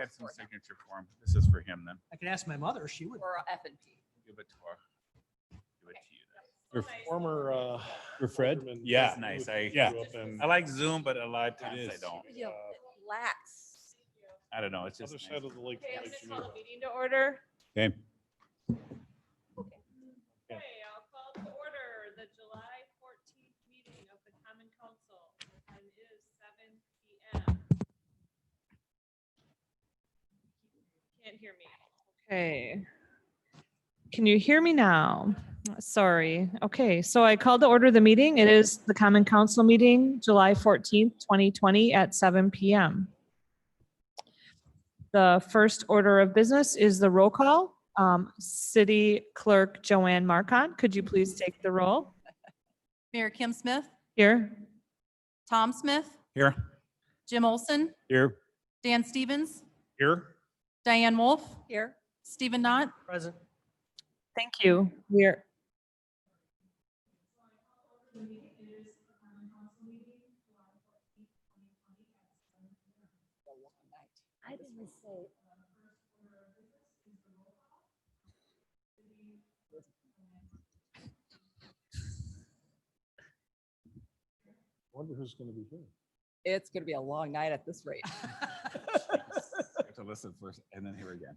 got some signature for him. This is for him then. I could ask my mother, she would. Or F&P. Give it to her. Give it to you Your Former. For Fred? alderman Yeah. who Nice. grew up in then. I like Zoom, but a lot of times I is. don't. You know, lax. I don't know. It's just other nice. side of the lake. Okay, I'm Lake gonna call Geneva. the meeting to order. Okay. Okay, I'll call to order the July 14th meeting of the Common Council. The time is 7 p.m. Can't hear me. Okay. Can you hear me now? Sorry. Okay, so I called to order the meeting. It is the Common Council meeting, July 14th, 2020 at 7 p.m. The first order of business is the roll call. City Clerk Joanne Marcotte, could you please take the roll? Mayor Kim Smith, Here. Tom Smith, Here. Jim Olson, Here. Dan Stevens, Here. Diane Wolf. Here. Stephen Knott. Present. Thank you. We're. I didn't say. Wonder who's going to be here. It's going to be a long night at this rate. I have to listen first and then hear again.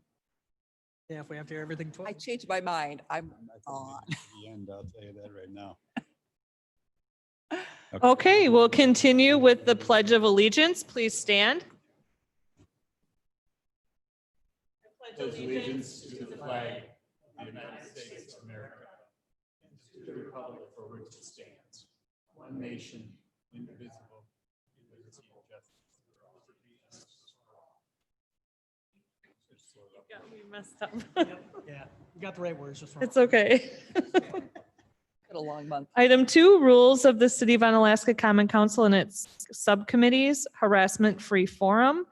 Yeah, if we have to hear everything I twice. changed my mind. I'm I on. think it's the end, I'll tell you that right now. Okay, we'll continue with the Pledge of Allegiance. Please stand. Allegiance to the flag of the United States of America, and to the republic for which it stands, one nation, indivisible, with liberty and justice for all. Got me messed up. Yeah, you got the right words, just wrong. It's okay. Had a long month. Item 2, rules of the City of Onalaska Common Council and its subcommittees, harassment-free forum.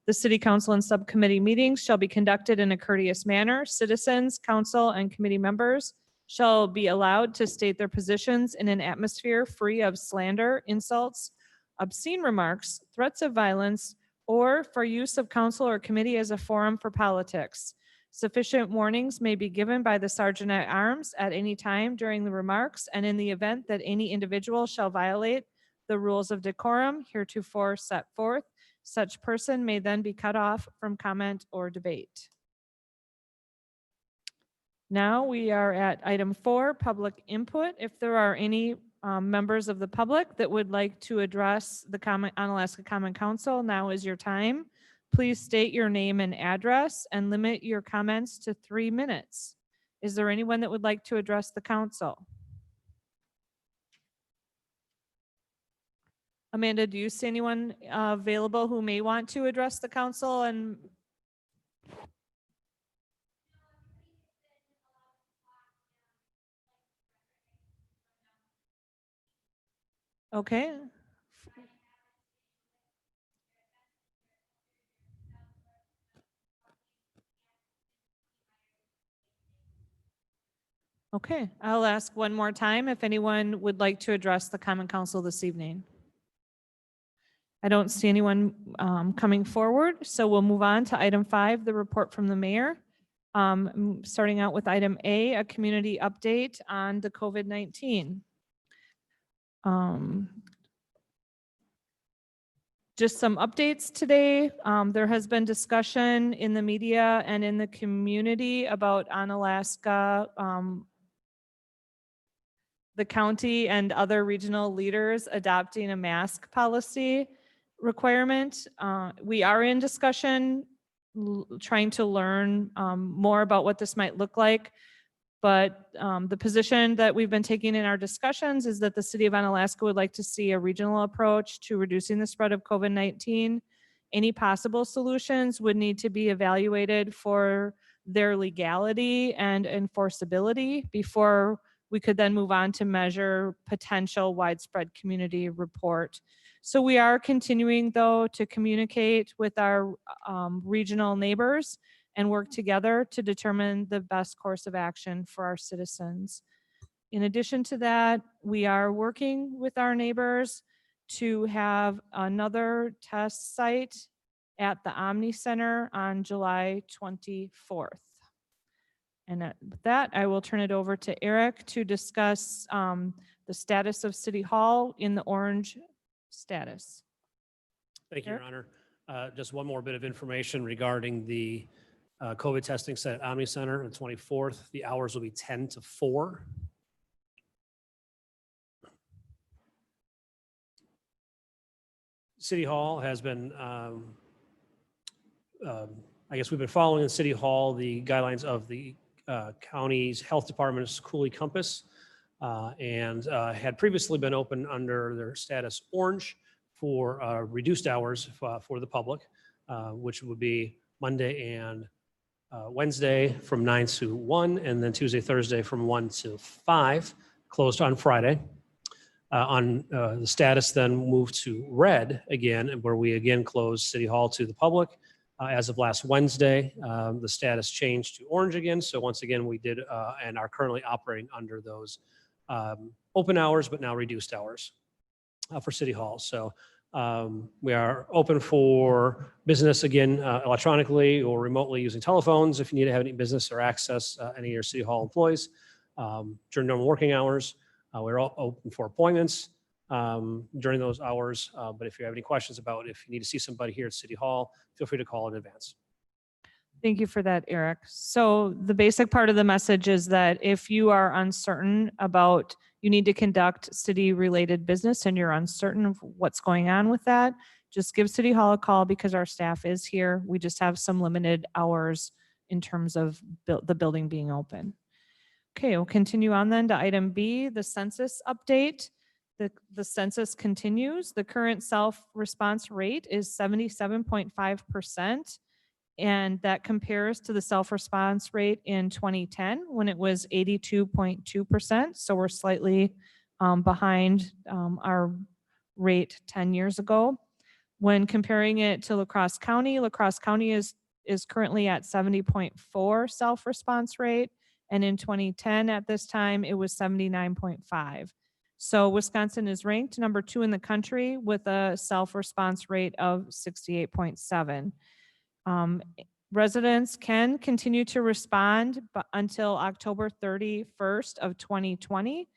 The city council and subcommittee meetings shall be conducted in a courteous manner. Citizens, council, and committee members shall be allowed to state their positions in an atmosphere free of slander, insults, obscene remarks, threats of violence, or for use of council or committee as a forum for politics. Sufficient warnings may be given by the Sergeant at Arms at any time during the remarks and in the event that any individual shall violate the rules of decorum heretofore set forth. Such person may then be cut off from comment or debate. Now we are at item 4, public input. If there are any members of the public that would like to address the Onalaska Common Council, now is your time. Please state your name and address and limit your comments to 3 minutes. Is there anyone that would like to address the council? Amanda, do you see anyone available who may want to address the council? And okay. Okay, I'll ask one more time if anyone would like to address the Common Council this evening. I don't see anyone coming forward, so we'll move on to item 5, the report from the mayor. Starting out with item A, a community update on the COVID-19. Just some updates today. There has been discussion in the media and in the community about Onalaska, the county and other regional leaders adopting a mask policy requirement. We are in discussion, trying to learn more about what this might look like. But the position that we've been taking in our discussions is that the city of Onalaska would like to see a regional approach to reducing the spread of COVID-19. Any possible solutions would need to be evaluated for their legality and enforceability before we could then move on to measure potential widespread community report. So we are continuing, though, to communicate with our regional neighbors and work together to determine the best course of action for our citizens. In addition to that, we are working with our neighbors to have another test site at the Omni Center on July 24th. And with that, I will turn it over to Eric to discuss the status of City Hall in the orange status. Thank you, Your Eric? Honor. Just one more bit of information regarding the COVID testing set at Omni Center on the 24th. The hours will be 10 to 4. City Hall has been, I guess we've been following in City Hall the guidelines of the county's health department's Cooley Compass, and had previously been open under their status orange for reduced hours for the public, which would be Monday and Wednesday from 9 to 1, and then Tuesday, Thursday from 1 to 5, closed on Friday. The status then moved to red again, where we again closed City Hall to the public. As of last Wednesday, the status changed to orange again. So once again, we did and are currently operating under those open hours, but now reduced hours for City Hall. So we are open for business again electronically or remotely using telephones if you need to have any business or access any of your City Hall employees during normal working hours. We're all open for appointments during those hours. But if you have any questions about if you need to see somebody here at City Hall, feel free to call in advance. Thank you for that, Eric. So the basic part of the message is that if you are uncertain about, you need to conduct city-related business and you're uncertain of what's going on with that, just give City Hall a call because our staff is here. We just have some limited hours in terms of the building being open. Okay, we'll continue on then to item B, the census update. The census continues. The current self-response rate is 77.5%. And that compares to the self-response rate in 2010 when it was 82.2%. So we're slightly behind our rate 10 years ago. When comparing it to La Crosse County is currently at 70.4 self-response rate. And in 2010 at this time, it was 79.5. So Wisconsin is ranked number 2 in the country with a self-response rate of 68.7. Residents can continue to respond until October 31st of 2020,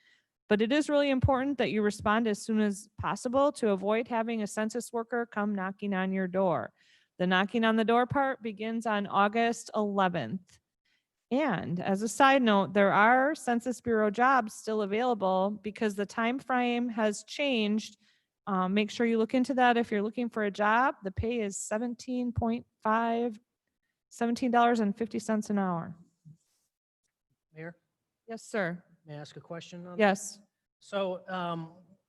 but it is really important that you respond as soon as possible to avoid having a census worker come knocking on your door. The knocking on the door part begins on August 11th. And as a side note, there are Census Bureau jobs still available because the time frame has changed. Make sure you look into that. If you're looking for a job, the pay is $17.50 an hour. Mayor, Yes, sir. may I ask a question on that? Yes. So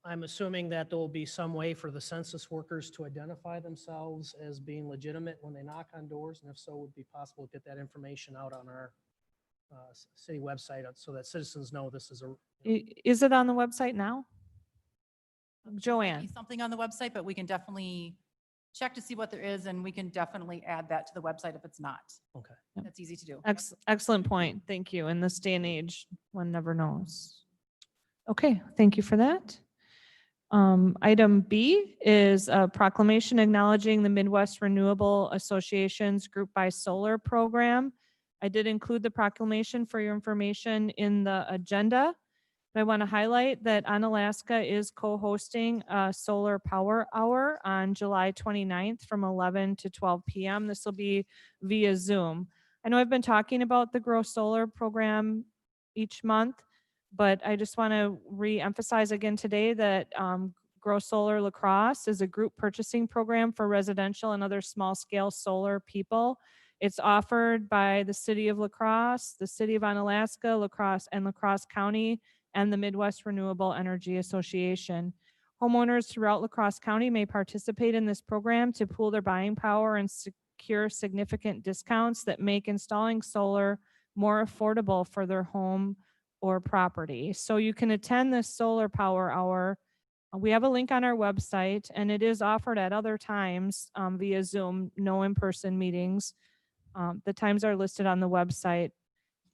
I'm assuming that there will be some way for the census workers to identify themselves as being legitimate when they knock on doors, and if so, would it be possible to get that information out on our city website so that citizens know this is a. Is it on the website now? Might be Joanne? Something on the website, but we can definitely check to see what there is, and we can definitely add that to the website if it's not. Okay. Yep. That's easy to do. Excellent point. Thank you. In this day and age, one never knows. Okay, thank you for that. Item B is a proclamation acknowledging the Midwest Renewable Association's Group Buy Solar program. I did include the proclamation for your information in the agenda. But I want to highlight that Onalaska is co-hosting a solar power hour on July 29th from 11 to 12 p.m. This will be via Zoom. I know I've been talking about the Grow Solar program each month, but I just want to re-emphasize again today that Grow Solar La Crosse is a group purchasing program for residential and other small-scale solar people. It's offered by the City of La Crosse, the City of Onalaska, La Crosse, and La Crosse County, and the Midwest Renewable Energy Association. Homeowners throughout La Crosse County may participate in this program to pool their buying power and secure significant discounts that make installing solar more affordable for their home or property. So you can attend this solar power hour. We have a link on our website, and it is offered at other times via Zoom, no in-person meetings. The times are listed on the website,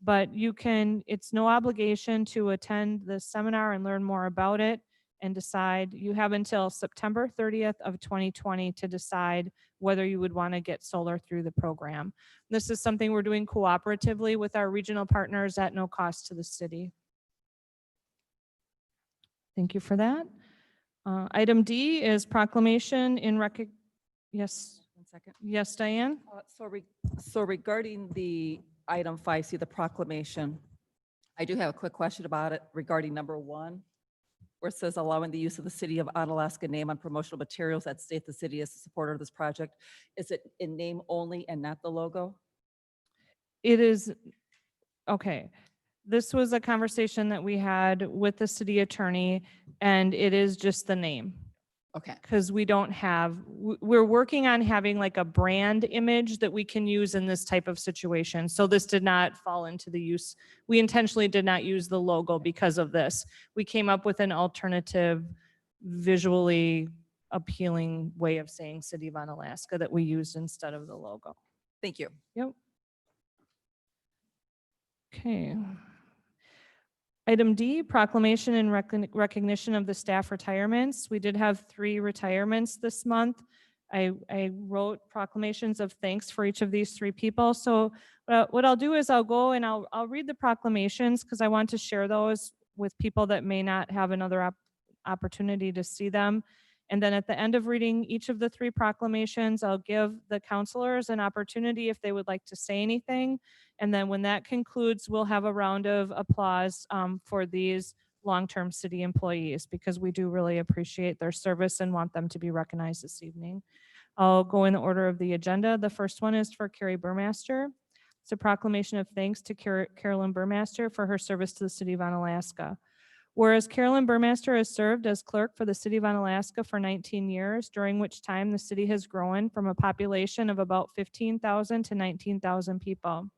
but it's no obligation to attend the seminar and learn more about it. and decide. You have until September 30th of 2020 to decide whether you would want to get solar through the program. This is something we're doing cooperatively with our regional partners at no cost to the city. Thank you for that. Item D is proclamation in yes, 1 second. yes, Diane? So regarding the item 5C, the proclamation, I do have a quick question about it regarding number 1, where it says allowing the use of the city of Onalaska name on promotional materials that state the city is a supporter of this project. Is it in name only and not the logo? It is, okay. This was a conversation that we had with the city attorney, and it is just the name. Okay. Because we don't have, we're working on having like a brand image that we can use in this type of situation. So this did not fall into the use. We intentionally did not use the logo because of this. We came up with an alternative, visually appealing way of saying City of Onalaska that we used instead of the logo. Thank you. Yep. Okay. Item D, proclamation and recognition of the staff retirements. We did have 3 retirements this month. I wrote proclamations of thanks for each of these 3 people. So what I'll do is I'll go and I'll read the proclamations because I want to share those with people that may not have another opportunity to see them. And then at the end of reading each of the 3 proclamations, I'll give the counselors an opportunity if they would like to say anything. And then when that concludes, we'll have a round of applause for these long-term city employees because we do really appreciate their service and want them to be recognized this evening. I'll go in the order of the agenda. The first one is for Carrie Burmaster. It's a proclamation of thanks to Carolyn Burmaster for her service to the City of Onalaska. Whereas Carolyn Burmaster has served as clerk for the City of Onalaska for 19 years, during which time the city has grown from a population of about 15,000 to 19,000 people.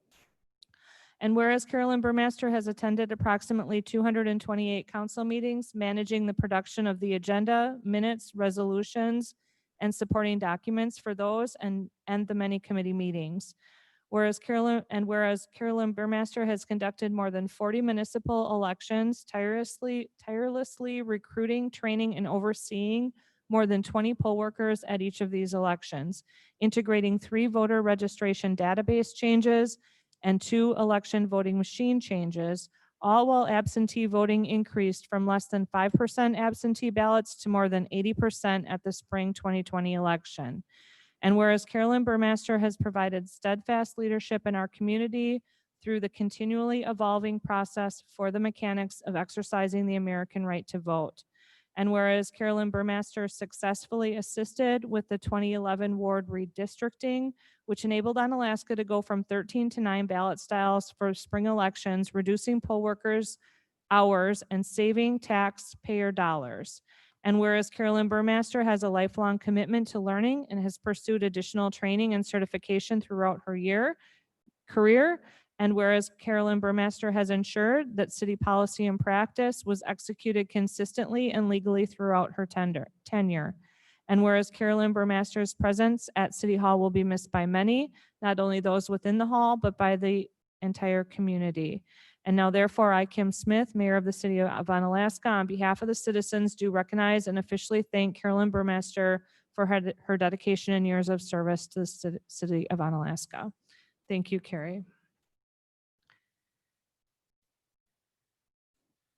And whereas Carolyn Burmaster has attended approximately 228 council meetings, managing the production of the agenda, minutes, resolutions, and supporting documents for those and the many committee meetings. Whereas Carolyn Burmaster has conducted more than 40 municipal elections, tirelessly recruiting, training, and overseeing more than 20 poll workers at each of these elections, integrating 3 voter registration database changes and 2 election voting machine changes, all while absentee voting increased from less than 5% absentee ballots to more than 80% at the spring 2020 election. And whereas Carolyn Burmaster has provided steadfast leadership in our community through the continually evolving process for the mechanics of exercising the American right to vote. And whereas Carolyn Burmaster successfully assisted with the 2011 ward redistricting, which enabled Onalaska to go from 13 to 9 ballot styles for spring elections, reducing poll workers' hours and saving taxpayer dollars. And whereas Carolyn Burmaster has a lifelong commitment to learning and has pursued additional training and certification throughout her career, and whereas Carolyn Burmaster has ensured that city policy and practice was executed consistently and legally throughout her tenure. And whereas Carolyn Burmaster's presence at City Hall will be missed by many, not only those within the hall, but by the entire community. And now therefore, I, Kim Smith, Mayor of the City of Onalaska, on behalf of the citizens, do recognize and officially thank Carolyn Burmaster for her dedication and years of service to the City of Onalaska. Thank you, Carrie.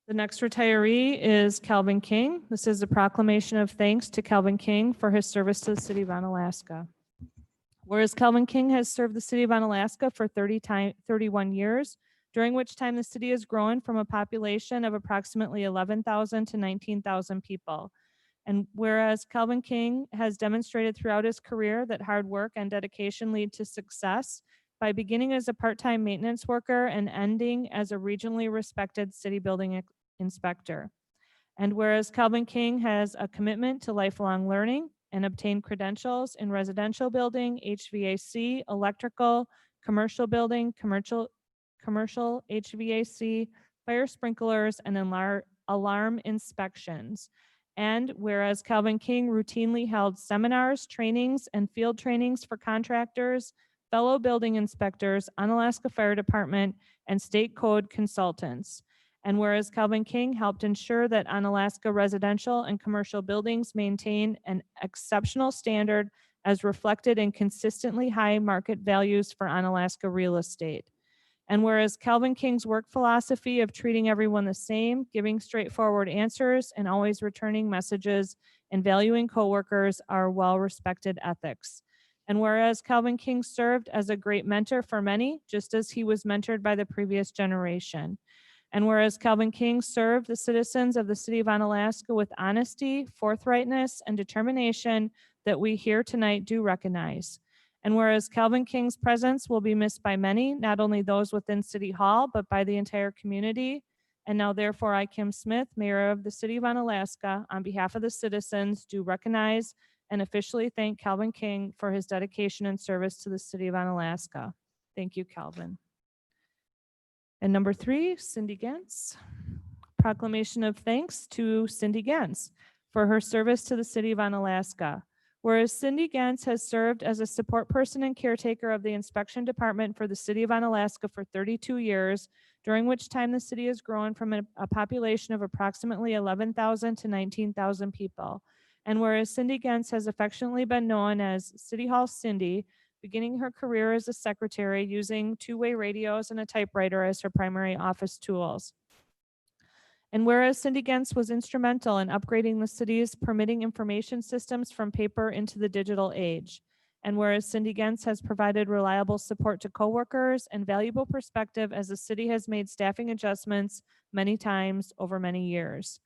The next retiree is Calvin King. This is a proclamation of thanks to Calvin King for his service to the City of Onalaska. Whereas Calvin King has served the City of Onalaska for 31 years, during which time the city has grown from a population of approximately 11,000 to 19,000 people. And whereas Calvin King has demonstrated throughout his career that hard work and dedication lead to success, by beginning as a part-time maintenance worker and ending as a regionally respected city building inspector. And whereas Calvin King has a commitment to lifelong learning and obtained credentials in residential building, HVAC, electrical, commercial building, commercial HVAC, fire sprinklers, and alarm inspections. And whereas Calvin King routinely held seminars, trainings, and field trainings for contractors, fellow building inspectors, Onalaska Fire Department, and state code consultants. And whereas Calvin King helped ensure that Onalaska residential and commercial buildings maintain an exceptional standard as reflected in consistently high market values for Onalaska real estate. And whereas Calvin King's work philosophy of treating everyone the same, giving straightforward answers, and always returning messages and valuing coworkers are well-respected ethics. And whereas Calvin King served as a great mentor for many, just as he was mentored by the previous generation. And whereas Calvin King served the citizens of the city of Onalaska with honesty, forthrightness, and determination that we here tonight do recognize. And whereas Calvin King's presence will be missed by many, not only those within City Hall, but by the entire community. And now therefore I, Kim Smith, Mayor of the City of Onalaska, on behalf of the citizens, do recognize and officially thank Calvin King for his dedication and service to the City of Onalaska. Thank you, Calvin. And number 3, Cindy Gentz. Proclamation of thanks to Cindy Gentz for her service to the City of Onalaska. Whereas Cindy Gentz has served as a support person and caretaker of the inspection department for the City of Onalaska for 32 years, during which time the city has grown from a population of approximately 11,000 to 19,000 people. And whereas Cindy Gentz has affectionately been known as City Hall Cindy, beginning her career as a secretary using two-way radios and a typewriter as her primary office tools. And whereas Cindy Gentz was instrumental in upgrading the city's permitting information systems from paper into the digital age. And whereas Cindy Gentz has provided reliable support to coworkers and valuable perspective as the city has made staffing adjustments many times over many years.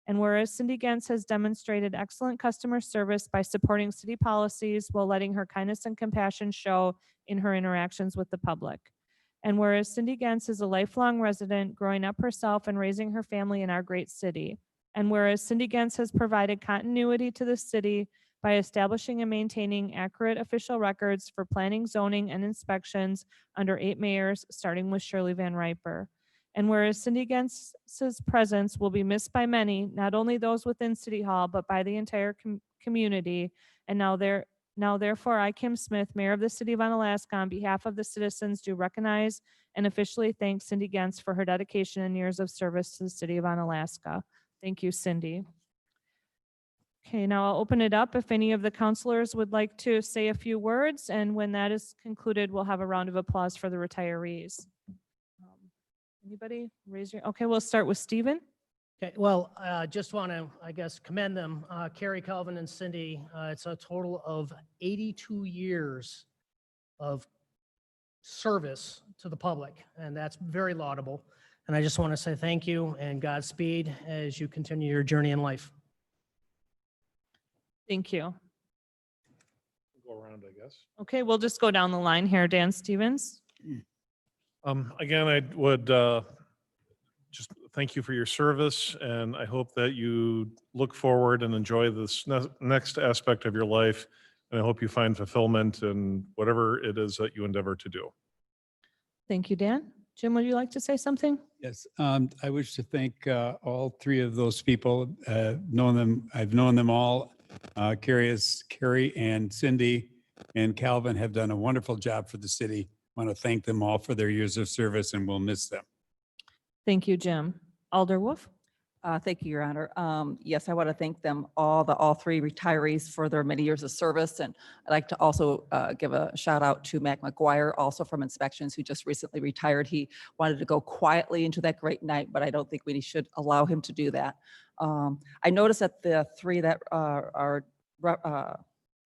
And whereas Cindy Gentz has demonstrated excellent customer service by supporting city policies while letting her kindness and compassion show in her interactions with the public. And whereas Cindy Gentz is a lifelong resident, growing up herself and raising her family in our great city. And whereas Cindy Gentz has provided continuity to the city by establishing and maintaining accurate official records for planning, zoning, and inspections under 8 mayors, starting with Shirley Van Riper. And whereas Cindy Gentz's presence will be missed by many, not only those within City Hall, but by the entire community. And now therefore, I, Kim Smith, Mayor of the City of Onalaska, on behalf of the citizens, do recognize and officially thank Cindy Gentz for her dedication and years of service to the City of Onalaska. Thank you, Cindy. Okay, now I'll open it up if any of the counselors would like to say a few words, and when that is concluded, we'll have a round of applause for the retirees. Anybody raise your, okay, we'll start with Stephen. Okay, well, just want to, I guess, commend them, Carrie, Calvin, and Cindy. It's a total of 82 years of service to the public, and that's very laudable. And I just want to say thank you and Godspeed as you continue your journey in life. Thank you. Go around, I guess. Okay, we'll just go down the line here. Dan Stevens. Again, I would just thank you for your service, and I hope that you look forward and enjoy this next aspect of your life. And I hope you find fulfillment in whatever it is that you endeavor to do. Thank you, Dan. Jim, would you like to say something? Yes, I wish to thank all 3 of those people. I've known them all. Carrie and Cindy and Calvin have done a wonderful job for the city. I want to thank them all for their years of service, and we'll miss them. Thank you, Jim. Alder Wolf. Thank you, Your Honor. Yes, I want to thank them all 3 retirees for their many years of service. And I'd like to also give a shout out to Mac McGuire, also from Inspections, who just recently retired. He wanted to go quietly into that great night, but I don't think we should allow him to do that. I noticed that the 3 that are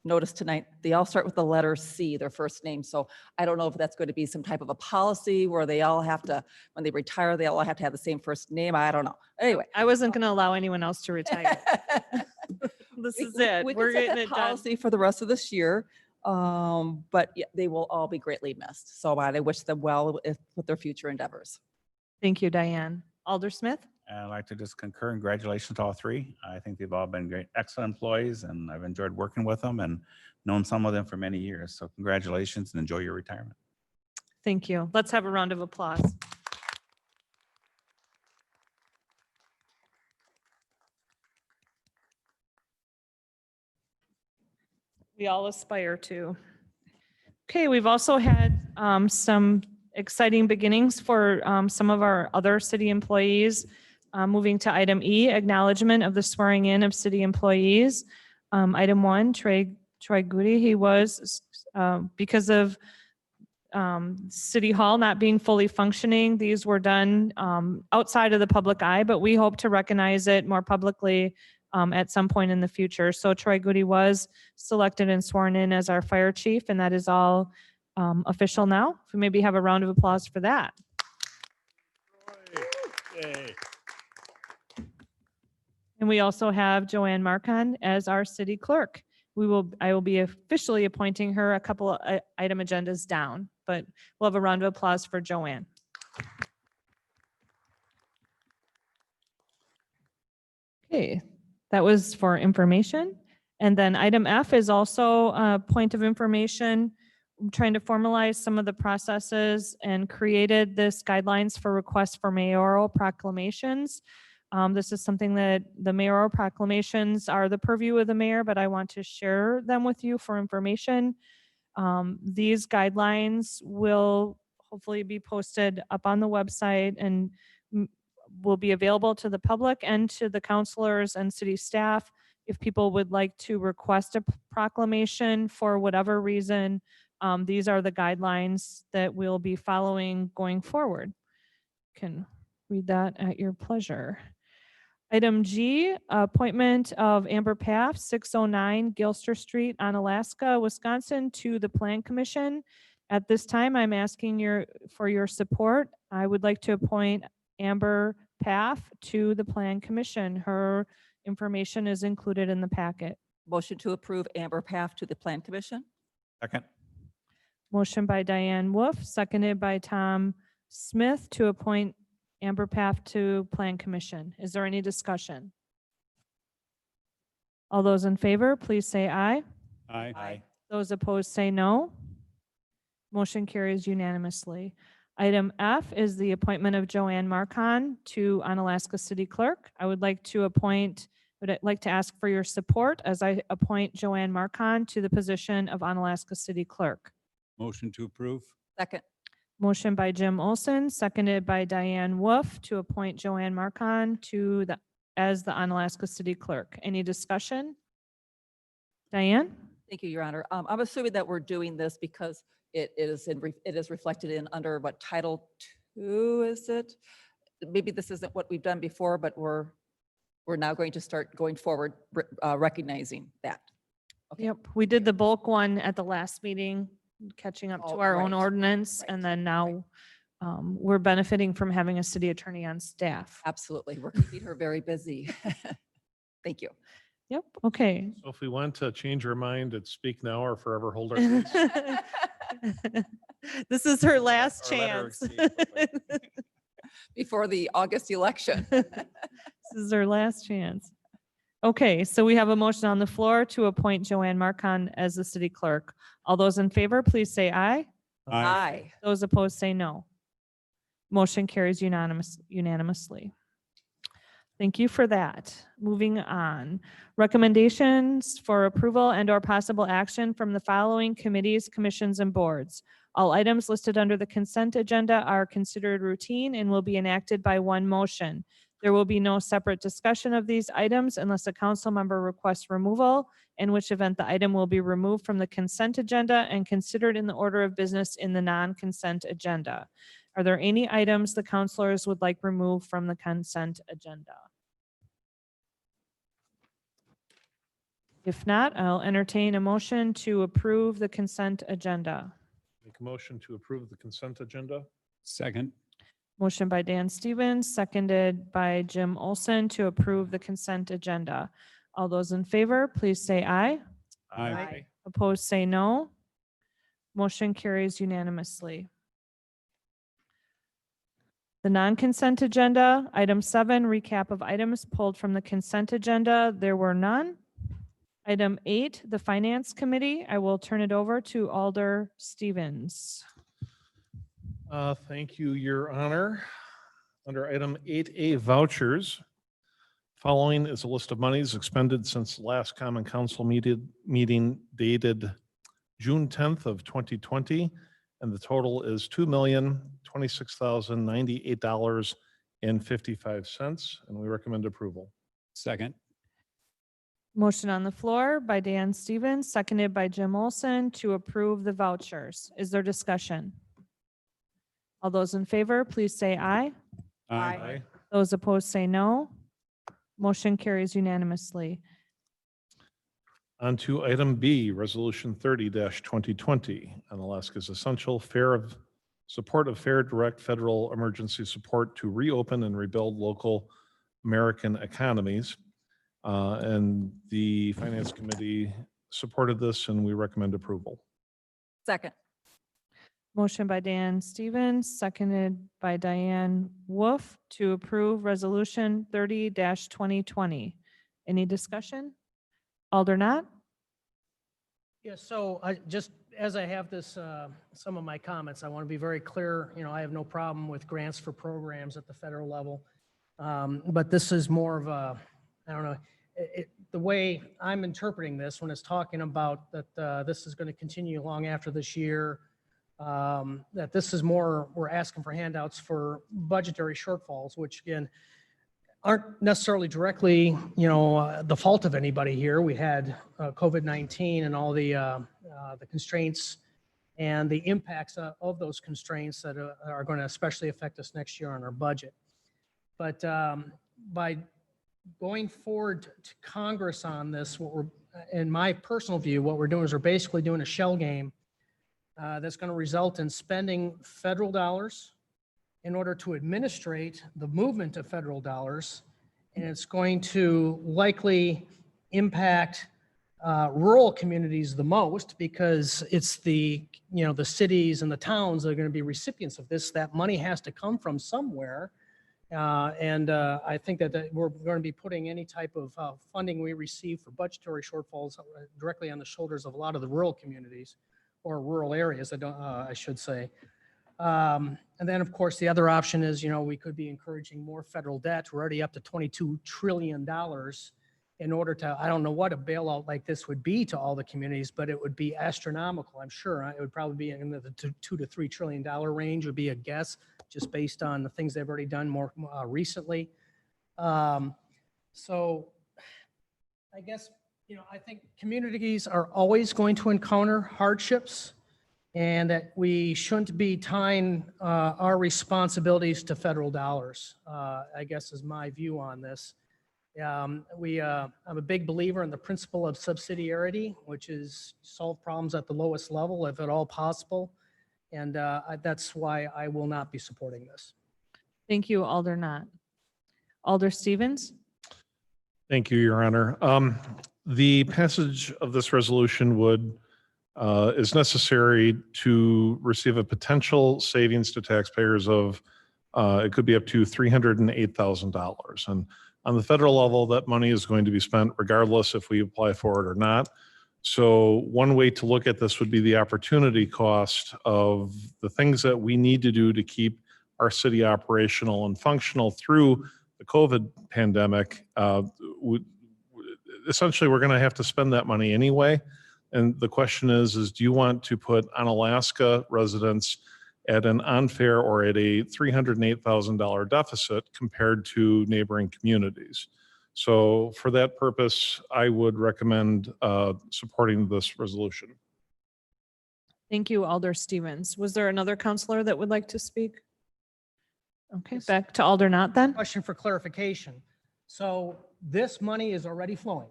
noticed tonight, they all start with the letter C, their first name. So I don't know if that's going to be some type of a policy where they all have to, when they retire, they all have to have the same first name. I don't know. Anyway. I wasn't going to allow anyone else to retire. This is it. We We're can set getting that it done. policy for the rest of this year. But yeah, they will all be greatly missed. So I wish them well with their future endeavors. Thank you, Diane. Alder Smith. I'd like to just concur. Congratulations to all 3. I think they've all been great, excellent employees, and I've enjoyed working with them and known some of them for many years. So congratulations and enjoy your retirement. Thank you. Let's have a round of applause. We all aspire to. Okay, we've also had some exciting beginnings for some of our other city employees. Moving to item E, acknowledgement of the swearing in of city employees. Item 1, Troy Goody, he was, because of City Hall not being fully functioning, these were done outside of the public eye, but we hope to recognize it more publicly at some point in the future. So Troy Goody was selected and sworn in as our fire chief, and that is all official now. If we maybe have a round of applause for that. Yay. And we also have Joanne Marcon as our city clerk. I will be officially appointing her a couple of item agendas down, but we'll have a round of applause for Joanne. Okay, that was for information. And then item F is also a point of information. I'm trying to formalize some of the processes and created this guidelines for requests for mayoral proclamations. This is something that the mayoral proclamations are the purview of the mayor, but I want to share them with you for information. These guidelines will hopefully be posted up on the website and will be available to the public and to the counselors and city staff. If people would like to request a proclamation for whatever reason, these are the guidelines that we'll be following going forward. You can read that at your pleasure. Item G, appointment of Amber Paff, 609 Gilster Street, Onalaska, Wisconsin, to the Plan Commission. At this time, I'm asking for your support. I would like to appoint Amber Paff to the Plan Commission. Her information is included in the packet. Motion to approve Amber Paff to the Plan Commission. Second. Motion by Diane Wolf, seconded by Tom Smith to appoint Amber Paff to Plan Commission. Is there any discussion? All those in favor, please say aye. Aye. Those opposed say no. Motion carries unanimously. Item F is the appointment of Joanne Marcon to Onalaska City Clerk. I would like to ask for your support as I appoint Joanne Marcon to the position of Onalaska City Clerk. Motion to approve. Second. Motion by Jim Olson, seconded by Diane Wolf to appoint Joanne Marcon as the Onalaska City Clerk. Any discussion? Diane? Thank you, Your Honor. I'm assuming that we're doing this because it is reflected in under what Title II is it? Maybe this isn't what we've done before, but we're now going to start going forward recognizing that. Okay. Yep, we did the bulk one at the last meeting, catching up to Oh, our own right, ordinance, and right, then now we're benefiting from having a city attorney on staff. Absolutely. We're keeping her very busy. Thank you. Yep, okay. So if we want to change our mind, it's speak now or forever hold our peace. This is her last Our letter chance. received. Before the August election. This is her last chance. Okay, so we have a motion on the floor to appoint Joanne Marcon as the city clerk. All those in favor, please say aye. Aye. Those opposed say no. Motion carries unanimously. Thank you for that. Moving on. Recommendations for approval and/or possible action from the following committees, commissions, and boards. All items listed under the consent agenda are considered routine and will be enacted by one motion. There will be no separate discussion of these items unless a council member requests removal, in which event the item will be removed from the consent agenda and considered in the order of business in the non-consent agenda. Are there any items the councilors would like removed from the consent agenda? If not, I'll entertain a motion to approve the consent agenda. Make a motion to approve the consent agenda. Second. Motion by Dan Stevens, seconded by Jim Olson to approve the consent agenda. All those in favor, please say aye. Aye. Opposed, say no. Motion carries unanimously. The non-consent agenda, item 7, recap of items pulled from the consent agenda. There were none. Item 8, the Finance Committee. I will turn it over to Alder Stevens. Thank you, Your Honor. Under item 8A vouchers, following is a list of monies expended since the last Common Council meeting dated June 10th of 2020 and the total is $2,026,098.55, and we recommend approval. Second. Motion on the floor by Dan Stevens, seconded by Jim Olson to approve the vouchers. Is there discussion? All those in favor, please say aye. Aye. Those opposed say no. Motion carries unanimously. On to item B, Resolution 30-2020, Onalaska's essential support of fair direct federal emergency support to reopen and rebuild local American economies. And the Finance Committee supported this, and we recommend approval. Second. Motion by Dan Stevens, seconded by Diane Wolf to approve Resolution 30-2020. Any discussion? Aldernott? Yeah, so I just, as I have this, some of my comments, I want to be very clear, I have no problem with grants for programs at the federal level. But this is more of a, I don't know, the way I'm interpreting this, when it's talking about that this is going to continue long after this year, that this is more, we're asking for handouts for budgetary shortfalls, which again, aren't necessarily directly, the fault of anybody here. We had COVID-19 and all the constraints and the impacts of those constraints that are going to especially affect us next year on our budget. But by going forward to Congress on this, in my personal view, what we're doing is we're basically doing a shell game that's going to result in spending federal dollars in order to administrate the movement of federal dollars, and it's going to likely impact rural communities the most because it's the cities and the towns that are going to be recipients of this. That money has to come from somewhere, and I think that we're going to be putting any type of funding we receive for budgetary shortfalls directly on the shoulders of a lot of the rural communities or rural areas, I should say. And then, of course, the other option is, we could be encouraging more federal debt. We're already up to $22 trillion in order to, I don't know what a bailout like this would be to all the communities, but it would be astronomical, I'm sure. It would probably be in the $2 to $3 trillion range would be a guess, just based on the things they've already done more recently. So I guess, I think communities are always going to encounter hardships, and that we shouldn't be tying our responsibilities to federal dollars, I guess is my view on this. I'm a big believer in the principle of subsidiarity, which is solve problems at the lowest level, if at all possible. And that's why I will not be supporting this. Thank you, Aldernott. Alder Stevens? Thank you, Your Honor. The passage of this resolution is necessary to receive a potential savings to taxpayers of, it could be up to $308,000. And on the federal level, that money is going to be spent regardless if we apply for it or not. So one way to look at this would be the opportunity cost of the things that we need to do to keep our city operational and functional through the COVID pandemic. Essentially, we're going to have to spend that money anyway. And the question is do you want to put Onalaska residents at an unfair or at a $308,000 deficit compared to neighboring communities? So for that purpose, I would recommend supporting this resolution. Thank you, Alder Stevens. Was there another counselor that would like to speak? Okay, Yes. back to Aldernott then. Question for clarification. So this money is already flowing.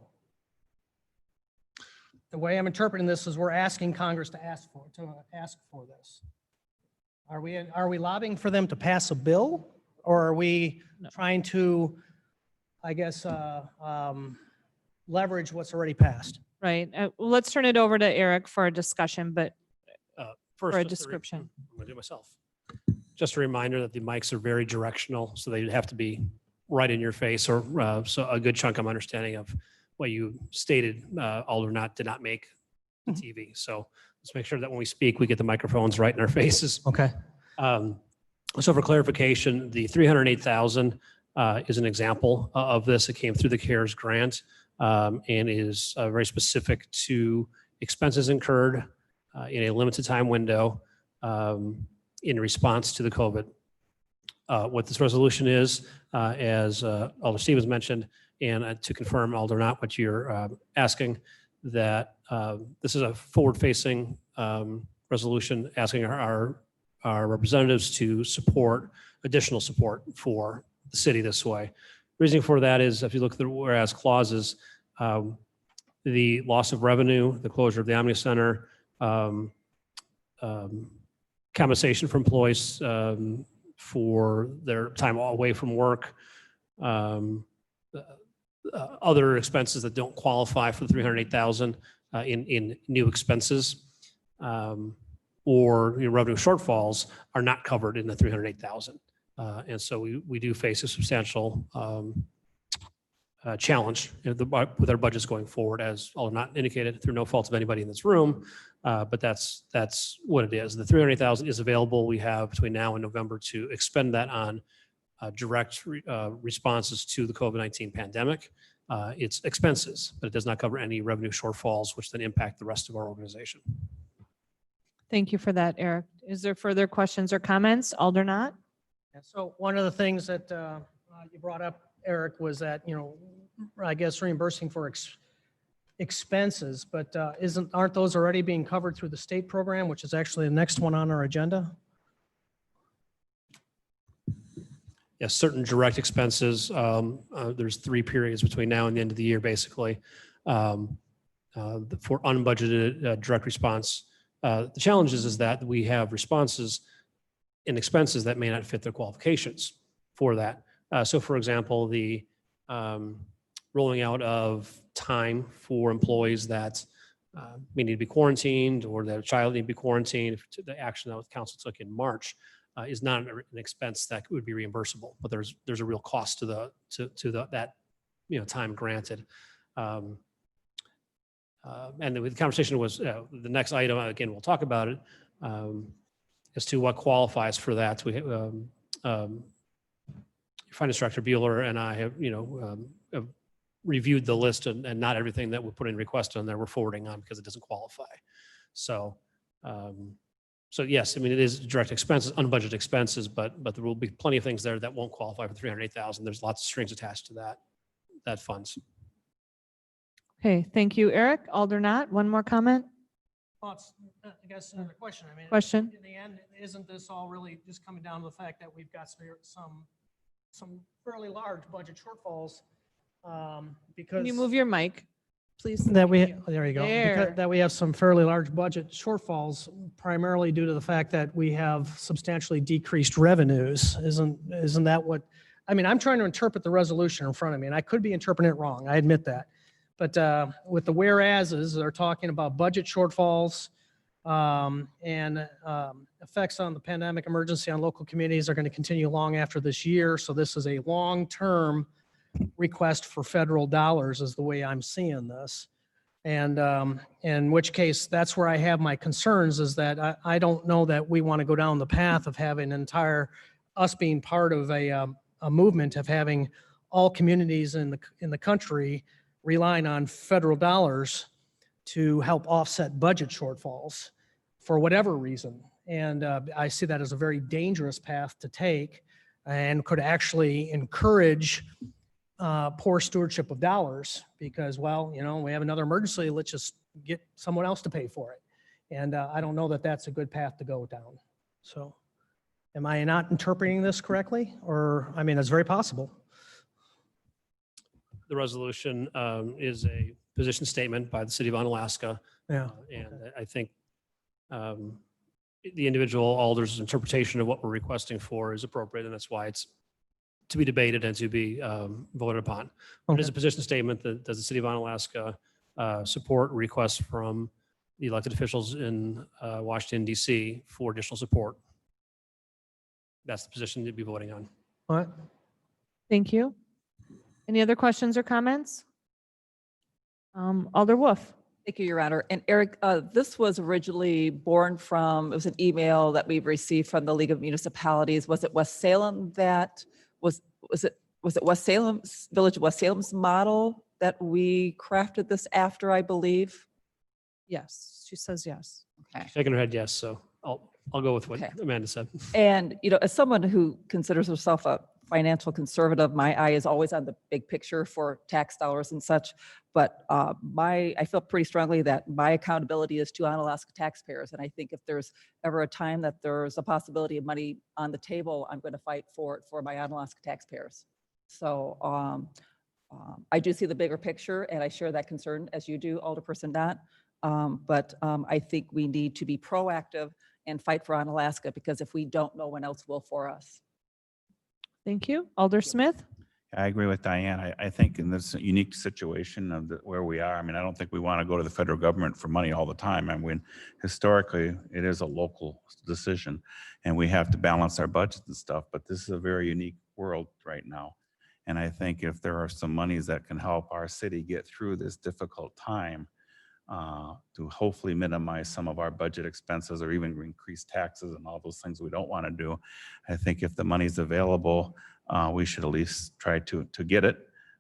The way I'm interpreting this is we're asking Congress to ask for this. Are we lobbying for them to pass a bill, or are we trying to, I guess, leverage what's already passed? Right. Well, let's turn it over to Eric for a discussion, but First, for a just description. I'm going to do it myself. Just a reminder that the mics are very directional, so they have to be right in your face, or so a good chunk of understanding of what you stated, Aldernott did not make the TV. So let's make sure that when we speak, we get the microphones right in our faces. Okay. So for clarification, the 308,000 is an example of this. It came through the CARES grant and is very specific to expenses incurred in a limited time window in response to the COVID. What this resolution is, as Alder Stevens mentioned, and to confirm, Alder Knott, what you're asking, that this is a forward-facing resolution asking our representatives to support additional support for the city this way. Reasoning for that is, if you look at the whereas clauses, the loss of revenue, the closure of the Omni Center, compensation for employees for their time away from work, other expenses that don't qualify for the 308,000 in new expenses, or revenue shortfalls are not covered in the 308,000. And so we do face a substantial challenge with our budgets going forward, as Alder Knott indicated, through no fault of anybody in this room. But that's what it is. The 308,000 is available. We have between now and November to expend that on direct responses to the COVID-19 pandemic. It's expenses, but it does not cover any revenue shortfalls, which then impact the rest of our organization. Thank you for that, Eric. Is there further questions or comments? Alder Knott? And so one of the things that you brought up, Eric, was that, I guess reimbursing for expenses, but aren't those already being covered through the state program, which is actually the next one on our agenda? Yes, certain direct expenses. There's 3 periods between now and the end of the year, basically, for unbudgeted direct response. The challenge is that we have responses and expenses that may not fit their qualifications for that. So, for example, the rolling out of time for employees that may need to be quarantined, or that a child need to be quarantined, the action that the council took in March is not an expense that would be reimbursable, but there's a real cost to that time granted. And the conversation was the next item. Again, we'll talk about it as to what qualifies for that. We Finance Director Bueller and I have have reviewed the list, and not everything that we put in request on there we're forwarding on because it doesn't qualify. So. So yes, I mean, it is direct expenses, unbudgeted expenses, but there will be plenty of things there that won't qualify for 308,000. There's lots of strings attached to that funds. Okay, thank you, Eric. Alder Knott, one more comment? Well, it's, I guess another question. I mean, Question? in the end, isn't this all really just coming down to the fact that we've got some fairly large budget shortfalls? Because Can you move your mic, please? that there you go. There. Because that we have some fairly large budget shortfalls, primarily due to the fact that we have substantially decreased revenues. Isn't that what? I mean, I'm trying to interpret the resolution in front of me, and I could be interpreting it wrong. I admit that. But with the whereases, they're talking about budget shortfalls and effects on the pandemic emergency on local communities are going to continue long after this year. So this is a long-term request for federal dollars, is the way I'm seeing this. And in which case, that's where I have my concerns, is that I don't know that we want to go down the path of having us being part of a movement of having all communities in the country relying on federal dollars to help offset budget shortfalls for whatever reason. And I see that as a very dangerous path to take, and could actually encourage poor stewardship of dollars, because, well, we have another emergency, let's just get someone else to pay for it. And I don't know that that's a good path to go down. So am I not interpreting this correctly? Or, I mean, it's very possible. The resolution is a position statement by the city of Onalaska. Yeah. And I think the individual alder's interpretation of what we're requesting for is appropriate, and that's why it's to be debated and to be voted upon. It is a position statement that does the city of Onalaska support requests from the elected officials in Washington, D.C. for additional support. That's the position to be voting on. All right. Thank you. Any other questions or comments? Alder Wolf. Thank you, Your Honor. And Eric, this was originally born from, it was an email that we received from the League of Municipalities. Was it West Salem that was it West Salem's, Village of West Salem's model that we crafted this after, I believe? Yes, she says yes. Okay. Shaking her head yes, so I'll I'll go with what Okay. Amanda said. And, as someone who considers herself a financial conservative, my eye is always on the big picture for tax dollars and such. But I feel pretty strongly that my accountability is to Onalaska taxpayers. And I think if there's ever a time that there's a possibility of money on the table, I'm going to fight for it for my Onalaska taxpayers. So I do see the bigger picture, and I share that concern as you do, Alderperson Knott. But I think we need to be proactive and fight for Onalaska, because if we don't, no one else will for us. Thank you. Alder Smith? I agree with Diane. I think in this unique situation of where we are, I mean, I don't think we want to go to the federal government for money all the time. I mean, historically, it is a local decision, and we have to balance our budgets and stuff, but this is a very unique world right now. And I think if there are some monies that can help our city get through this difficult time, to hopefully minimize some of our budget expenses or even increase taxes and all those things we don't want to do. I think if the money's available, we should at least try to get it.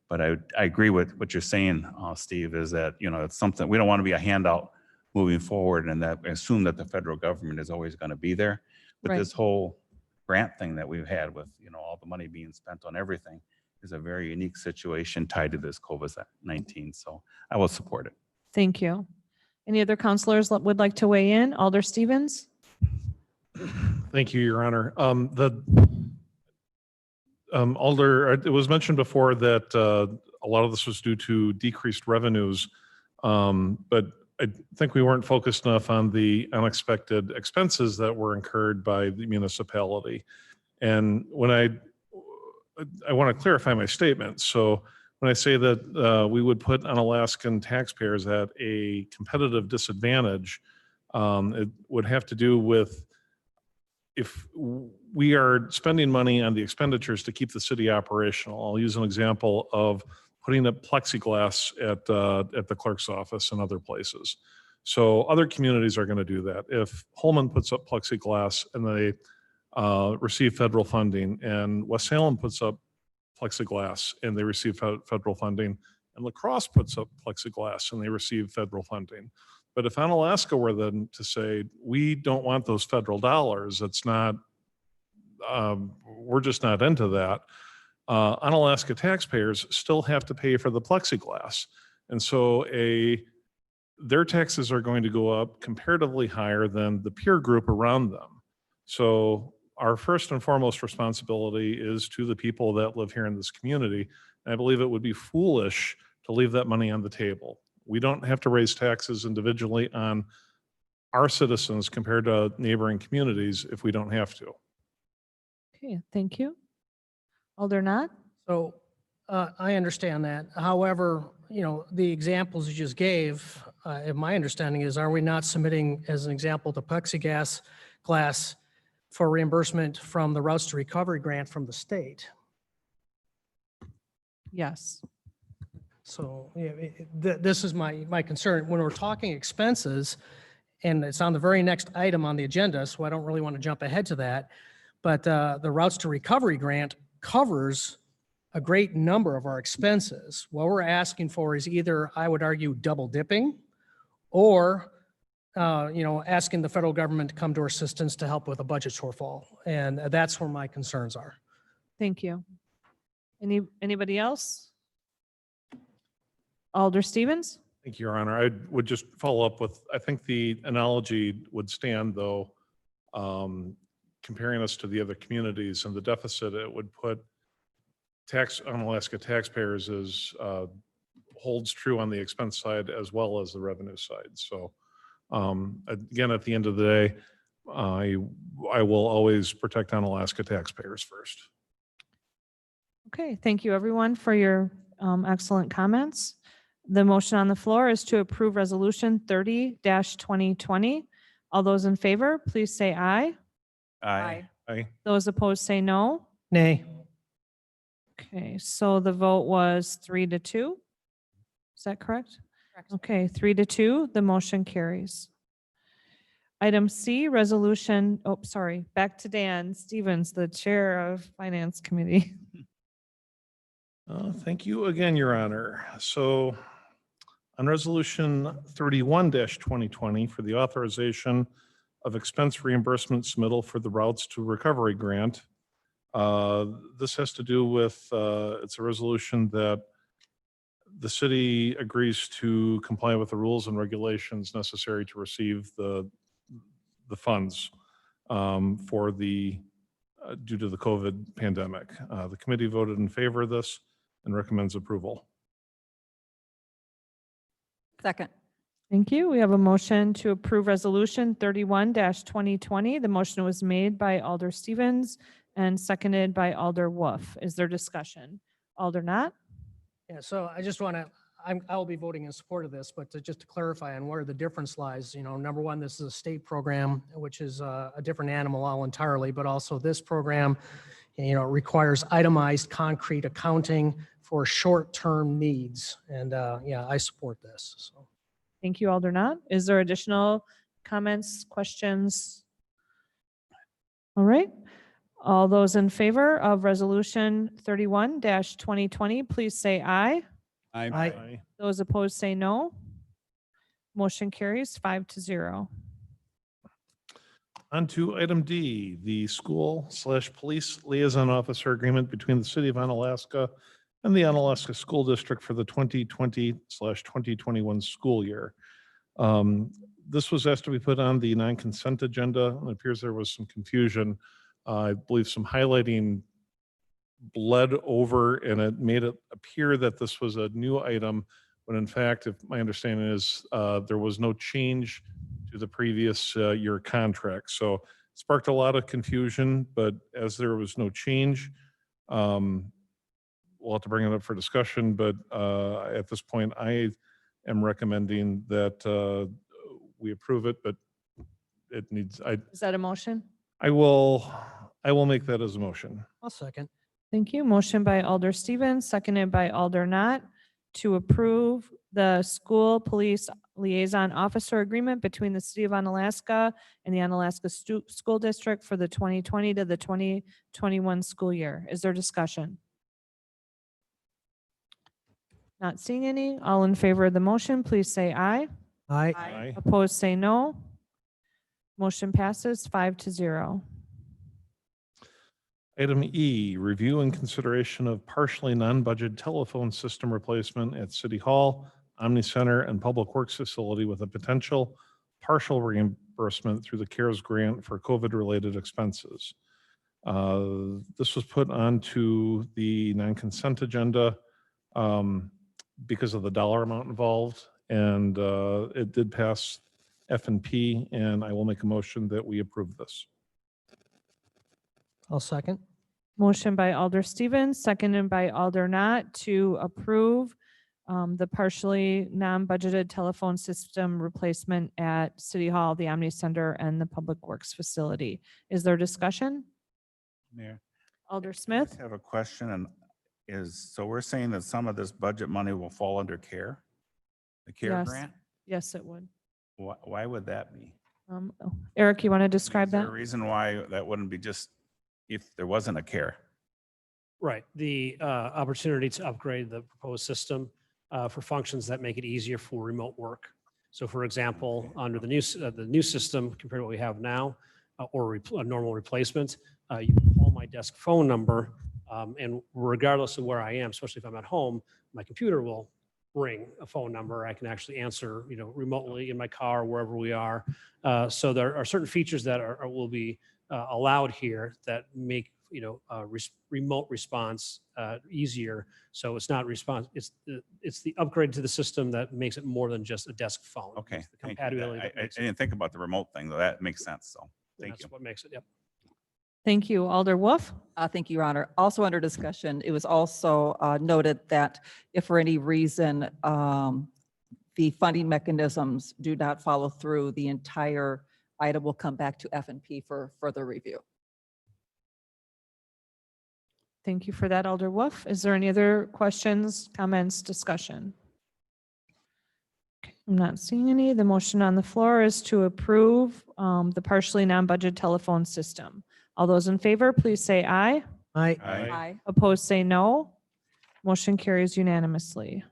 But I agree with what you're saying, Steve, is that, it's something, we don't want to be a handout moving forward and that assume that the federal government is always going to be there. But Right. this whole grant thing that we've had with, all the money being spent on everything is a very unique situation tied to this COVID-19. So I will support it. Thank you. Any other counselors that would like to weigh in? Alder Stevens? Thank you, Your Honor. Alder, it was mentioned before that a lot of this was due to decreased revenues, but I think we weren't focused enough on the unexpected expenses that were incurred by the municipality. And when I want to clarify my statement. So when I say that we would put Onalaskan taxpayers at a competitive disadvantage, it would have to do with if we are spending money on the expenditures to keep the city operational. I'll use an example of putting up plexiglass at the clerk's office and other places. So other communities are going to do that. If Holman puts up plexiglass and they receive federal funding, and West Salem puts up plexiglass and they receive federal funding, and La Crosse puts up plexiglass and they receive federal funding. But if Onalaska were then to say, we don't want those federal dollars, it's not, we're just not into that, Onalaska taxpayers still have to pay for the plexiglass. And so their taxes are going to go up comparatively higher than the peer group around them. So our first and foremost responsibility is to the people that live here in this community. And I believe it would be foolish to leave that money on the table. We don't have to raise taxes individually on our citizens compared to neighboring communities if we don't have to. Okay, thank you. Alder Knott? So I understand that. However, the examples you just gave, in my understanding is, are we not submitting as an example the plexiglass for reimbursement from the Routes to Recovery grant from the state? Yes. So this is my concern. When we're talking expenses, and it's on the very next item on the agenda, so I don't really want to jump ahead to that, but the Routes to Recovery grant covers a great number of our expenses. What we're asking for is either, I would argue, double dipping, or asking the federal government to come to our assistance to help with a budget shortfall. And that's where my concerns are. Thank you. Anybody else? Alder Stevens? Thank you, Your Honor. I would just follow up with, I think the analogy would stand, though, comparing us to the other communities and the deficit it would put Onalaska taxpayers holds true on the expense side as well as the revenue side. So again, at the end of the day, I will always protect Onalaska taxpayers first. Okay, thank you everyone for your excellent comments. The motion on the floor is to approve Resolution 30-2020. All those in favor, please say aye. Aye. Aye. Those opposed say no. Nay. Okay, so the vote was 3-2. Is that correct? Correct. Okay, 3-2, the motion carries. Item C, resolution, back to Dan Stevens, the Chair of Finance Committee. Thank you again, Your Honor. So on Resolution 31-2020 for the authorization of expense reimbursement submittal for the Routes to Recovery Grant. This has to do with, it's a resolution that the city agrees to comply with the rules and regulations necessary to receive the funds for the, due to the COVID pandemic. The committee voted in favor of this and recommends approval. Second. Thank you. We have a motion to approve Resolution 31-2020. The motion was made by Alder Stevens and seconded by Alder Wolf. Is there discussion? Alder Not? Yeah, so I just want to, I'll be voting in support of this, but just to clarify on where the difference lies, number one, this is a state program, which is a different animal all entirely, but also this program, requires itemized concrete accounting for short-term needs. And yeah, I support this, so. Thank you, Alder Not. Is there additional comments, questions? All right. All those in favor of Resolution 31-2020, please say aye. Aye. Those opposed say no. Motion carries 5-0. On to item D, the school/police liaison officer agreement between the city of Onalaska and the Onalaska School District for the 2020/2021 school year. This was asked to be put on the non-consent agenda. It appears there was some confusion. I believe some highlighting bled over and it made it appear that this was a new item, when in fact, if my understanding is, there was no change to the previous year contract. So it sparked a lot of confusion, but as there was no change, we'll have to bring it up for discussion, but at this point, I am recommending that we approve it, but it needs, Is that a motion? I will make that as a motion. I'll second. Thank you. Motion by Alder Stevens, seconded by Alder Not, to approve the school police liaison officer agreement between the city of Onalaska and the Onalaska School District for the 2020 to the 2021 school year. Is there discussion? Not seeing any. All in favor of the motion, please say aye. Aye. Aye. Opposed, say no. Motion passes 5-0. Item E, review and consideration of partially non-budget telephone system replacement at City Hall, Omni Center, and Public Works Facility with a potential partial reimbursement through the CARES grant for COVID-related expenses. This was put onto the non-consent agenda because of the dollar amount involved, and it did pass F&P, and I will make a motion that we approve this. I'll second. Motion by Alder Stevens, seconded by Alder Not, to approve the partially non-budgeted telephone system replacement at City Hall, the Omni Center, and the Public Works Facility. Is there discussion? Mayor. Alder I Smith? just have a question, and so we're saying that some of this budget money will fall under CARE? The CARE Yes. grant? Yes, it would. Why would that be? Eric, you want to describe Is there that? a reason why that wouldn't be just if there wasn't a CARE? Right. The opportunity to upgrade the proposed system for functions that make it easier for remote work. So for example, under the new system compared to what we have now, or a normal replacement, you can call my desk phone number, and regardless of where I am, especially if I'm at home, my computer will ring a phone number. I can actually answer, remotely in my car, wherever we are. So there are certain features that will be allowed here that make remote response easier. So it's not response. It's the upgrade to the system that makes it more than just a desk phone. Okay, It's the thank you. compatibility. that I makes it- didn't think about the remote thing, though. That makes sense, so thank That's you. what makes it. Yep. Thank you. Alder Wolf? Thank you, Your Honor. Also under discussion, it was also noted that if for any reason the funding mechanisms do not follow through, the entire item will come back to F&P for further review. Thank you for that, Alder Wolf. Is there any other questions, comments, discussion? Okay, I'm not seeing any. The motion on the floor is to approve the partially non-budget telephone system. All those in favor, please say aye. Aye. Aye. Opposed, say no. Motion carries unanimously.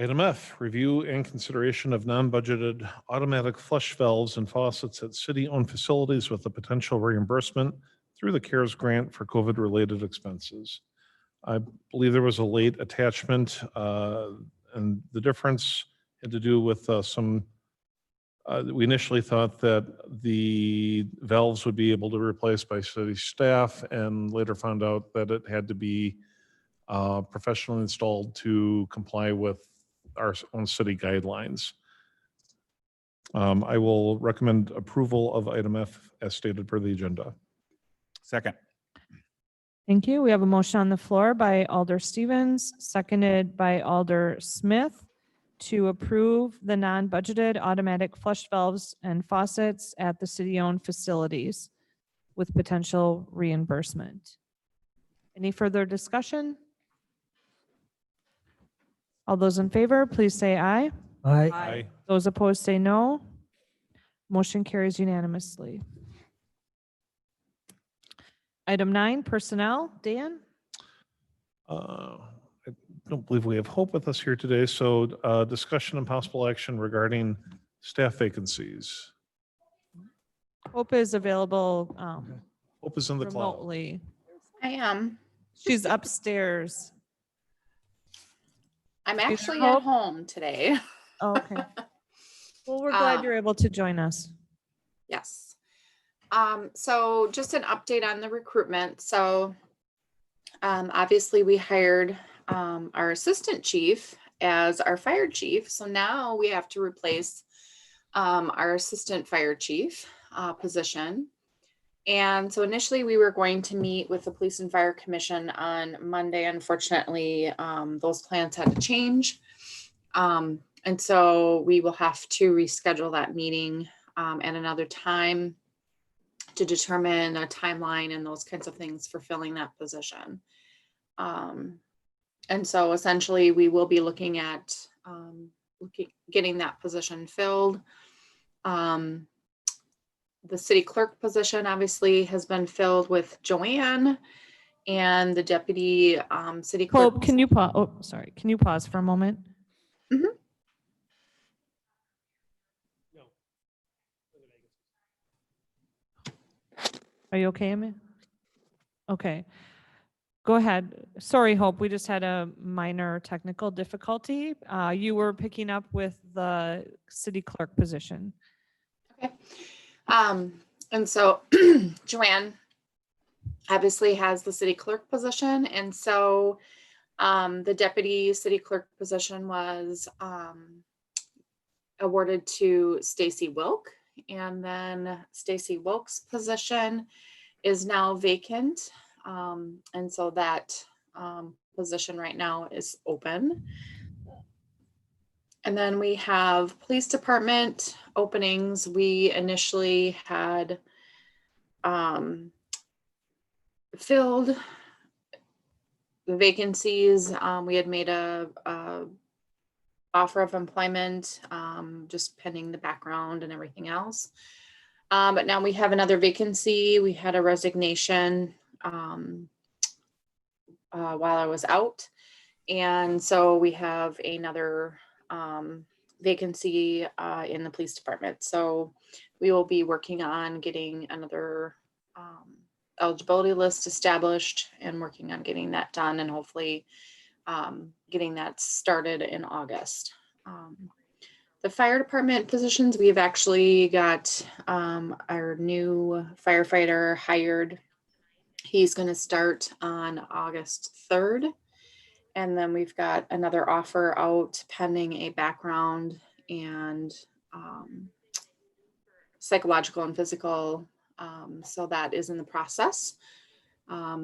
Item F, review and consideration of non-budgeted automatic flush valves and faucets at city-owned facilities with a potential reimbursement through the CARES grant for COVID-related expenses. I believe there was a late attachment, and the difference had to do with we initially thought that the valves would be able to be replaced by city staff, and later found out that it had to be professionally installed to comply with our own city guidelines. I will recommend approval of item F as stated per the agenda. Second. Thank you. We have a motion on the floor by Alder Stevens, seconded by Alder Smith to approve the non-budgeted automatic flush valves and faucets at the city-owned facilities with potential reimbursement. Any further discussion? All those in favor, please say aye. Aye. Those opposed say no. Motion carries unanimously. Item 9, personnel. Dan? I don't believe we have Hope with us here today, so discussion and possible action regarding staff vacancies. Hope is available Hope is in the cloud. remotely. I am. She's upstairs. I'm Is actually Hope- at home today. Oh, okay. Well, we're glad Um, you're able to join us. Yes. So just an update on the recruitment. So obviously we hired our assistant chief as our fire chief. So now we have to replace our assistant fire chief position. And so initially we were going to meet with the Police and Fire Commission on Monday. Unfortunately, those plans had to change. And so we will have to reschedule that meeting at another time to determine a timeline and those kinds of things for filling that position. And so essentially we will be looking at getting that position filled. The city clerk position obviously has been filled with Joanne, and the deputy city clerk. Hope, can you pause? Oh, sorry. Can you pause for a moment? Mhm. Are you okay, Amy? Okay. Go ahead. Sorry, Hope. We just had a minor technical difficulty. You were picking up with the city clerk position. Okay. And so Joanne obviously has the city clerk position. And so the deputy city clerk position was awarded to Stacy Wilk. And then Stacy Wilk's position is now vacant. And so that position right now is open. And then we have police department openings. We initially had filled the vacancies. We had made a offer of employment, just pending the background and everything else. But now we have another vacancy. We had a resignation while I was out. And so we have another vacancy in the police department. So we will be working on getting another eligibility list established and working on getting that done, and hopefully getting that started in August. The fire department positions, we've actually got our new firefighter hired. He's going to start on August 3rd. And then we've got another offer out pending a background and psychological and physical. So that is in the process.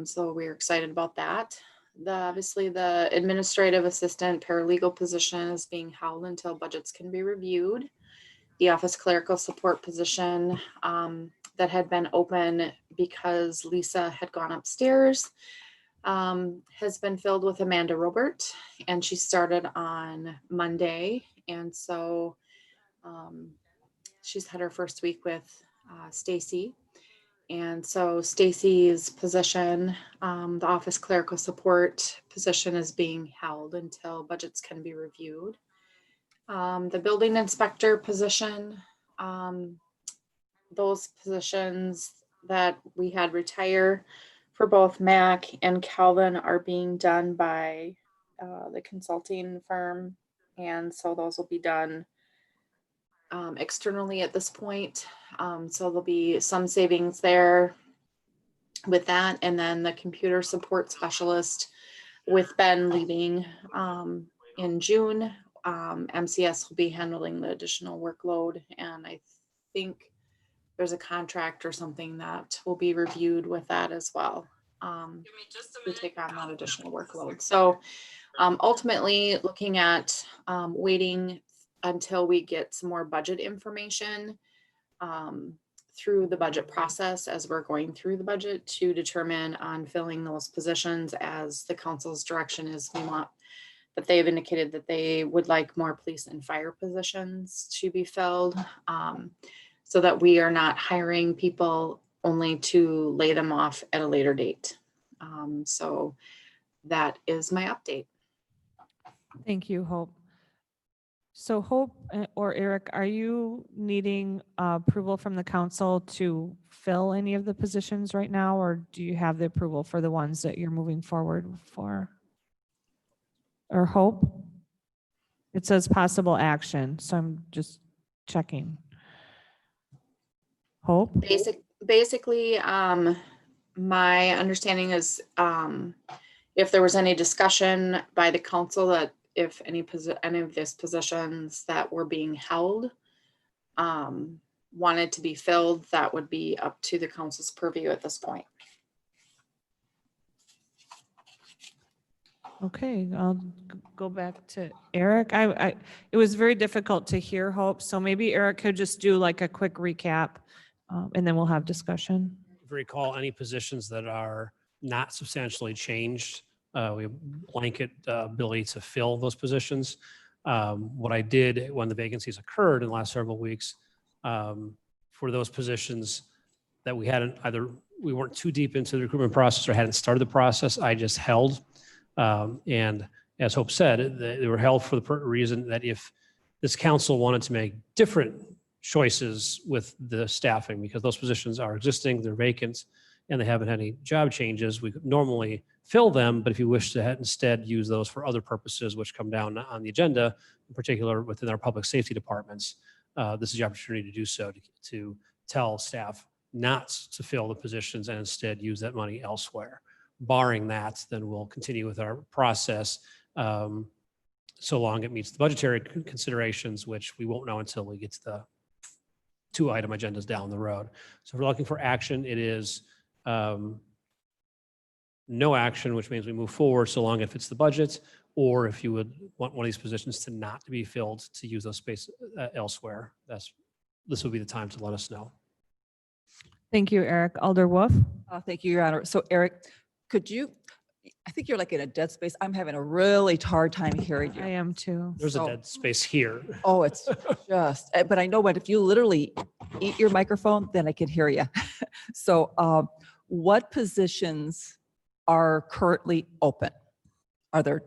So we're excited about that. Obviously the administrative assistant paralegal position is being held until budgets can be reviewed. The office clerical support position that had been open because Lisa had gone upstairs has been filled with Amanda Robert, and she started on Monday. And so she's had her first week with Stacy. And so Stacy's position, the office clerical support position, is being held until budgets can be reviewed. The building inspector position, those positions that we had retire for both Mac and Calvin are being done by the consulting firm. And so those will be done externally at this point. So there'll be some savings there with that. And then the computer support specialist with Ben leaving in June, MCS will be handling the additional workload. And I think there's a contract or something that will be reviewed with that as well. To take on that additional workload. So ultimately looking at waiting until we get some more budget information through the budget process as we're going through the budget to determine on filling those positions, as the council's direction is we want, that they have indicated that they would like more police and fire positions to be filled, so that we are not hiring people only to lay them off at a later date. So that is my update. Thank you, Hope. So Hope or Eric, are you needing approval from the council to fill any of the positions right now, or do you have the approval for the ones that you're moving forward for? Or Hope? It says possible action, so I'm just checking. Hope? Basically, my understanding is if there was any discussion by the council that if any of these positions that were being held wanted to be filled, that would be up to the council's purview at this point. Okay, I'll go back to Eric. It was very difficult to hear Hope, so maybe Eric could just do like a quick recap, and then we'll have discussion. If you recall, any positions that are not substantially changed, we have blanket ability to fill those positions. What I did when the vacancies occurred in the last several weeks, for those positions that we hadn't we weren't too deep into the recruitment process or hadn't started the process, I just held. And as Hope said, they were held for the reason that if this council wanted to make different choices with the staffing, because those positions are existing, they're vacant, and they haven't had any job changes, we could normally fill them. But if you wish to instead use those for other purposes, which come down on the agenda, in particular within our public safety departments, this is the opportunity to do so, to tell staff not to fill the positions and instead use that money elsewhere. Barring that, then we'll continue with our process so long it meets the budgetary considerations, which we won't know until we get to the 2-item agendas down the road. So if we're looking for action, it is no action, which means we move forward so long it fits the budget, or if you would want one of these positions to not be filled, to use those spaces elsewhere, this would be the time to let us know. Thank you, Eric. Alder Wolf? Thank you, Your Honor. So Eric, could you, I think you're like in a dead space. I'm having a really hard time hearing you. I am too. There's a So- dead space here. Oh, it's just, but I know what, if you literally eat your microphone, then I can hear you. So what positions are currently open? Are there,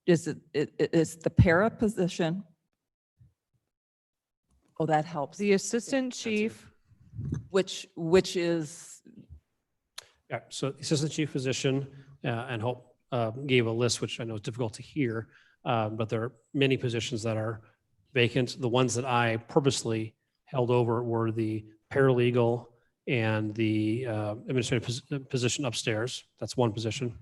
is the para position? Oh, that helps. The assistant chief, Which is, Yeah, so the assistant chief position, and Hope gave a list, which I know is difficult to hear, but there are many positions that are vacant. The ones that I purposely held over were the paralegal and the administrative position upstairs. That's one position.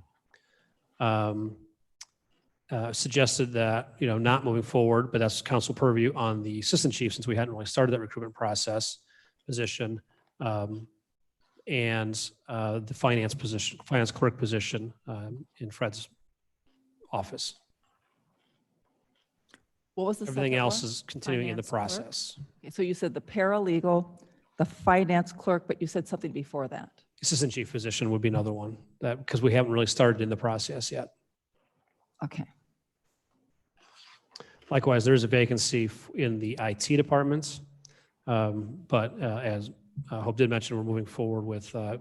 Suggested that, not moving forward, but that's council purview on the assistant chief, since we hadn't really started that recruitment process position. And the finance clerk position in Fred's office. what was the Everything second else one? is continuing in the Finance clerk. process. Okay, so you said the paralegal, the finance clerk, but you said something before that. Assistant chief position would be another one, because we haven't really started in the process yet. Okay. Likewise, there is a vacancy in the IT departments. But as Hope did mention, we're moving forward with the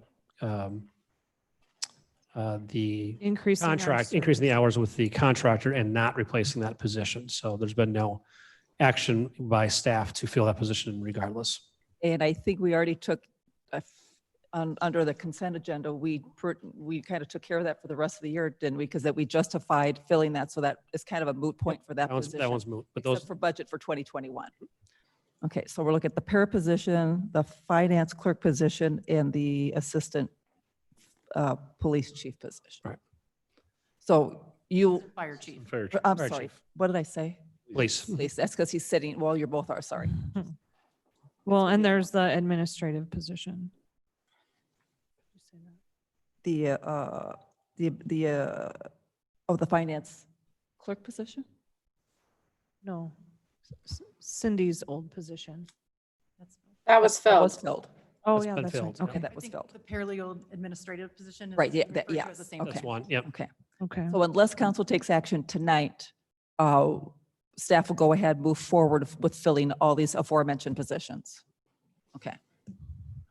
increasing. our contract, increasing the hours with the contractor and not replacing that position. So there's been no action by staff to fill that position regardless. And I think we already took, under the consent agenda, we kind of took care of that for the rest of the year, didn't we? Because that we justified filling that, so that is kind of a moot point for that position. That one's moot, but Except those, for budget for 2021. Okay, so we're looking at the para position, the finance clerk position, and the assistant police chief position. Right. So you, Fire chief. I'm Fire sorry, chief. what did I say? Police. Police, that's because he's sitting, well, you're both are, sorry. Well, and there's the administrative position. The finance clerk position? No, Cindy's old position. That was That was filled. filled. Oh, That's yeah, been that's right. filled, Okay, Okay, I that was think filled. the paralegal administrative position is. Right, yeah, referred to as the yes, same okay. that's thing. one, yep. Okay. okay. So unless council takes action tonight, staff will go ahead, move forward with filling all these aforementioned positions. Okay.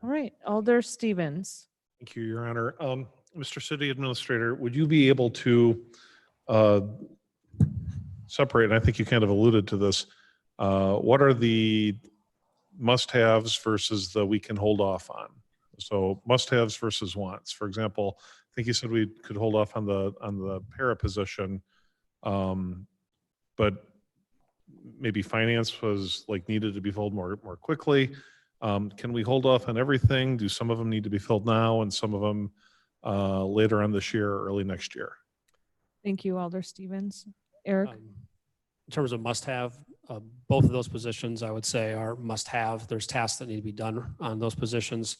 All right, Alder Stevens. Thank you, Your Honor. Mr. City Administrator, would you be able to separate, and I think you kind of alluded to this, what are the must-haves versus the we can hold off on? So must-haves versus wants. For example, I think you said we could hold off on the para position, but maybe finance was like needed to be filled more quickly. Can we hold off on everything? Do some of them need to be filled now and some of them later on this year or early next year? Thank you, Alder Stevens. Eric? In terms of must-have, both of those positions, I would say, are must-have. There's tasks that need to be done on those positions.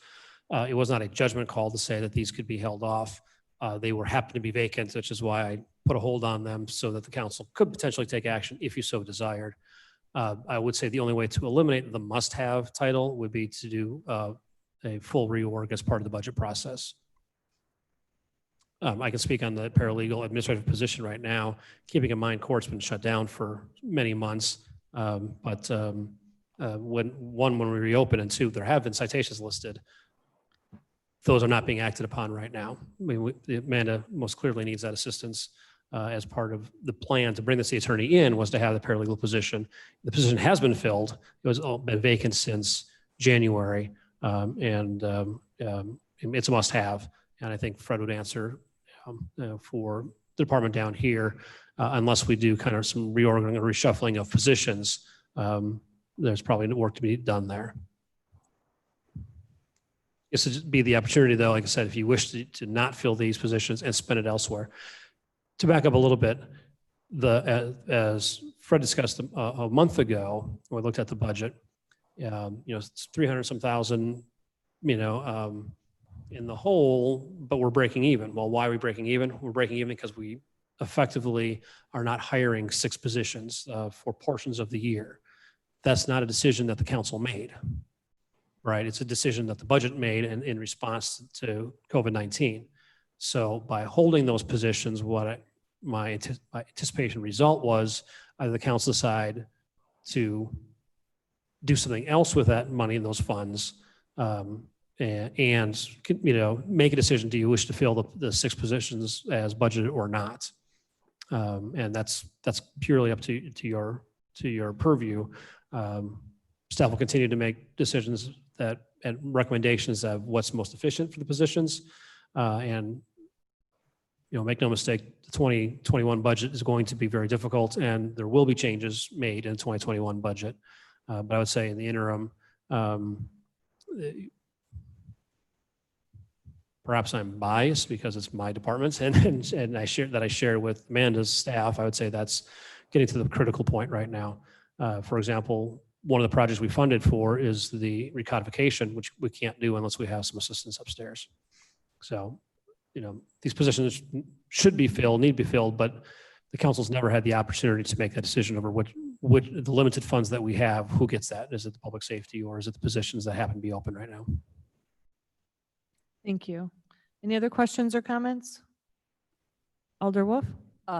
It was not a judgment call to say that these could be held off. They were happened to be vacant, which is why I put a hold on them so that the council could potentially take action if you so desired. I would say the only way to eliminate the must-have title would be to do a full reorg as part of the budget process. I can speak on the paralegal administrative position right now, keeping in mind court's been shut down for many months. But when we reopen, and two, there have been citations listed. Those are not being acted upon right now. I mean, Amanda most clearly needs that assistance as part of the plan to bring the city attorney in was to have the paralegal position. The position has been filled. It was been vacant since January, and it's a must-have. And I think Fred would answer for the department down here, unless we do kind of some reorganizing and reshuffling of positions. There's probably work to be done there. This would be the opportunity, though, like I said, if you wish to not fill these positions and spend it elsewhere. To back up a little bit, as Fred discussed a month ago, when we looked at the budget, it's 300 some thousand, in the hole, but we're breaking even. Well, why are we breaking even? We're breaking even because we effectively are not hiring 6 positions for portions of the year. That's not a decision that the council made, right? It's a decision that the budget made in response to COVID-19. So by holding those positions, my anticipation result was either the council decide to do something else with that money and those funds, and make a decision, do you wish to fill the 6 positions as budgeted or not? And that's purely up to your purview. Staff will continue to make decisions and recommendations of what's most efficient for the positions. And make no mistake, the 2021 budget is going to be very difficult, and there will be changes made in the 2021 budget. But I would say in the interim, perhaps I'm biased because it's my department, and I share with Amanda's staff. I would say that's getting to the critical point right now. For example, one of the projects we funded for is the recodification, which we can't do unless we have some assistance upstairs. So, these positions should be filled, need to be filled, but the council's never had the opportunity to make that decision over which the limited funds that we have, who gets that? Is it the public safety, or is it the positions that happen to be open right now? Thank you. Any other questions or comments? Alder Wolf?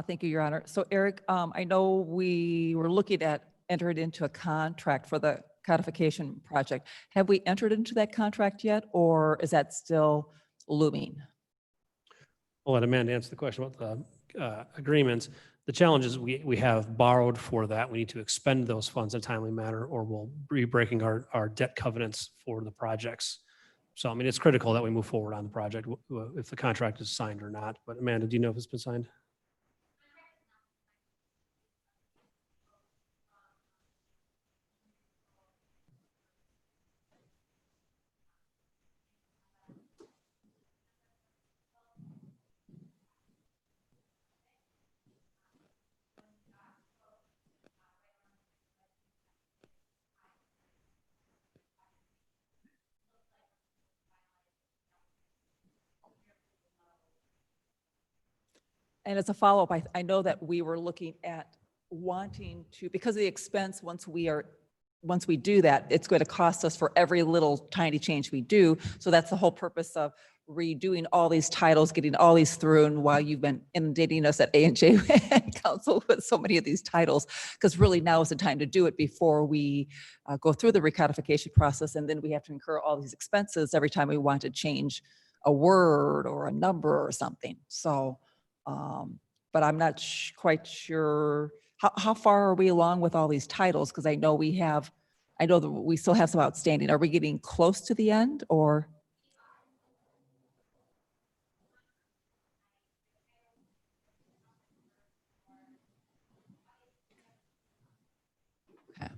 Thank you, Your Honor. So Eric, I know we were looking at entering into a contract for the codification project. Have we entered into that contract yet, or is that still looming? I'll let Amanda answer the question about the agreement. The challenge is we have borrowed for that. We need to expend those funds in a timely manner, or we'll be breaking our debt covenants for the projects. So, I mean, it's critical that we move forward on the project, if the contract is signed or not. But Amanda, do you know if it's been signed? And as a follow-up, I know that we were looking at wanting to, because of the expense, once we do that, it's going to cost us for every little tiny change we do. So that's the whole purpose of redoing all these titles, getting all these through, and while you've been inundating us at A&J Council with so many of these titles, because really now is the time to do it before we go through the recodification process, and then we have to incur all these expenses every time we want to change a word or a number or something. So, but I'm not quite sure, how far are we along with all these titles? Because I know that we still have some outstanding. Are we getting close to the end, or? Okay.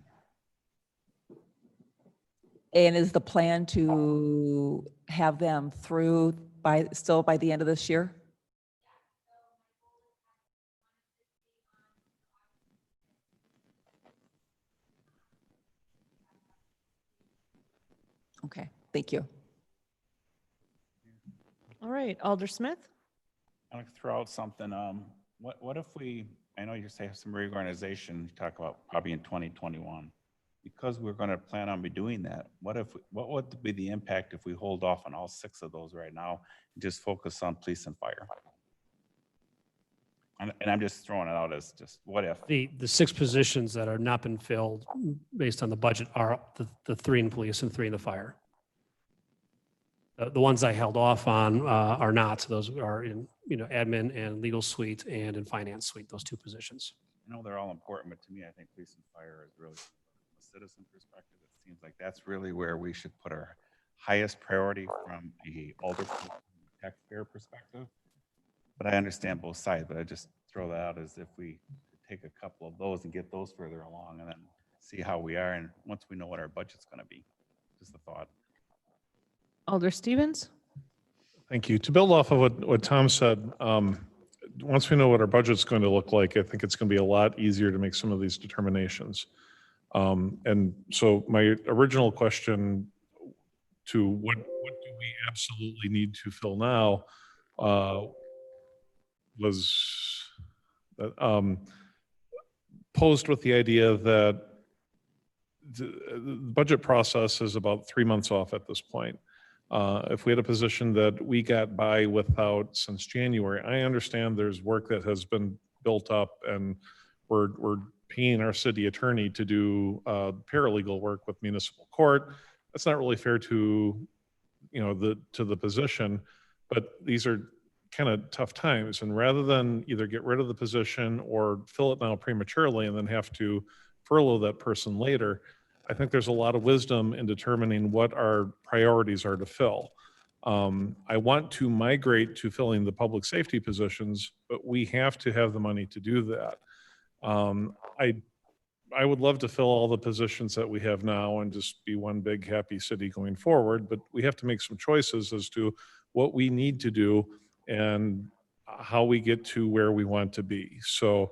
And is the plan to have them through still by the end of this year? Okay, thank you. All right, Alder Smith. I'd like to throw out something. What if we, I know you say some reorganization, you talk about probably in 2021. Because we're going to plan on be doing that, what would be the impact if we hold off on all 6 of those right now and just focus on police and fire? And I'm just throwing it out as just what if. The 6 positions that are not been filled based on the budget are the 3 in police and 3 in the fire. The ones I held off on are not. So those are in, admin and legal suite and in finance suite, those 2 positions. I know they're all important, but to me, I think police and fire is really, from a citizen perspective, it seems like that's really where we should put our highest priority from a older taxpayer perspective. But I understand both sides, but I just throw that out as if we could take a couple of those and get those further along and then see how we are. And once we know what our budget's going to be, just a thought. Alder Stevens. Thank you. To build off of what Tom said, once we know what our budget's going to look like, I think it's going to be a lot easier to make some of these determinations. And so my original question to what do we absolutely need to fill now was posed with the idea that the budget process is about 3 months off at this point. If we had a position that we got by without since January, I understand there's work that has been built up and we're paying our city attorney to do paralegal work with municipal court. That's not really fair to, the position, but these are kind of tough times. And rather than either get rid of the position or fill it now prematurely and then have to furlough that person later, I think there's a lot of wisdom in determining what our priorities are to fill. I want to migrate to filling the public safety positions, but we have to have the money to do that. I would love to fill all the positions that we have now and just be one big happy city going forward, but we have to make some choices as to what we need to do and how we get to where we want to be. So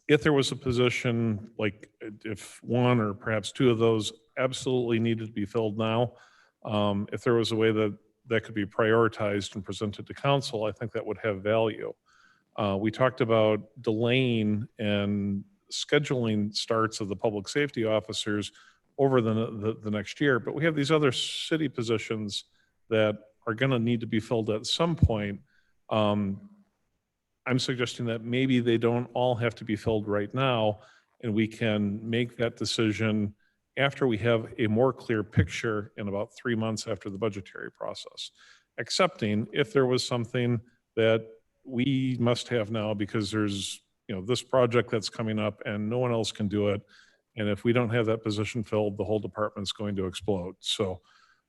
if there was a position, like if 1 or perhaps 2 of those absolutely needed to be filled now, if there was a way that could be prioritized and presented to council, I think that would have value. We talked about delaying and scheduling starts of the public safety officers over the next year, but we have these other city positions that are going to need to be filled at some point. I'm suggesting that maybe they don't all have to be filled right now, and we can make that decision after we have a more clear picture in about 3 months after the budgetary process. Excepting if there was something that we must have now because there's, this project that's coming up and no one else can do it. And if we don't have that position filled, the whole department's going to explode. So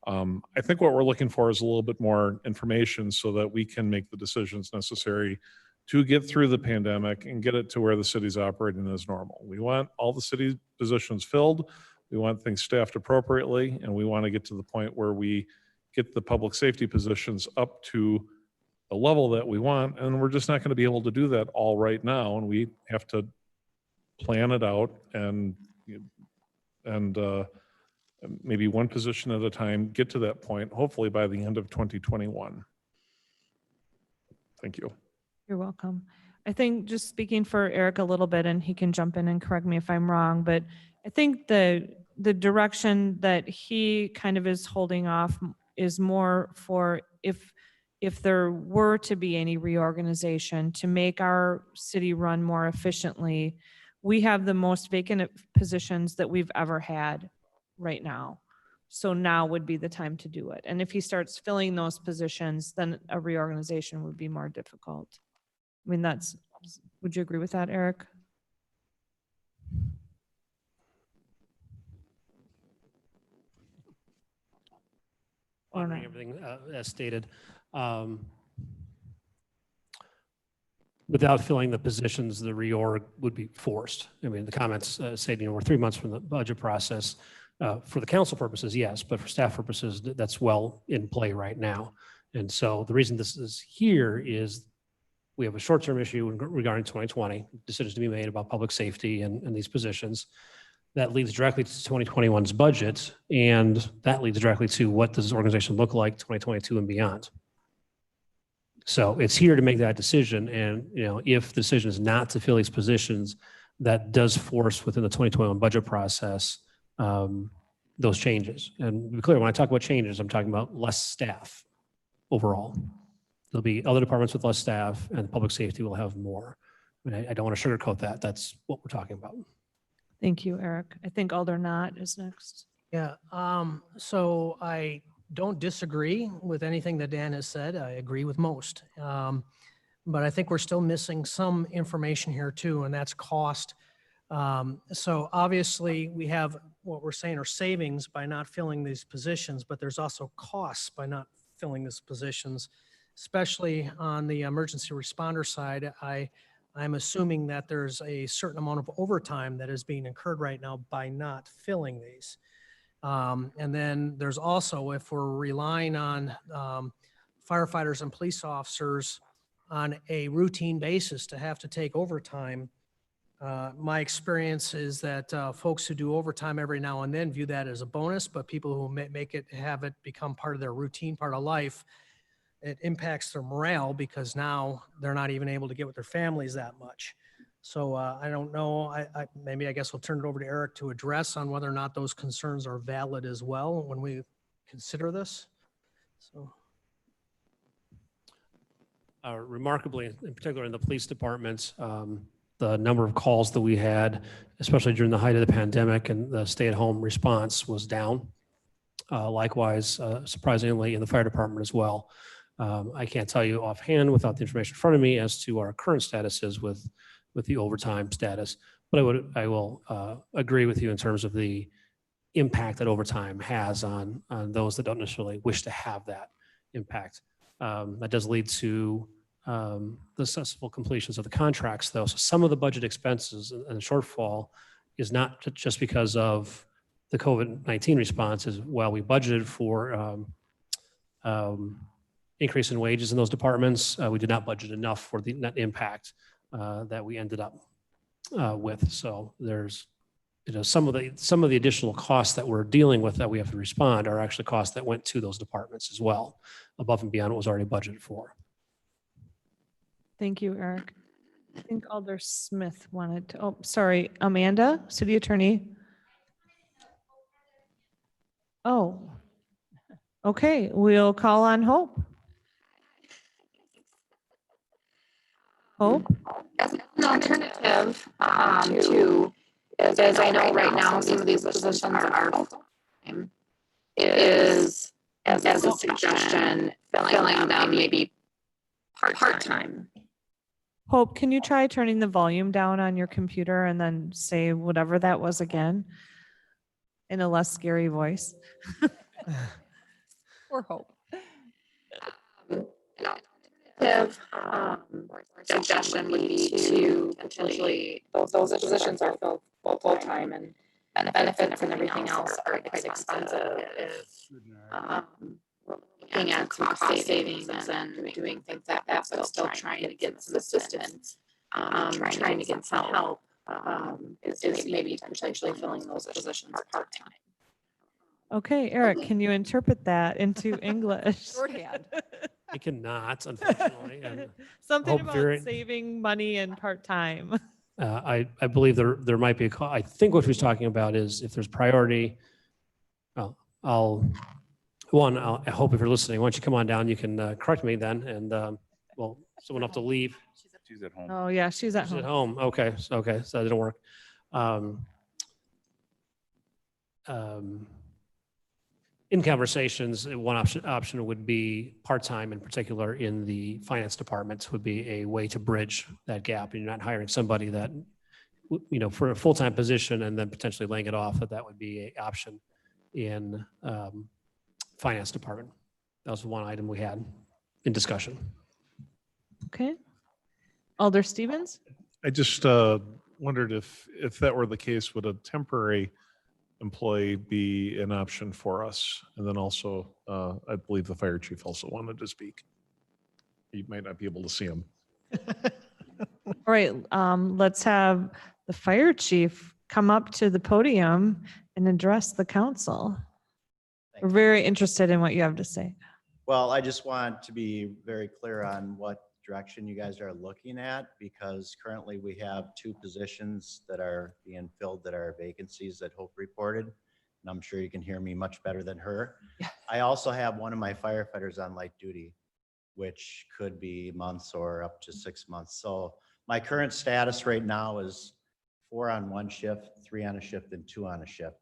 I think what we're looking for is a little bit more information so that we can make the decisions necessary to get through the pandemic and get it to where the city's operating as normal. We want all the city positions filled. We want things staffed appropriately, and we want to get to the point where we get the public safety positions up to the level that we want. And we're just not going to be able to do that all right now. And we have to plan it out and maybe one position at a time, get to that point, hopefully by the end of 2021. Thank you. You're welcome. I think just speaking for Eric a little bit, and he can jump in and correct me if I'm wrong, but I think the direction that he kind of is holding off is more for if there were to be any reorganization to make our city run more efficiently. We have the most vacant positions that we've ever had right now. So now would be the time to do it. And if he starts filling those positions, then a reorganization would be more difficult. I mean, would you agree with that, Eric? Or Honoring not? everything as stated. Without filling the positions, the reorg would be forced. I mean, the comments say, we're 3 months from the budget process. For the council purposes, yes, but for staff purposes, that's well in play right now. And so the reason this is here is we have a short-term issue regarding 2020, decisions to be made about public safety and these positions. That leads directly to 2021's budget, and that leads directly to what does this organization look like 2022 and beyond. So it's here to make that decision, and if the decision is not to fill these positions, that does force within the 2021 budget process those changes. And to be clear, when I talk about changes, I'm talking about less staff overall. There'll be other departments with less staff, and public safety will have more. I mean, I don't want to sugarcoat that. That's what we're talking about. Thank you, Eric. I think Alder Knott is next. Yeah, so I don't disagree with anything that Dan has said. I agree with most. But I think we're still missing some information here too, and that's cost. So obviously we have what we're saying are savings by not filling these positions, but there's also costs by not filling these positions, especially on the emergency responder side. I'm assuming that there's a certain amount of overtime that is being incurred right now by not filling these. And then there's also, if we're relying on firefighters and police officers on a routine basis to have to take overtime, my experience is that folks who do overtime every now and then view that as a bonus, but people who have it become part of their routine, part of life, it impacts their morale because now they're not even able to get with their families that much. So I don't know, maybe I guess we'll turn it over to Eric to address on whether or not those concerns are valid as well when we consider this. So. Remarkably, in particular in the police department, the number of calls that we had, especially during the height of the pandemic and the stay-at-home response, was down. Likewise, surprisingly, in the fire department as well. I can't tell you offhand without the information in front of me as to our current statuses with the overtime status, but I will agree with you in terms of the impact that overtime has on those that don't necessarily wish to have that impact. That does lead to the successful completions of the contracts, though. So some of the budget expenses and the shortfall is not just because of the COVID-19 response. Is while we budgeted for increase in wages in those departments, we did not budget enough for the net impact that we ended up with. So there's some of the additional costs that we're dealing with that we have to respond are actually costs that went to those departments as well, above and beyond what was already budgeted for. Thank you, Eric. I think Alder Smith wanted to, oh, sorry, Amanda, city attorney. Oh, okay, we'll call on Hope. Hope? As an alternative to, as I know right now, some of these positions are full-time, is, as a suggestion, filling them maybe part-time. Hope, can you try turning the volume down on your computer and then say whatever that was again? In a less scary voice. Or hope. Or suggestion would be to potentially, those positions are filled full-time and benefits and everything else are quite expensive. If we're looking at some cost savings and doing things like that, but still trying to get some assistance, trying to get some help, is maybe potentially filling those positions part-time. Okay, Eric, can you interpret that into English? Shorthand. I cannot, unfortunately. And Something Hope about very- saving money and part-time. I believe there might be a call. I think what she's talking about is if there's priority. Well, I hope if you're listening, once you come on down, you can correct me then. And well, someone will have to leave. She's at home. Oh, yeah, she's at She's at home. home. Okay, okay, so that didn't work. In conversations, one option would be part-time, in particular in the finance departments, would be a way to bridge that gap. And you're not hiring somebody that, for a full-time position and then potentially laying it off, that would be an option in finance department. That was one item we had in discussion. Okay. Alder Stevens? I just wondered if that were the case, would a temporary employee be an option for us? And then also, I believe the fire chief also wanted to speak. You might not be able to see him. All right, let's have the fire chief come up to the podium and address the council. We're very interested in what you have to say. Well, I just want to be very clear on what direction you guys are looking at, because currently we have 2 positions that are being filled that are vacancies that Hope reported. And I'm sure you can hear me much better than her. I also have one of my firefighters on light duty, which could be months or up to 6 months. So my current status right now is 4 on one shift, 3 on a shift, and 2 on a shift.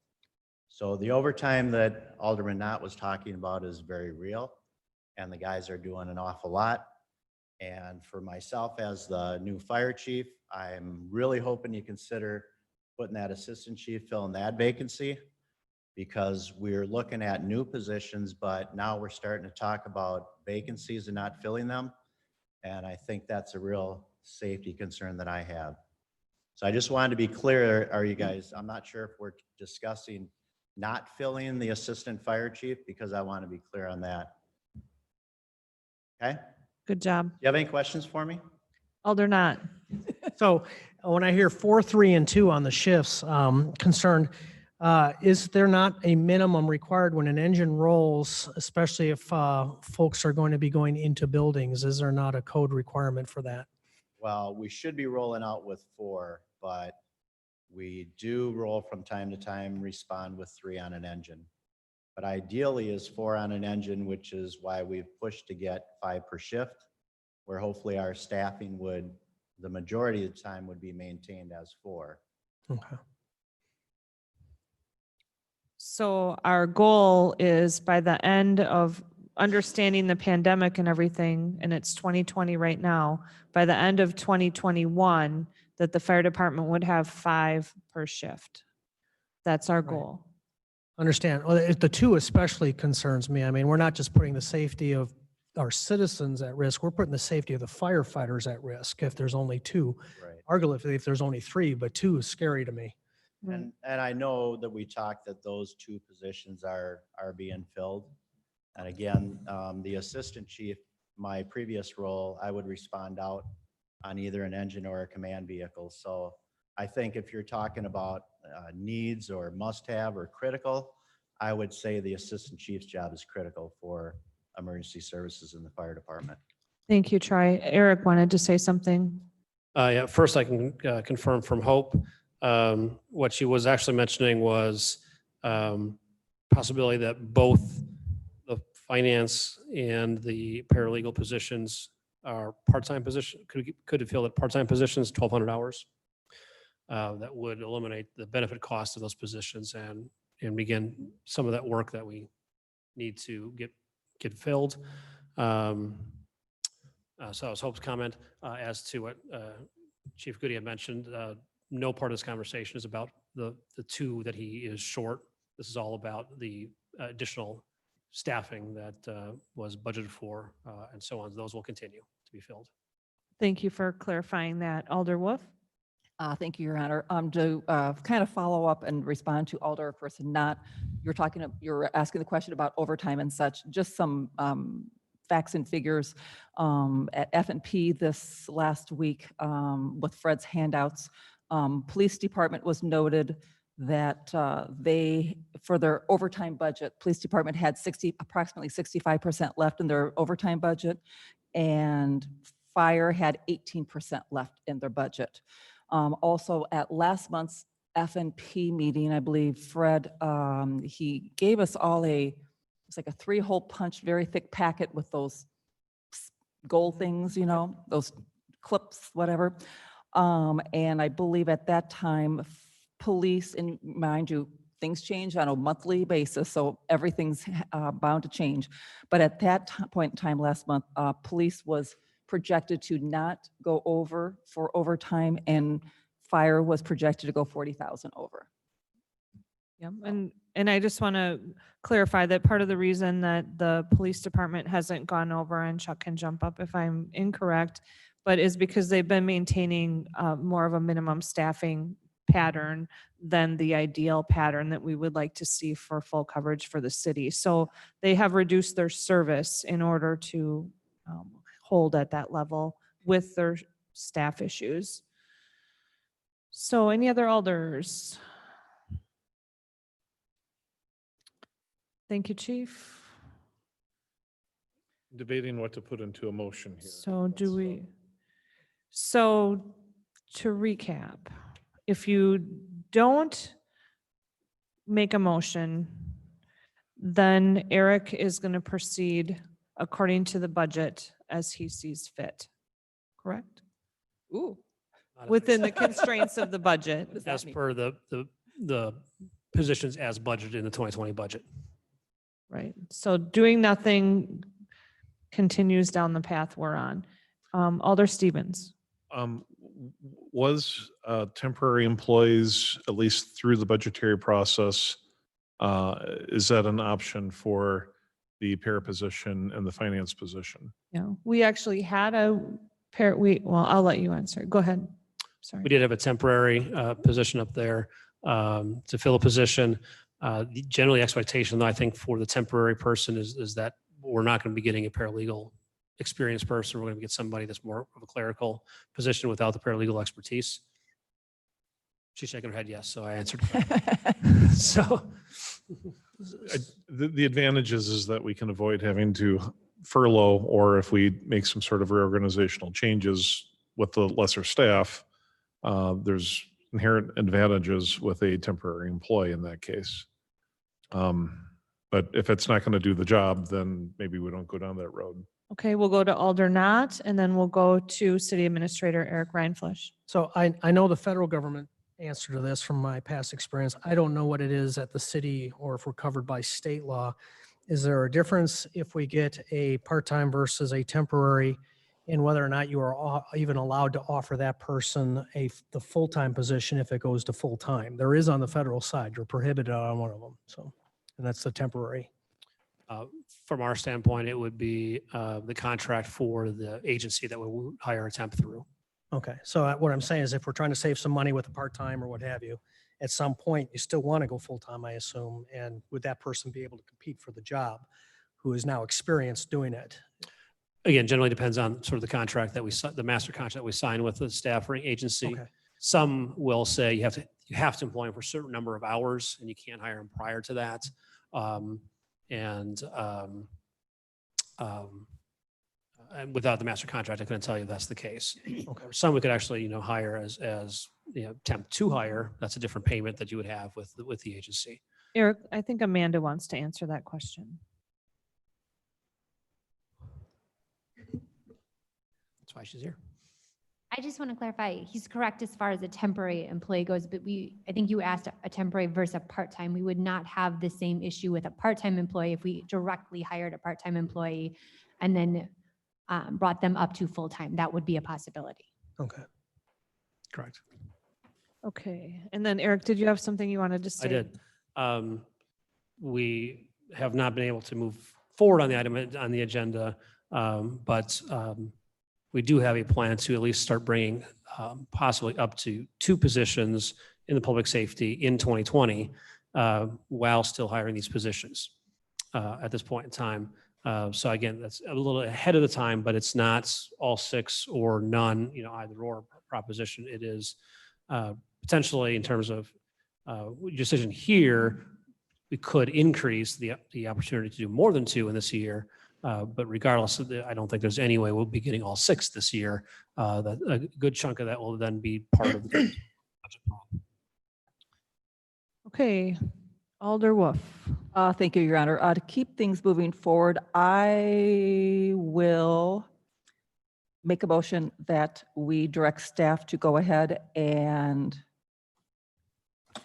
So the overtime that Alderman Knott was talking about is very real, and the guys are doing an awful lot. And for myself as the new fire chief, I'm really hoping you consider putting that assistant chief filling that vacancy, because we're looking at new positions, but now we're starting to talk about vacancies and not filling them. And I think that's a real safety concern that I have. So I just wanted to be clear, are you guys, I'm not sure if we're discussing not filling the assistant fire chief, because I want to be clear on that. Okay? Good job. Do you have any questions for me? Alder Knott? So when I hear 4, 3, and 2 on the shifts, concerned, is there not a minimum required when an engine rolls, especially if folks are going to be going into buildings? Is there not a code requirement for that? Well, we should be rolling out with 4, but we do roll from time to time, respond with 3 on an engine. But ideally is 4 on an engine, which is why we've pushed to get 5 per shift, where hopefully our staffing would, the majority of the time, would be maintained as 4. Okay. So our goal is by the end of understanding the pandemic and everything, and it's 2020 right now, by the end of 2021, that the fire department would have 5 per shift. That's our Right. goal. Understand. Well, the 2 especially concerns me. I mean, we're not just putting the safety of our citizens at risk, we're putting the safety of the firefighters at risk if there's only 2. Right. Arguably, if there's only 3, but 2 is scary to me. And I know that we talked that those 2 positions are being filled. And again, the assistant chief, my previous role, I would respond out on either an engine or a command vehicle. So I think if you're talking about needs or must-have or critical, I would say the assistant chief's job is critical for emergency services in the fire department. Thank you, Troy. Eric wanted to say something. Yeah, first I can confirm from Hope. What she was actually mentioning was possibility that both the finance and the paralegal positions are part-time position, could fill at part-time positions, 1,200 hours. That would eliminate the benefit cost of those positions and begin some of that work that we need to get filled. So I was Hope's comment as to what Chief Goody had mentioned. No part of this conversation is about the two that he is short. This is all about the additional staffing that was budgeted for and so on. Those will continue to be filled. Thank you for clarifying that. Alder Wolf? Thank you, Your Honor. To kind of follow up and respond to Alderperson Knott, you're asking the question about overtime and such, just some facts and figures. At F&P this last week with Fred's handouts, Police Department was noted that they, for their overtime budget, Police Department had approximately 65% left in their overtime budget, and Fire had 18% left in their budget. Also, at last month's F&P meeting, I believe Fred, he gave us all it's like a 3-hole punch, very thick packet with those gold things, you know, those clips, whatever. And I believe at that time, police, and mind you, things change on a monthly basis, so everything's bound to change. But at that point in time last month, police was projected to not go over for overtime, and Fire was projected to go 40,000 over. Yeah, and I just want to clarify that part of the reason that the police department hasn't gone over, and Chuck can jump up if I'm incorrect, but is because they've been maintaining more of a minimum staffing pattern than the ideal pattern that we would like to see for full coverage for the city. So they have reduced their service in order to hold at that level with their staff issues. So any other alders? Thank you, Chief. Debating what to put into a motion here. So so to recap, if you don't make a motion, then Eric is going to proceed according to the budget as he sees fit, correct? Ooh. Within the constraints of the budget. What does that As mean? per the positions as budgeted in the 2020 budget. Right. So doing nothing continues down the path we're on. Alder Stevens. Was temporary employees, at least through the budgetary process, is that an option for the para position and the finance position? Yeah, we actually had well, I'll let you answer. Go ahead. Sorry. We did have a temporary position up there to fill a position. Generally, expectation, though, I think for the temporary person is that we're not going to be getting a paralegal experienced person. We're going to get somebody that's more of a clerical position without the paralegal expertise. She's shaking her head yes, so I answered. So The advantage is that we can avoid having to furlough, or if we make some sort of reorganizational changes with the lesser staff, there's inherent advantages with a temporary employee in that case. But if it's not going to do the job, then maybe we don't go down that road. Okay, we'll go to Alder Knott, and then we'll go to City Administrator Eric Reinfleisch. So I know the federal government answer to this from my past experience. I don't know what it is at the city or if we're covered by state law. Is there a difference if we get a part-time versus a temporary, in whether or not you are even allowed to offer that person the full-time position if it goes to full-time? There is on the federal side. You're prohibited on one of them. So, and that's the temporary. from our standpoint, it would be the contract for the agency that we would hire a temp through. Okay, so what I'm saying is if we're trying to save some money with a part-time or what have you, at some point, you still want to go full-time, I assume, and would that person be able to compete for the job who is now experienced doing it? Again, generally depends on sort of the contract that the master contract that we sign with the staffing agency. Okay. Some will say you have to employ them for a certain number of hours and you can't hire them prior to that. And without the master contract, I couldn't tell you that's the case. Okay. Some we could actually, hire as temp to hire. That's a different payment that you would have with the agency. Eric, I think Amanda wants to answer that question. That's why she's here. I just want to clarify, he's correct as far as a temporary employee goes, but I think you asked a temporary versus a part-time. We would not have the same issue with a part-time employee if we directly hired a part-time employee and then brought them up to full-time. That would be a possibility. Okay. Correct. Okay. And then Eric, did you have something you wanted to say? I did. We have not been able to move forward on the item on the agenda, but we do have a plan to at least start bringing possibly up to 2 positions in the public safety in 2020 while still hiring these positions at this point in time. So again, that's a little ahead of the time, but it's not all 6 or none, either or proposition. It is potentially in terms of decision here, we could increase the opportunity to do more than 2 in this year. But regardless of I don't think there's any way we'll be getting all 6 this year. That a good chunk of that will then be part of the budget plan. Okay. Alder Wolf. Thank you, Your Honor. To keep things moving forward, I will make a motion that we direct staff to go ahead and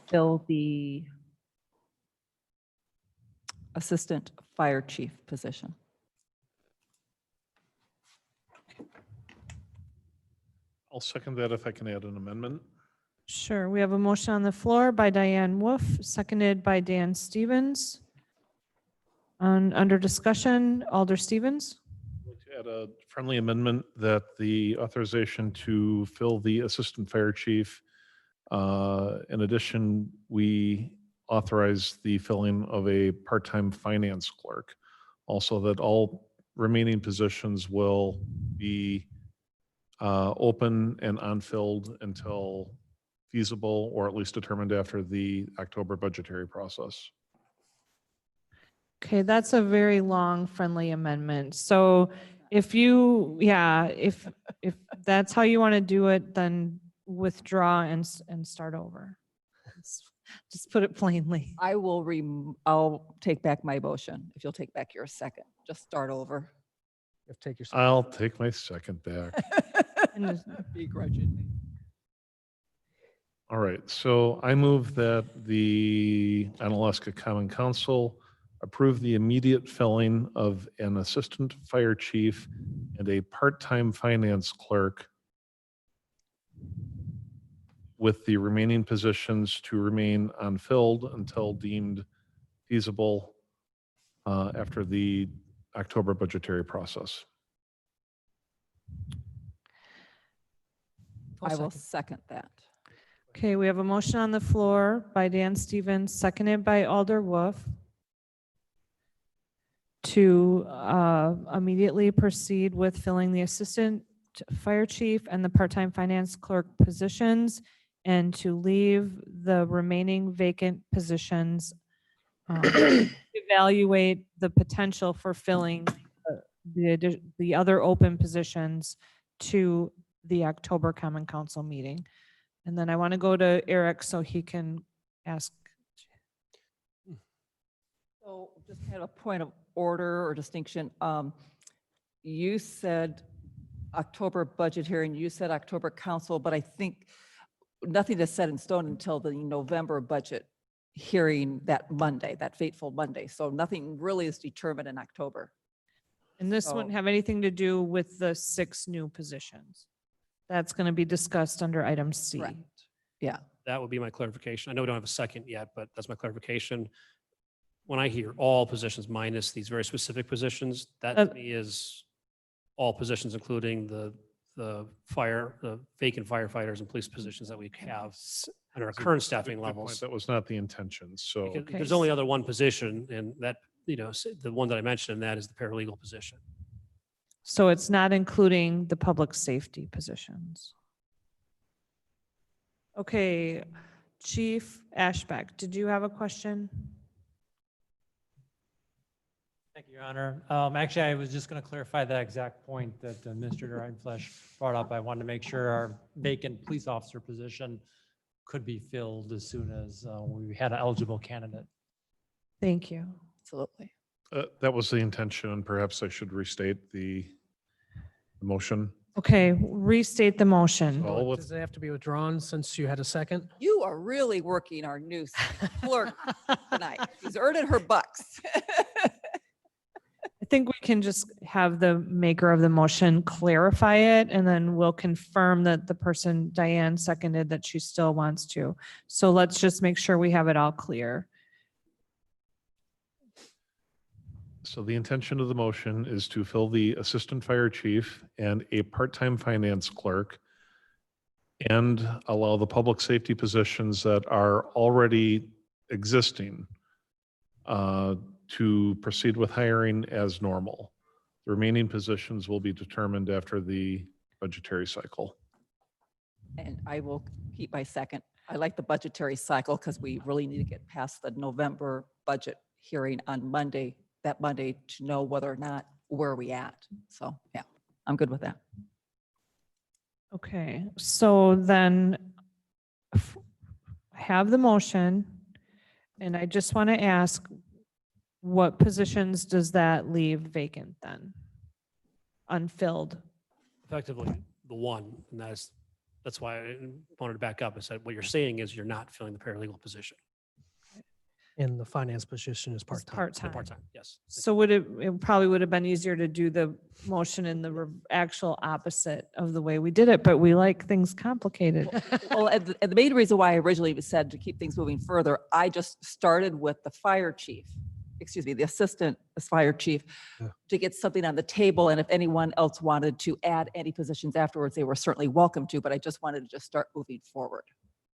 fill the assistant fire chief position. I'll second that if I can add an amendment. Sure. We have a motion on the floor by Diane Wolf, seconded by Dan Stevens. Under discussion, Alder Stevens. I'd like to add a friendly amendment that the authorization to fill the assistant fire chief, in addition, we authorize the filling of a part-time finance clerk. Also that all remaining positions will be open and unfilled until feasible or at least determined after the October budgetary process. Okay, that's a very long friendly amendment. So if you, if that's how you want to do it, then withdraw and start over. Just put it plainly. I'll take back my motion, if you'll take back your second. Just start over. You have to take your. I'll take my second back. Begrudgingly. All right, so I move that the Onalaska Common Council approve the immediate filling of an assistant fire chief and a part-time finance clerk with the remaining positions to remain unfilled until deemed feasible after the October budgetary process. I will second that. Okay, we have a motion on the floor by Dan Stevens, seconded by Alder Wolf, to immediately proceed with filling the assistant fire chief and the part-time finance clerk positions, and to leave the remaining vacant positions, evaluate the potential for filling the other open positions to the October Common Council meeting. And then I want to go to Eric so he can ask. So just kind of a point of order or distinction. You said October budget hearing, you said October council, but I think nothing is set in stone until the November budget hearing that Monday, that fateful Monday. So nothing really is determined in October. And this wouldn't have anything to do with the 6 new positions. That's going to be discussed under item C. Correct. Yeah. That would be my clarification. I know we don't have a second yet, but that's my clarification. When I hear all positions minus these very specific positions, that to me is all positions, including the vacant firefighters and police positions that we have under our current staffing Good point. levels. That was not the intention, so. Because Okay. there's only other one position, and that, the one that I mentioned, and that is the paralegal position. So it's not including the public safety positions. Okay, Chief Ashbeck, did you have a question? Thank you, Your Honor. Actually, I was just going to clarify that exact point that Mr. Reinflesch brought up. I wanted to make sure our vacant police officer position could be filled as soon as we had an eligible candidate. Thank you. Absolutely. That was the intention, and perhaps I should restate the motion. Okay, restate the motion. All with- Does it have to be withdrawn since you had a second? You are really working our new clerk tonight. She's earning her bucks. I think we can just have the maker of the motion clarify it, and then we'll confirm that the person, Diane, seconded that she still wants to. So let's just make sure we have it all clear. So the intention of the motion is to fill the assistant fire chief and a part-time finance clerk and allow the public safety positions that are already existing to proceed with hiring as normal. The remaining positions will be determined after the budgetary cycle. And I will keep my second. I like the budgetary cycle because we really need to get past the November budget hearing on Monday, that Monday, to know whether or not where are we at. So, yeah, I'm good with that. Okay, so then have the motion. And I just want to ask, what positions does that leave vacant then? Unfilled? Effectively, the one, and that's why I wanted to back up. I said, what you're saying is you're not filling the paralegal position. And the finance position is part-time. Part-time. Part-time, yes. So it probably would have been easier to do the motion in the actual opposite of the way we did it, but we like things complicated. Well, and the main reason why I originally said to keep things moving further, I just started with the fire chief, the assistant fire chief, to get something on the table. And if anyone else wanted to add any positions afterwards, they were certainly welcome to, but I just wanted to just start moving forward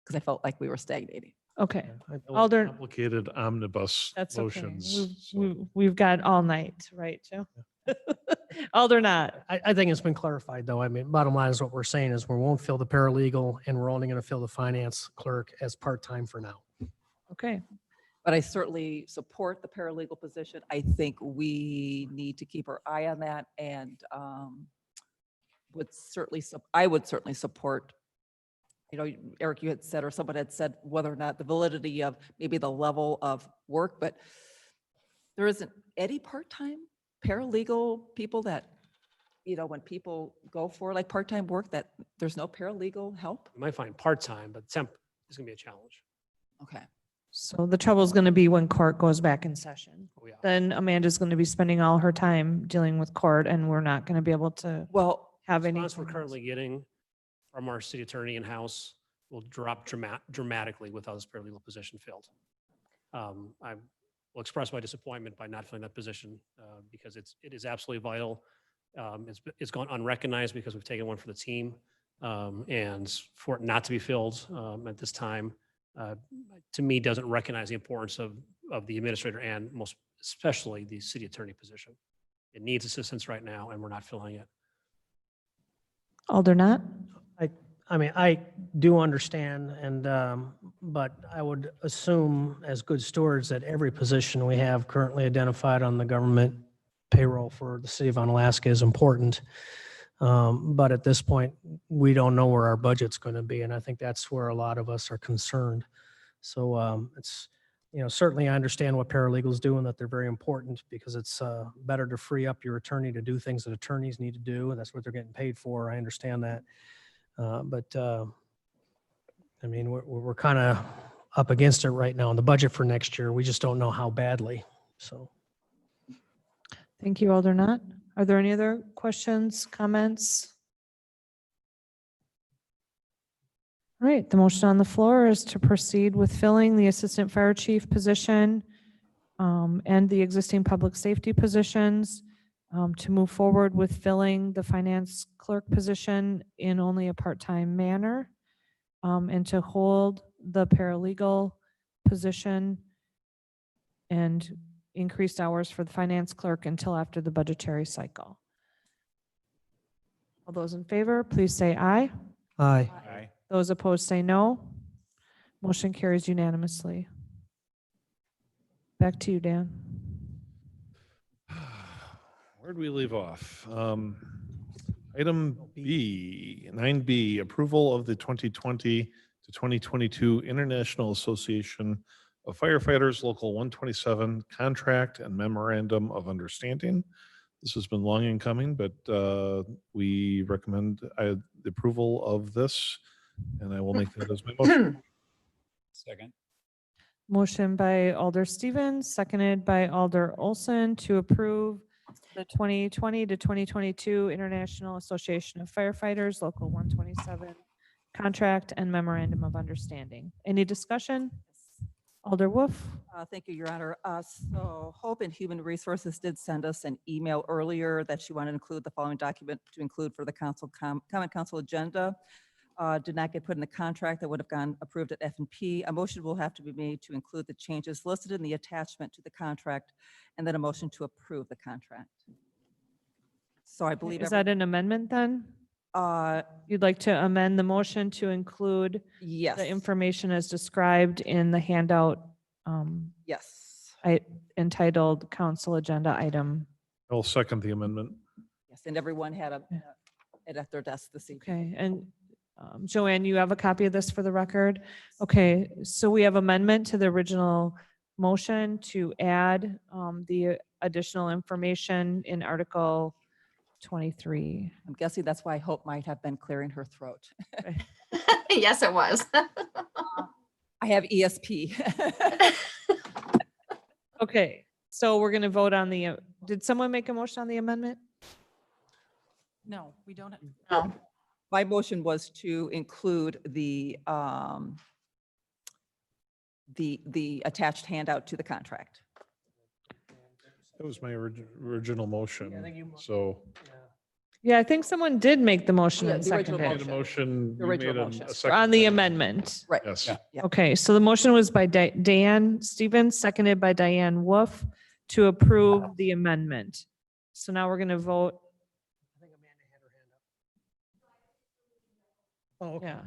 because I felt like we were stagnating. Okay, Those Alder- Complicated omnibus that's okay. motions. We've got all night, right, Joe? Alder not. I think it's been clarified, though. I mean, bottom line is what we're saying is we won't fill the paralegal and we're only going to fill the finance clerk as part-time for now. Okay, But I certainly support the paralegal position. I think we need to keep our eye on that and I would certainly support, Eric, you had said, or someone had said whether or not the validity of maybe the level of work, but there isn't any part-time paralegal people that, when people go for like part-time work, that there's no paralegal help. You might find part-time, but temp is going to be a challenge. Okay. so the trouble is going to be when court goes back in session. Oh, yeah. Then Amanda's going to be spending all her time dealing with court, and we're not going to be able to Well, have any. Response we're currently getting from our city attorney in-house will drop dramatically without this paralegal position filled. I will express my disappointment by not filling that position because it is absolutely vital. It's gone unrecognized because we've taken one for the team, and for it not to be filled at this time, to me, doesn't recognize the importance of the administrator and most especially the city attorney position. It needs assistance right now, and we're not filling it. Alder not? I mean, I do understand but I would assume as good stewards that every position we have currently identified on the government payroll for the city of Onalaska is important. But at this point, we don't know where our budget's going to be. And I think that's where a lot of us are concerned. So it's, certainly I understand what paralegals do and that they're very important because it's better to free up your attorney to do things that attorneys need to do. And that's what they're getting paid for. I understand that. I mean, we're kind of up against it right now in the budget for next year. We just don't know how badly. So. Thank you, Alder not. Are there any other questions, comments? All right, the motion on the floor is to proceed with filling the assistant fire chief position and the existing public safety positions, to move forward with filling the finance clerk position in only a part-time manner, and to hold the paralegal position and increased hours for the finance clerk until after the budgetary cycle. All those in favor, please say aye. Aye. Aye. Those opposed say no. Motion carries unanimously. Back to you, Dan. Where'd we leave off? Item B, 9B, approval of the 2020 to 2022 International Association of Firefighters Local 127 Contract and Memorandum of Understanding. This has been long in coming, but we recommend the approval of this, and I will make that as my motion. Second. Motion by Alder Stevens, seconded by Alder Olson to approve the 2020 to 2022 International Association of Firefighters, Local 127 contract and memorandum of understanding. Any discussion? Alder Wolf? Thank you, Your Honor. So Hope and Human Resources did send us an email earlier that she wanted to include the following document to include for the council common council agenda. Did not get put in the contract that would have gone approved at F&P. A motion will have to be made to include the changes listed in the attachment to the contract, and then a motion to approve the contract. So I believe. Is that an amendment then? You'd like to amend the motion to include Yes. the information as described in the handout Yes. entitled Council Agenda Item. I'll second the amendment. Yes, and everyone had it at their desk this evening. Okay, and Joanne, you have a copy of this for the record? Okay, so we have amendment to the original motion to add the additional information in Article 23. I'm guessing that's why Hope might have been clearing her throat. Yes, it was. I have ESP. Okay, so we're going to vote on the, did someone make a motion on the amendment? No, we don't. No. My motion was to include the attached handout to the contract. That was my original motion. So Yeah, I think someone did make the motion Yeah, and the original seconded made a motion. The you original made a- motion. a it. second. On the amendment. Right. Yes. Yeah. Okay, so the motion was by Diane Stevens, seconded by Diane Wolf to approve the amendment. So now we're going to vote. I think Amanda had her hand up. Oh, okay. Yeah,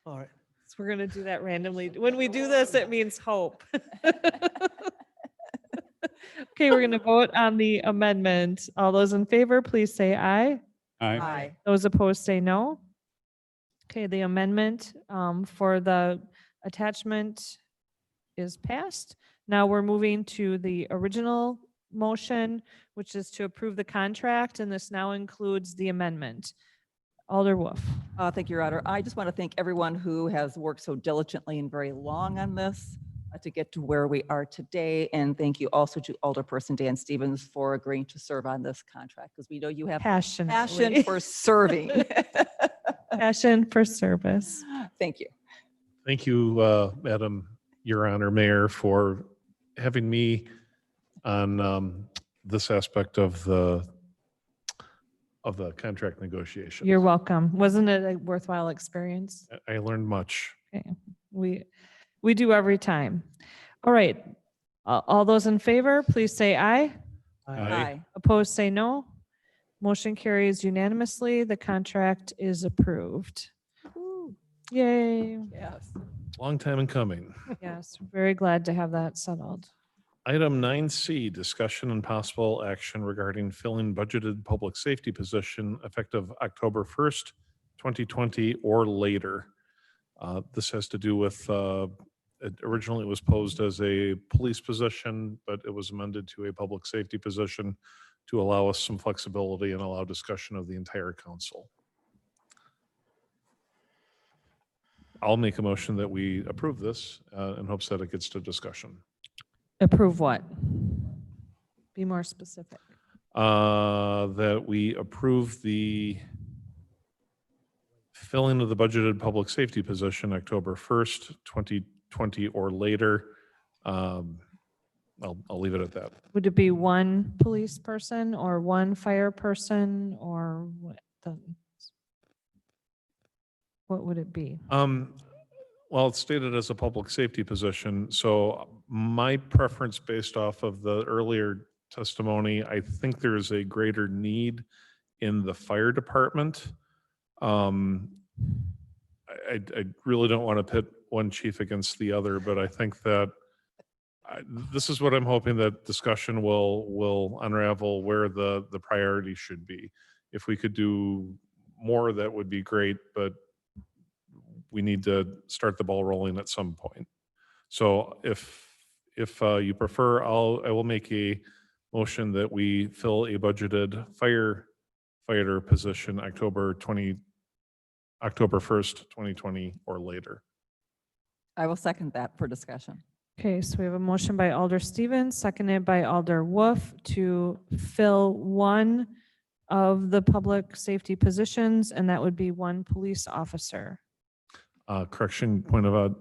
All right. so we're going to do that randomly. When we do this, it means hope. Okay, we're going to vote on the amendment. All those in favor, please say aye. Aye. Those opposed say no. Okay, the amendment for the attachment is passed. Now we're moving to the original motion, which is to approve the contract, and this now includes the amendment. Alder Wolf. Thank you, Your Honor. I just want to thank everyone who has worked so diligently and very long on this to get to where we are today. And thank you also to Alderperson Dan Stevens for agreeing to serve on this contract, because we know you have passion Passionately. for serving. Passion for service. Thank you. Thank you, Madam, Your Honor, Mayor, for having me on this aspect of the contract negotiation. You're welcome. Wasn't it a worthwhile experience? I learned much. Okay, we do every time. All right, all those in favor, please say aye. Aye. Opposed, say no. Motion carries unanimously. The contract is approved. Yay. Yes. Long time in coming. Yes, very glad to have that settled. Item 9C, discussion and possible action regarding filling budgeted public safety position effective October 1st, 2020 or later. This has to do with, originally it was posed as a police position, but it was amended to a public safety position to allow us some flexibility and allow discussion of the entire council. I'll make a motion that we approve this in hopes that it gets to discussion. Approve what? Be more specific. That we approve the filling of the budgeted public safety position October 1st, 2020 or later. I'll leave it at that. Would it be one police person or one fire person or what would it be? Well, it's stated as a public safety position, so my preference based off of the earlier testimony, I think there is a greater need in the fire department. I really don't want to pit one chief against the other, but I think that this is what I'm hoping that discussion will unravel where the priority should be. If we could do more, that would be great, but we need to start the ball rolling at some point. So if you prefer, I will make a motion that we fill a budgeted firefighter position October 1st, 2020 or later. I will second that for discussion. Okay, so we have a motion by Alder Stevens, seconded by Alder Wolf to fill one of the public safety positions, and that would be one police officer. Correction, point of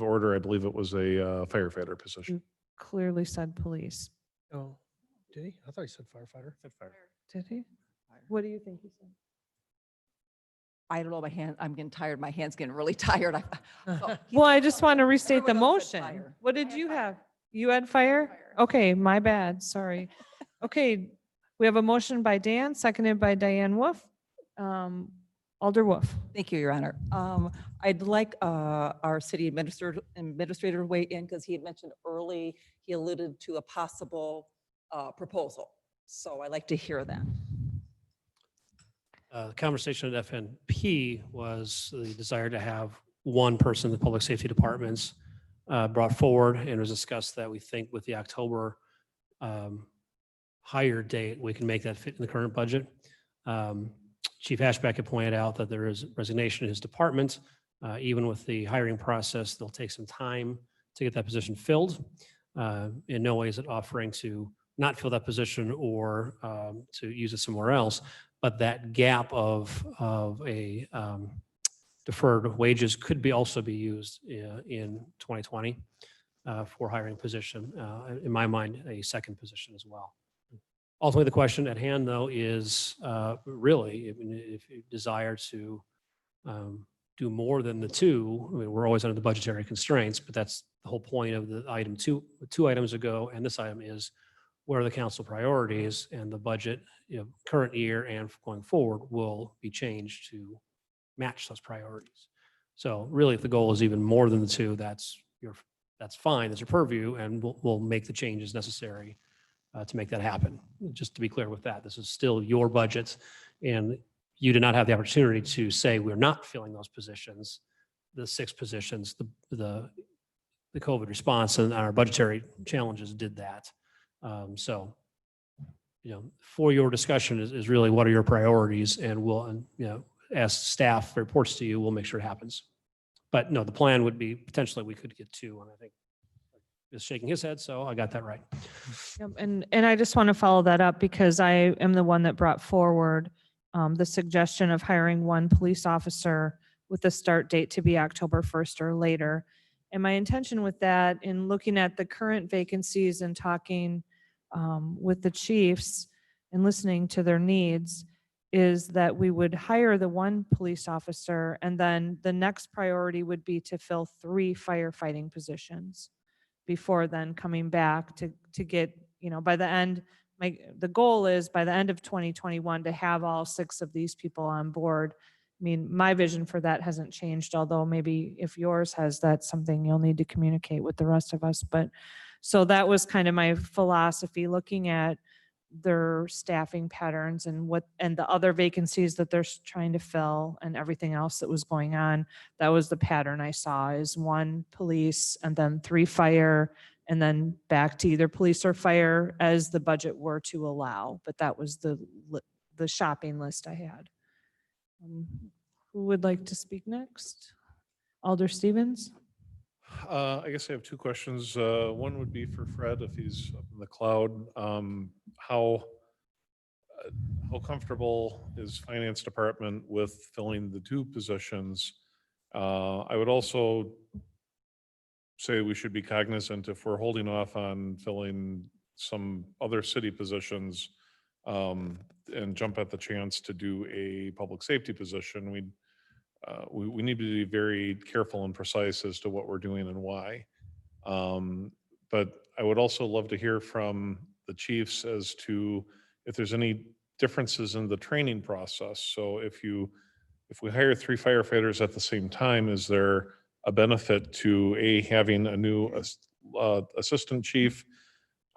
order, I believe it was a firefighter position. Clearly said police. Oh, did he? I thought he said firefighter. Did he? What do you think he said? I don't know, I'm getting tired. My hand's getting really tired. Well, I just want to restate the Everyone else said motion. fire. What did you have? You had fire? Okay, my bad, sorry. Okay, we have a motion by Dan, seconded by Diane Wolf. Alder Wolf. Thank you, Your Honor. I'd like our city administrator to weigh in because he had mentioned early, he alluded to a possible proposal. So I'd like to hear that. The conversation at FNP was the desire to have one person in the public safety departments brought forward, and it was discussed that we think with the October hire date, we can make that fit in the current budget. Chief Ashbeck had pointed out that there is resignation in his department. Even with the hiring process, they'll take some time to get that position filled. In no way is it offering to not fill that position or to use it somewhere else. But that gap of a deferred wages could also be used in 2020 for hiring a position. In my mind, a second position as well. Ultimately, the question at hand, though, is really if you desire to do more than the two. I mean, we're always under the budgetary constraints, but that's the whole point of the item two items ago, and this item is what are the council priorities, and the budget, current year and going forward will be changed to match those priorities. So really, if the goal is even more than the two, that's fine, that's your purview, and we'll make the changes necessary to make that happen. Just to be clear with that, this is still your budget, and you did not have the opportunity to say we're not filling those positions, the 6 positions, the COVID response and our budgetary challenges did that. So, for your discussion is really what are your priorities, and we'll, as staff reports to you, we'll make sure it happens. But no, the plan would be potentially we could get 2, and I think is shaking his head, so I got that right. Yep, and I just want to follow that up because I am the one that brought forward the suggestion of hiring one police officer with the start date to be October 1st or later. And my intention with that, in looking at the current vacancies and talking with the chiefs and listening to their needs, is that we would hire the one police officer, and then the next priority would be to fill 3 firefighting positions before then coming back to get, by the end, the goal is by the end of 2021 to have all 6 of these people on board. I mean, my vision for that hasn't changed, although maybe if yours has, that's something you'll need to communicate with the rest of us. But so that was kind of my philosophy, looking at their staffing patterns and the other vacancies that they're trying to fill and everything else that was going on. That was the pattern I saw, is 1 police and then 3 fire, and then back to either police or fire as the budget were to allow. But that was the shopping list I had. Who would like to speak next? Alder Stevens? I guess I have 2 questions. One would be for Fred, if he's up in the cloud. How comfortable is finance department with filling the 2 positions? I would also say we should be cognizant if we're holding off on filling some other city positions and jump at the chance to do a public safety position. We need to be very careful and precise as to what we're doing and why. But I would also love to hear from the chiefs as to if there's any differences in the training process. So if we hire 3 firefighters at the same time, is there a benefit to having a new assistant chief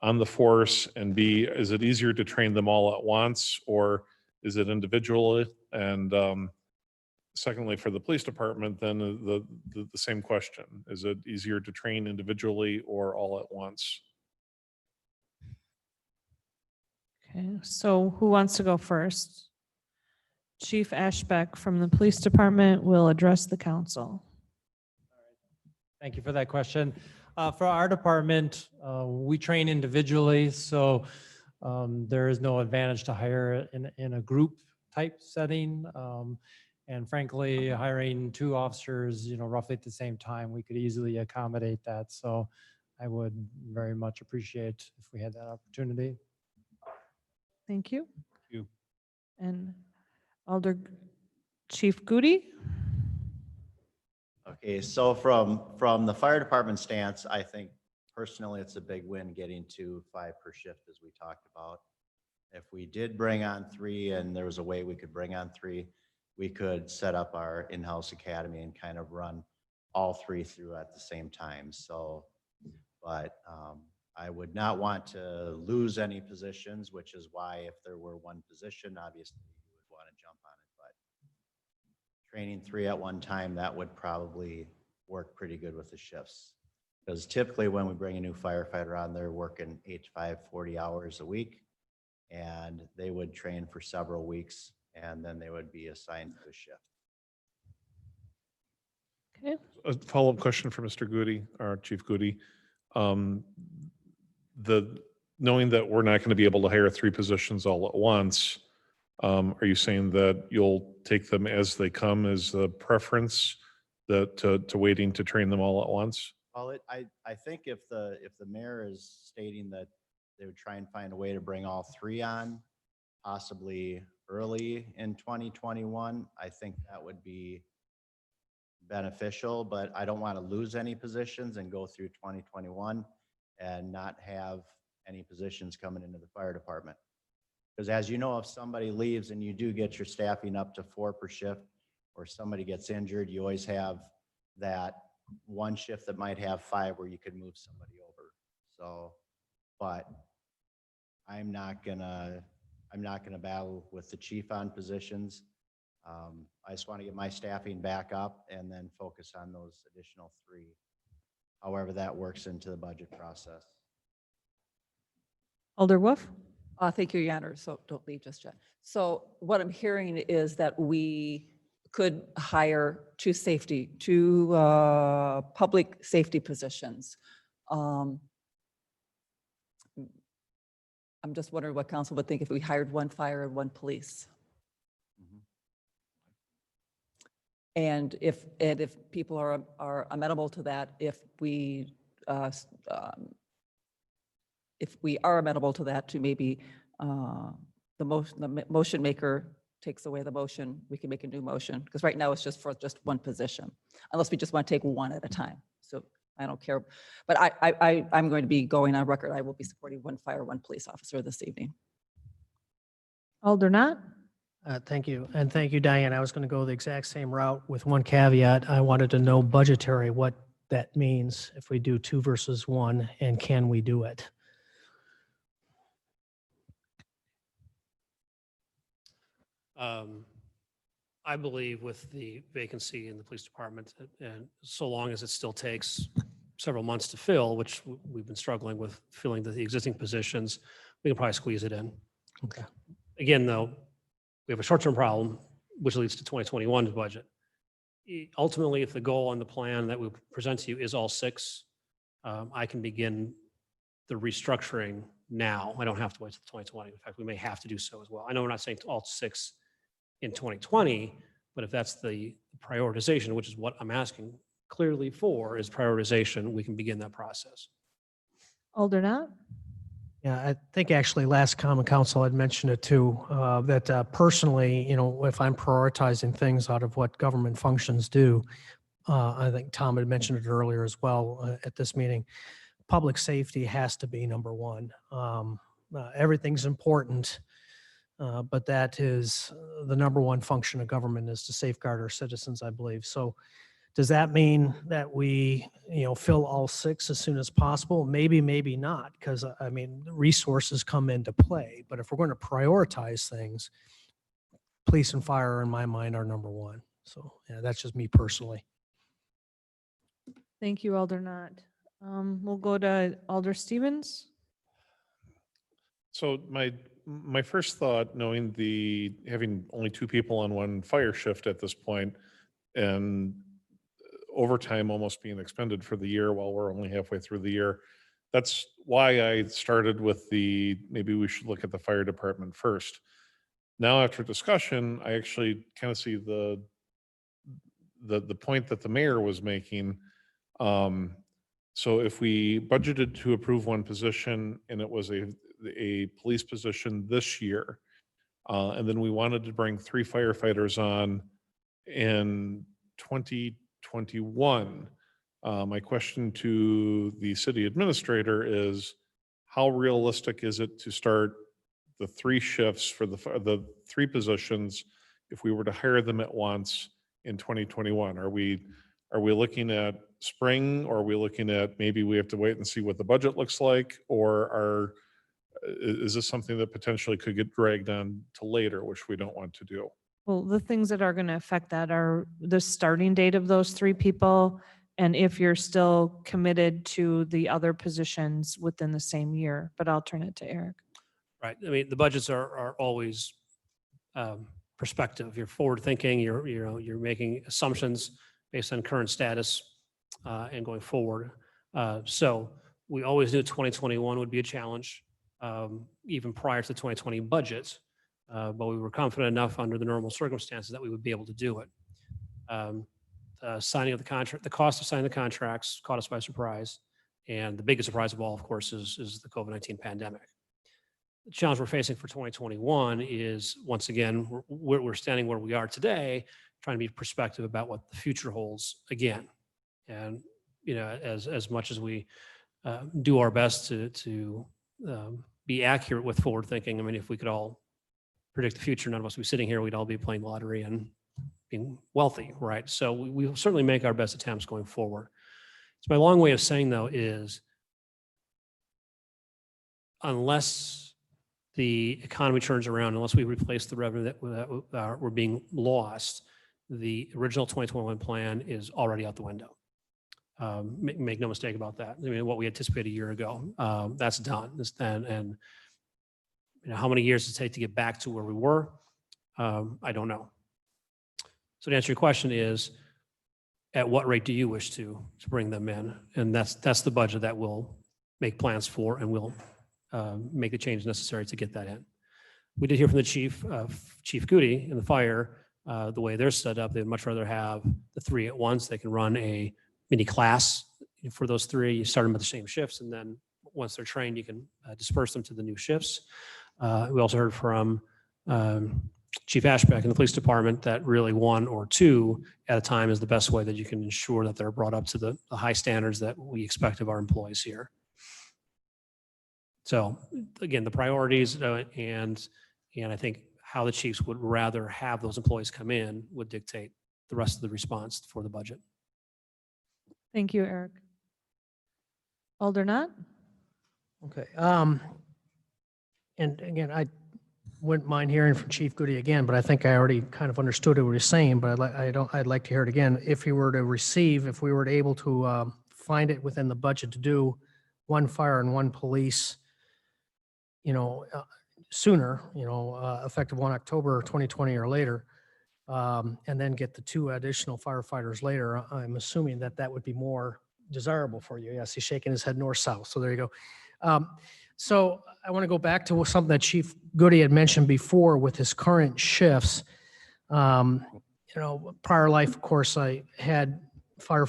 on the force, and B, is it easier to train them all at once, or is it individually? And secondly, for the police department, then the same question. Is it easier to train individually or all at once? Okay, so who wants to go first? Chief Ashbeck from the police department will address the council. Thank you for that question. For our department, we train individually, so there is no advantage to hire in a group type setting. And frankly, hiring 2 officers, roughly at the same time, we could easily accommodate that. So I would very much appreciate if we had that opportunity. Thank you. you. And Alder Chief Goody? Okay, so from the fire department stance, I think personally it's a big win getting to 5 per shift as we talked about. If we did bring on 3 and there was a way we could bring on 3, we could set up our in-house academy and kind of run all 3 through at the same time. So, but I would not want to lose any positions, which is why if there were 1 position, obviously you would want to jump on it. But training 3 at one time, that would probably work pretty good with the shifts. Because typically when we bring a new firefighter on, they're working 8 to 5, 40 hours a week. And they would train for several weeks and then they would be assigned to a shift. Okay. A follow-up question for Mr. Goody, our Chief Goody. Knowing that we're not going to be able to hire 3 positions all at once, are you saying that you'll take them as they come as a preference that to waiting to train them all at once? Well, I think if the mayor is stating that they would try and find a way to bring all 3 on, possibly early in 2021, I think that would be beneficial, but I don't want to lose any positions and go through 2021 and not have any positions coming into the fire department. Because as you know, if somebody leaves and you do get your staffing up to 4 per shift, or somebody gets injured, you always have that 1 shift that might have 5 where you could move somebody over. So, but I'm not gonna battle with the chief on positions. I just want to get my staffing back up and then focus on those additional 3. However, that works into the budget process. Alder Wolf? Thank you, Your Honor. So don't leave just yet. So what I'm hearing is that we could hire 2 public safety positions. I'm just wondering what council would think if we hired 1 fire and 1 police. And if people are amenable to that, if we are amenable to that, to maybe the motion maker takes away the motion, we can make a new motion, because right now it's just for 1 position, unless we just want to take 1 at a time. So I don't care, but I'm going to be going on record. I will be supporting 1 fire, 1 police officer this evening. Alder Knott? Thank you. And thank you, Diane. I was going to go the exact same route with 1 caveat. I wanted to know budgetary, what that means if we do 2 versus 1, and can we do it? I believe with the vacancy in the police department, and so long as it still takes several months to fill, which we've been struggling with filling the existing positions, we can probably squeeze it in. Okay. Again, though, we have a short-term problem, which leads to 2021's budget. Ultimately, if the goal and the plan that we present to you is all 6, I can begin the restructuring now. I don't have to wait till 2020. In fact, we may have to do so as well. I know we're not saying all 6 in 2020, but if that's the prioritization, which is what I'm asking clearly for, is prioritization, we can begin that process. Alder Knott? Yeah, I think actually last common council had mentioned it too, that personally, if I'm prioritizing things out of what government functions do, I think Tom had mentioned it earlier as well at this meeting, public safety has to be number 1. Everything's important, but that is the number 1 function of government, is to safeguard our citizens, I believe. So does that mean that we, fill all 6 as soon as possible? Maybe, maybe not, because resources come into play. But if we're going to prioritize things, police and fire, in my mind, are number 1. So yeah, that's just me personally. Thank you, Alder Knott. We'll go to Alder Stevens. So my first thought, knowing having only 2 people on 1 fire shift at this point, and overtime almost being expended for the year while we're only halfway through the year. That's why I started with maybe we should look at the fire department first. Now, after discussion, I actually kind of see the point that the mayor was making. So if we budgeted to approve one position and it was a police position this year, and then we wanted to bring 3 firefighters on in 2021, my question to the city administrator is, how realistic is it to start the 3 shifts for the 3 positions if we were to hire them at once in 2021? Are we looking at spring, or are we looking at maybe we have to wait and see what the budget looks like, or is this something that potentially could get dragged on to later, which we don't want to do? Well, the things that are going to affect that are the starting date of those 3 people, and if you're still committed to the other positions within the same year. But I'll turn it to Eric. Right. I mean, the budgets are always perspective. You're forward thinking, you're making assumptions based on current status and going forward. So we always knew 2021 would be a challenge, even prior to the 2020 budget. But we were confident enough under the normal circumstances that we would be able to do it. Signing of the contract, the cost of signing the contracts caught us by surprise. And the biggest surprise of all, of course, is the COVID-19 pandemic. The challenge we're facing for 2021 is, once again, we're standing where we are today, trying to be perspective about what the future holds again. And, as much as we do our best to be accurate with forward thinking, I mean, if we could all predict the future, none of us would be sitting here, we'd all be playing lottery and being wealthy, right? So we will certainly make our best attempts going forward. So my long way of saying, though, is unless the economy turns around, unless we replace the revenue that we're being lost, the original 2021 plan is already out the window. Make no mistake about that. I mean, what we anticipated a year ago, that's done. And how many years does it take to get back to where we were? I don't know. So to answer your question is, at what rate do you wish to bring them in? And that's the budget that we'll make plans for, and we'll make the change necessary to get that in. We did hear from the chief, Chief Goody in the fire, the way they're set up, they'd much rather have the 3 at once. They can run a mini class for those 3. You start them at the same shifts, and then once they're trained, you can disperse them to the new shifts. We also heard from Chief Ashbeck in the police department that really 1 or 2 at a time is the best way that you can ensure that they're brought up to the high standards that we expect of our employees here. So again, the priorities and I think how the chiefs would rather have those employees come in would dictate the rest of the response for the budget. Thank you, Eric. Alder. Okay. And again, I wouldn't mind hearing from Chief Goody again, but I think I already kind of understood what he was saying, but I'd like to hear it again. If we were able to find it within the budget to do 1 fire and 1 police, sooner, effective 1 October 2020 or later, and then get the 2 additional firefighters later, I'm assuming that would be more desirable for you. Yes, he's shaking his head north-south, so there you go. So I want to go back to something that Chief Goody had mentioned before with his current shifts. Prior life, of course, I had fire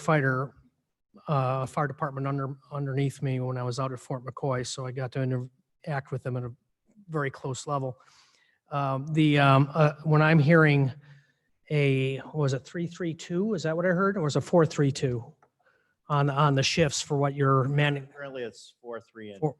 department underneath me when I was out at Fort McCoy, so I got to interact with them at a very close level. When I'm hearing was it 3-3-2? Is that what I heard? Or was it 4-3-2 on the shifts for what you're managing? Currently, it's 4-3 and 2.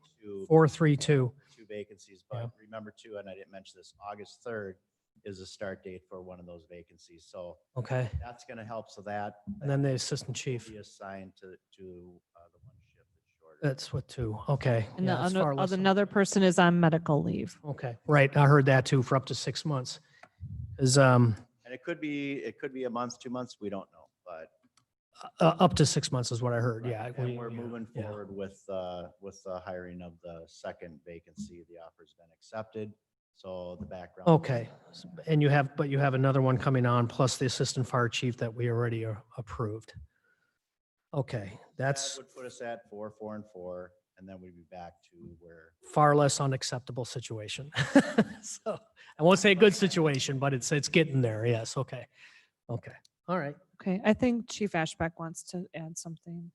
4-3-2. 2 vacancies, but Yeah. remember too, and I didn't mention this, August 3rd is the start date for one of those vacancies. So Okay. that's going to help. So that And then the assistant will chief. be assigned to the 1 shift that's shorter. That's what 2. Okay. And Yeah, that's far less than- another person is on medical leave. Okay, right. I heard that too, for up to 6 months. And it could be a month, 2 months, we don't know, but Up to 6 months is what I heard. Yeah. and we're moving yeah. forward with the hiring of the 2nd vacancy. The offer's been accepted, so the background. Okay. And you have another one coming on, plus the assistant fire chief that we already approved. Okay, That that's would put us at 4, 4, and 4, and then we'd be back to where. far less unacceptable situation. So I won't say a good situation, but it's getting there. Yes, okay. Okay, all right. Okay, I think Chief Ashbeck wants to add something.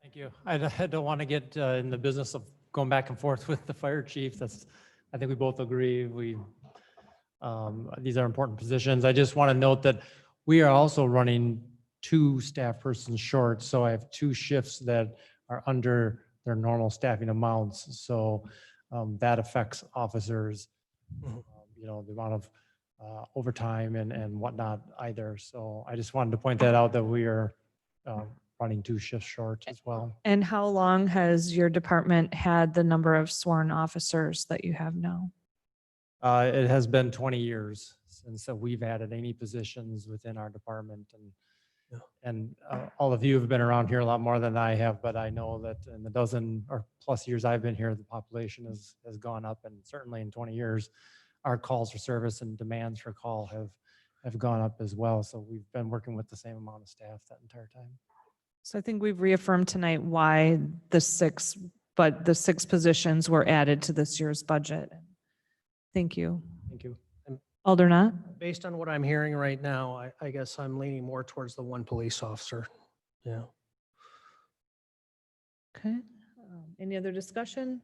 Thank you. I don't want to get in the business of going back and forth with the fire chief. I think we both agree. These are important positions. I just want to note that we are also running 2 staff persons short. So I have 2 shifts that are under their normal staffing amounts. So that affects officers, Mhm. the amount of overtime and whatnot either. So I just wanted to point that out, that we are running 2 shifts short as well. And how long has your department had the number of sworn officers that you have now? It has been 20 years since we've added any positions within our department, Yeah. and all of you have been around here a lot more than I have, but I know that in the dozen or plus years I've been here, the population has gone up, and certainly in 20 years, our calls for service and demands for call have gone up as well. So we've been working with the same amount of staff that entire time. So I think we've reaffirmed tonight why the 6 positions were added to this year's budget. Thank you. Thank you. Aldernott? Based on what I'm hearing right now, I guess I'm leaning more towards the 1 police officer. Yeah. Okay. Any other discussion?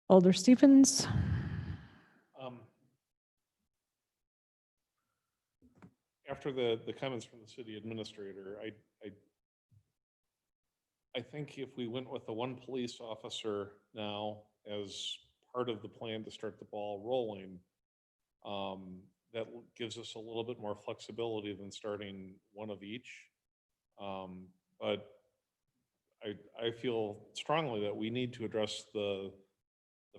Alder Stephens? After the comments from the city administrator, I think if we went with the 1 police officer now as part of the plan to start the ball rolling, that gives us a little bit more flexibility than starting 1 of each. But I feel strongly that we need to address the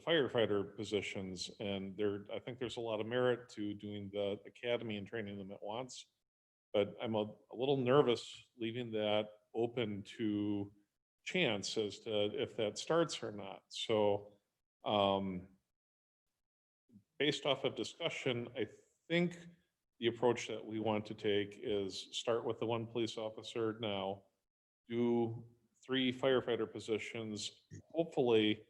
firefighter positions, and I think there's a lot of merit to doing the academy and training them at once. But I'm a little nervous leaving that open to chance as to if that starts or not. So based off of discussion, I think the approach that we want to take is start with the 1 police officer now, do 3 firefighter positions, hopefully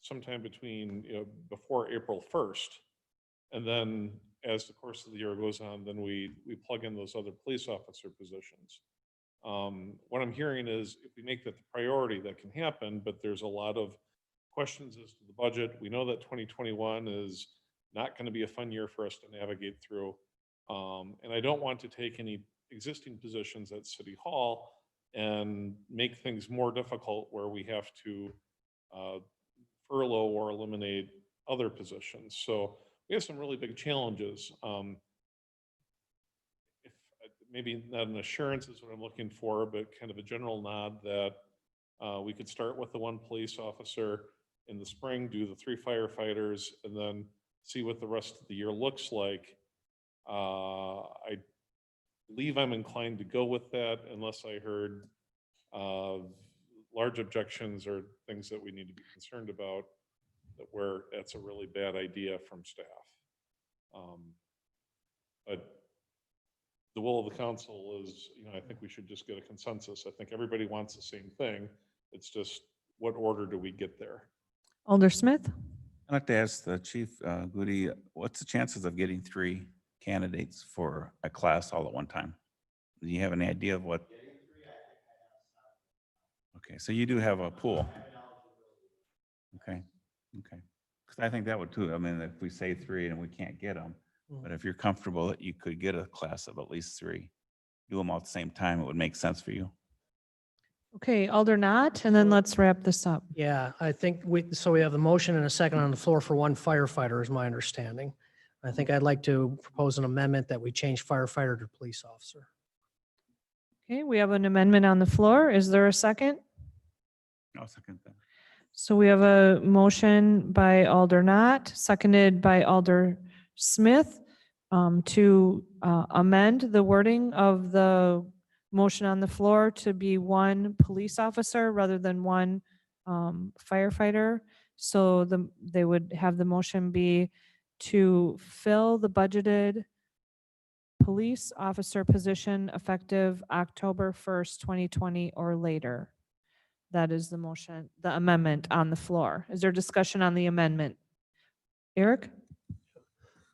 sometime between, before April 1st. And then as the course of the year goes on, then we plug in those other police officer positions. What I'm hearing is if we make that the priority, that can happen, but there's a lot of questions as to the budget. We know that 2021 is not going to be a fun year for us to navigate through. And I don't want to take any existing positions at City Hall and make things more difficult where we have to furlough or eliminate other positions. So we have some really big challenges. If maybe not an assurance is what I'm looking for, but kind of a general nod that we could start with the 1 police officer in the spring, do the 3 firefighters, and then see what the rest of the year looks like. I believe I'm inclined to go with that unless I heard large objections or things that we need to be concerned about, where that's a really bad idea from staff. But the will of the council is, I think we should just get a consensus. I think everybody wants the same thing. It's just what order do we get there? Alder Smith? I'd like to ask the chief, Goody, what's the chances of getting 3 candidates for a class all at one time? Do you have any idea of what? Okay, so you do have a pool. Okay, okay. Because I think that would too. I mean, if we say 3 and we can't get them, but if you're comfortable that you could get a class of at least 3, do them all at the same time, it would make sense for you. Okay, Aldernott, and then let's wrap this up. Yeah, I think we have the motion and a second on the floor for 1 firefighter is my understanding. I think I'd like to propose an amendment that we change firefighter to police officer. Okay, we have an amendment on the floor. Is there a second? I'll second that. So we have a motion by Aldernott, seconded by Alder Smith, to amend the wording of the motion on the floor to be 1 police officer rather than 1 firefighter. So they would have the motion be to fill the budgeted police officer position effective October 1st, 2020 or later. That is the motion, the amendment on the floor. Is there discussion on the amendment? Eric?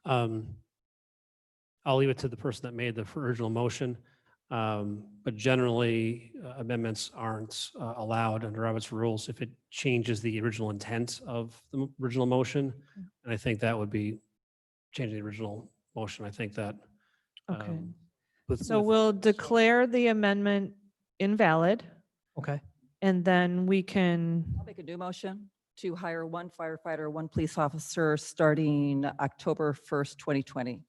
I'll leave it to the person that made the original motion. But generally, amendments aren't allowed under Robert's rules if it changes the original intent of the original motion. And I think that would be changing the original motion. I think that. Okay. with- So with- we'll declare the amendment invalid, Okay. and then we can, I'll make a new motion to hire one firefighter, one police officer, starting October 1st, 2020.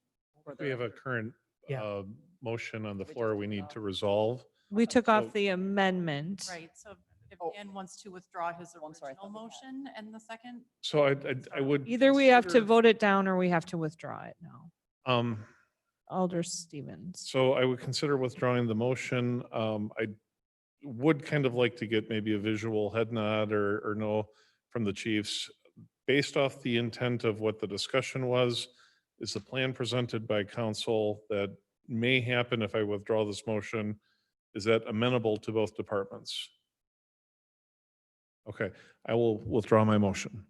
for We the- have a current Yeah. motion on the We floor just we need resolved. to resolve. we took off So- the amendment. Right, so if Oh. Dan wants to withdraw his I'm sorry, I original thought we had- motion and the second, So I would. Either we have to consider- vote it down or we have to withdraw it now. Um, Alder Stevens. So I would consider withdrawing the motion. I would kind of like to get maybe a visual head nod or no from the chiefs. Based off the intent of what the discussion was, is the plan presented by council that may happen if I withdraw this motion, is that amenable to both departments? Okay, I will withdraw my motion.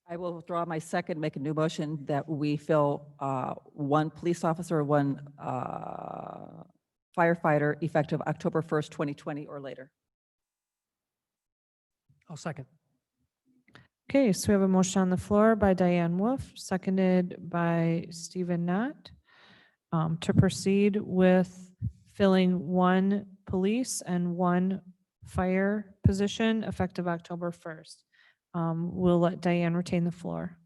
I will withdraw my second, make a new motion that we fill one police officer, one firefighter effective October 1st, 2020 or later. I'll second. Okay, so we have a motion on the floor by Diane Wolf, seconded by Stephen Knott, to proceed with filling one police and one fire position effective October 1st. We'll let Diane retain the floor.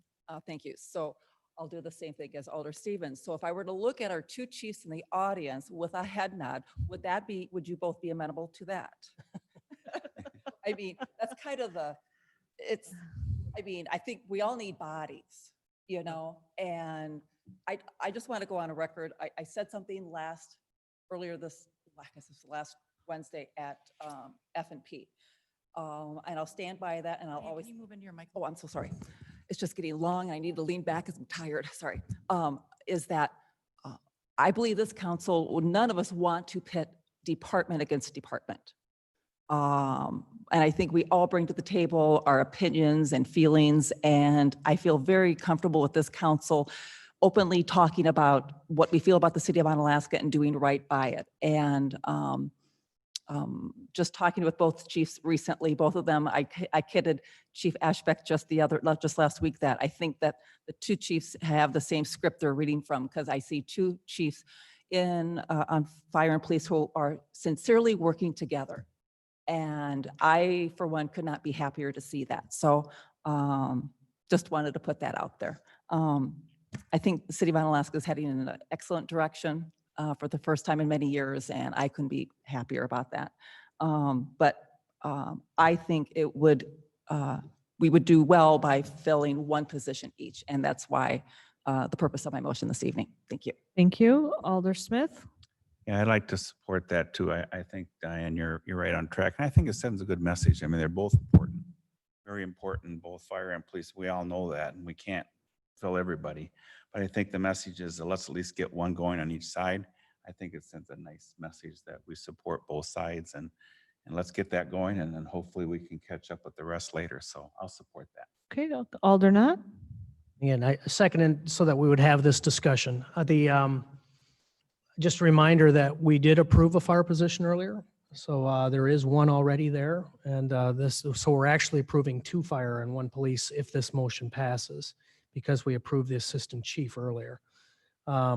Thank you. So I'll do the same thing as Alder Stevens. So if I were to look at our two chiefs in the audience with a head nod, would you both be amenable to that? I mean, that's kind of I think we all need bodies, and I just want to go on a record. I said something earlier this, I guess this last Wednesday at F&P. And I'll stand by that, and I'll can always. you move into your mic? Oh, I'm so sorry. It's just getting long. I need to lean back because I'm tired. Sorry. Is that I believe this council, none of us want to pit department against department. And I think we all bring to the table our opinions and feelings, and I feel very comfortable with this council openly talking about what we feel about the city of Onalaska and doing right by it. And just talking with both chiefs recently, both of them, I kidded Chief Ashbeck just last week that I think that the two chiefs have the same script they're reading from, because I see two chiefs on fire and police who are sincerely working together. And I, for one, could not be happier to see that. So just wanted to put that out there. I think the city of Onalaska is heading in an excellent direction for the first time in many years, and I couldn't be happier about that. But I think we would do well by filling one position each, and that's why the purpose of my motion this evening. Thank you. Thank you. Alder Smith? Yeah, I'd like to support that too. I think, Diane, you're right on track. And I think it sends a good message. I mean, they're both important, very important, both fire and police. We all know that, and we can't fill everybody. But I think the message is that let's at least get one going on each side. I think it sends a nice message that we support both sides, and let's get that going, and then hopefully we can catch up with the rest later. So I'll support that. Okay, Alder Knott? Again, I seconded so that we would have this discussion. Just a reminder that we did approve a fire position earlier. So there is one already there. And so we're actually approving 2 fire and 1 police if this motion passes, because we approved the assistant chief earlier. I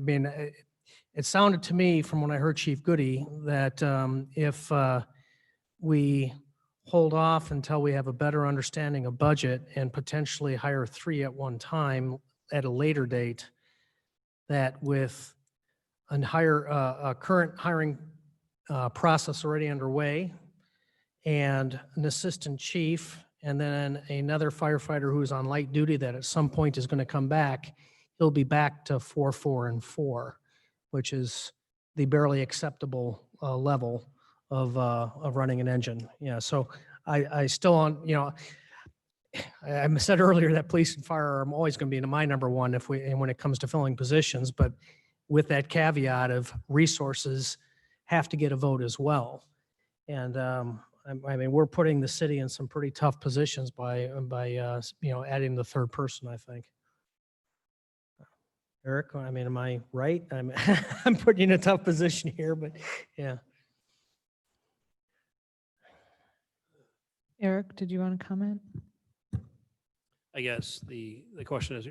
mean, it sounded to me from when I heard Chief Goody that if we hold off until we have a better understanding of budget and potentially hire 3 at one time at a later date, that with a current hiring process already underway and an assistant chief and then another firefighter who's on light duty that at some point is going to come back, he'll be back to 4, 4, and 4, which is the barely acceptable level of running an engine. Yeah, so I still I said earlier that police and fire are always going to be my number one and when it comes to filling positions, but with that caveat of resources have to get a vote as well. And I mean, we're putting the city in some pretty tough positions by adding the third person, I think. Eric, I mean, am I right? I'm putting you in a tough position here, but yeah. Eric, did you want to comment? I guess the question is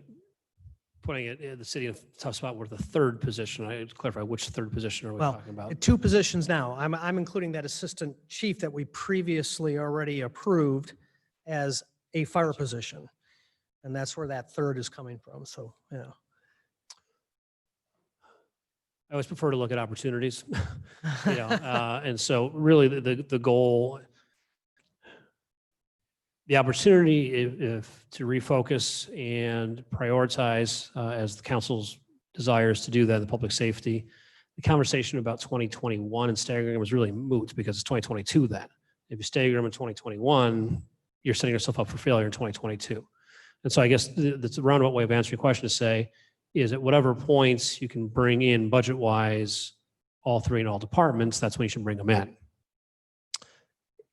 putting the city in a tough spot with the third position. I had to clarify which third position are we Well, talking about? two positions now. I'm including that assistant chief that we previously already approved as a fire position. And that's where that third is coming from. So, yeah. I always prefer to look at opportunities, and so really the goal, the opportunity if to refocus and prioritize as the council's desires to do that, the public safety. The conversation about 2021 and staggering them was really moot because it's 2022 then. If you stagger them in 2021, you're setting yourself up for failure in 2022. And so I guess that's a roundabout way of answering your question to say, is at whatever points you can bring in budget-wise all three in all departments, that's when you should bring them in.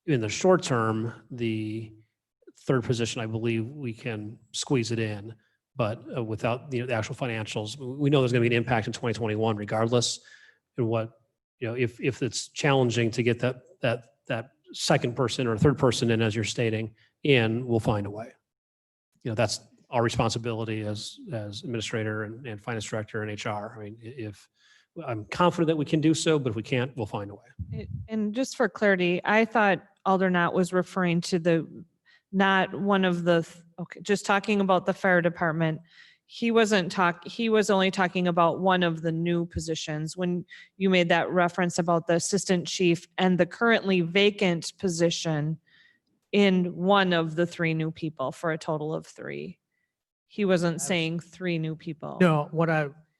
In the short term, the third position, I believe we can squeeze it in, but without the actual financials, we know there's going to be an impact in 2021 regardless. And what, if it's challenging to get that second person or third person in, as you're stating, in, we'll find a way. That's our responsibility as administrator and finance director and HR. I mean, if I'm confident that we can do so, but if we can't, we'll find a way. And just for clarity, I thought Aldernaut was referring to not one of the, okay, just talking about the fire department. He was only talking about one of the new positions when you made that reference about the assistant chief and the currently vacant position in one of the three new people for a total of three. He wasn't saying three new people. No,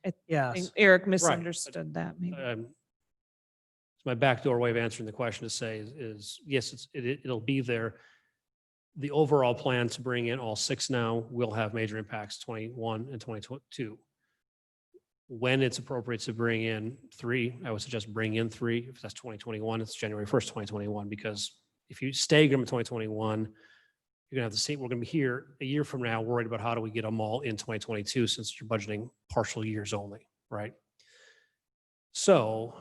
I yes. think Eric misunderstood that maybe. It's my backdoor way of answering the question to say is yes, it'll be there. The overall plan to bring in all six now will have major impacts 21 and 2022. When it's appropriate to bring in three, I would suggest bring in three. If that's 2021, it's January 1st, 2021, because if you stagger them in 2021, you're gonna have to see, we're gonna be here a year from now worried about how do we get them all in 2022 since you're budgeting partial years only, right? So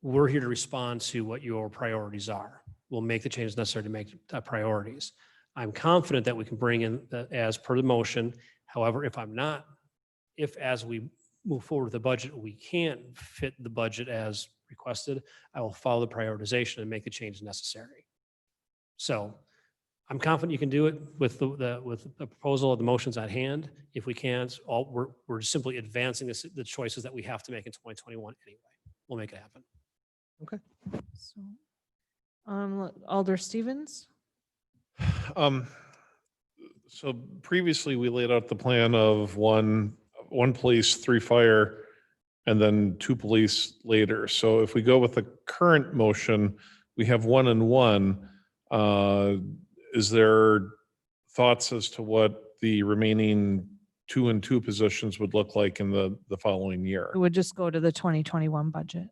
we're here to respond to what your priorities are. We'll make the changes necessary to make priorities. I'm confident that we can bring in as per the motion. However, if as we move forward with the budget, we can't fit the budget as requested, I will follow the prioritization and make the changes necessary. So I'm confident you can do it with the proposal of the motions at hand. If we can't, we're simply advancing the choices that we have to make in 2021 anyway. We'll make it happen. Okay. So, Alder Stevens? So previously we laid out the plan of one police, 3 fire, and then 2 police later. So if we go with the current motion, we have 1 and 1. Is there thoughts as to what the remaining 2 and 2 positions would look like in the following year? It would just go to the 2021 budget.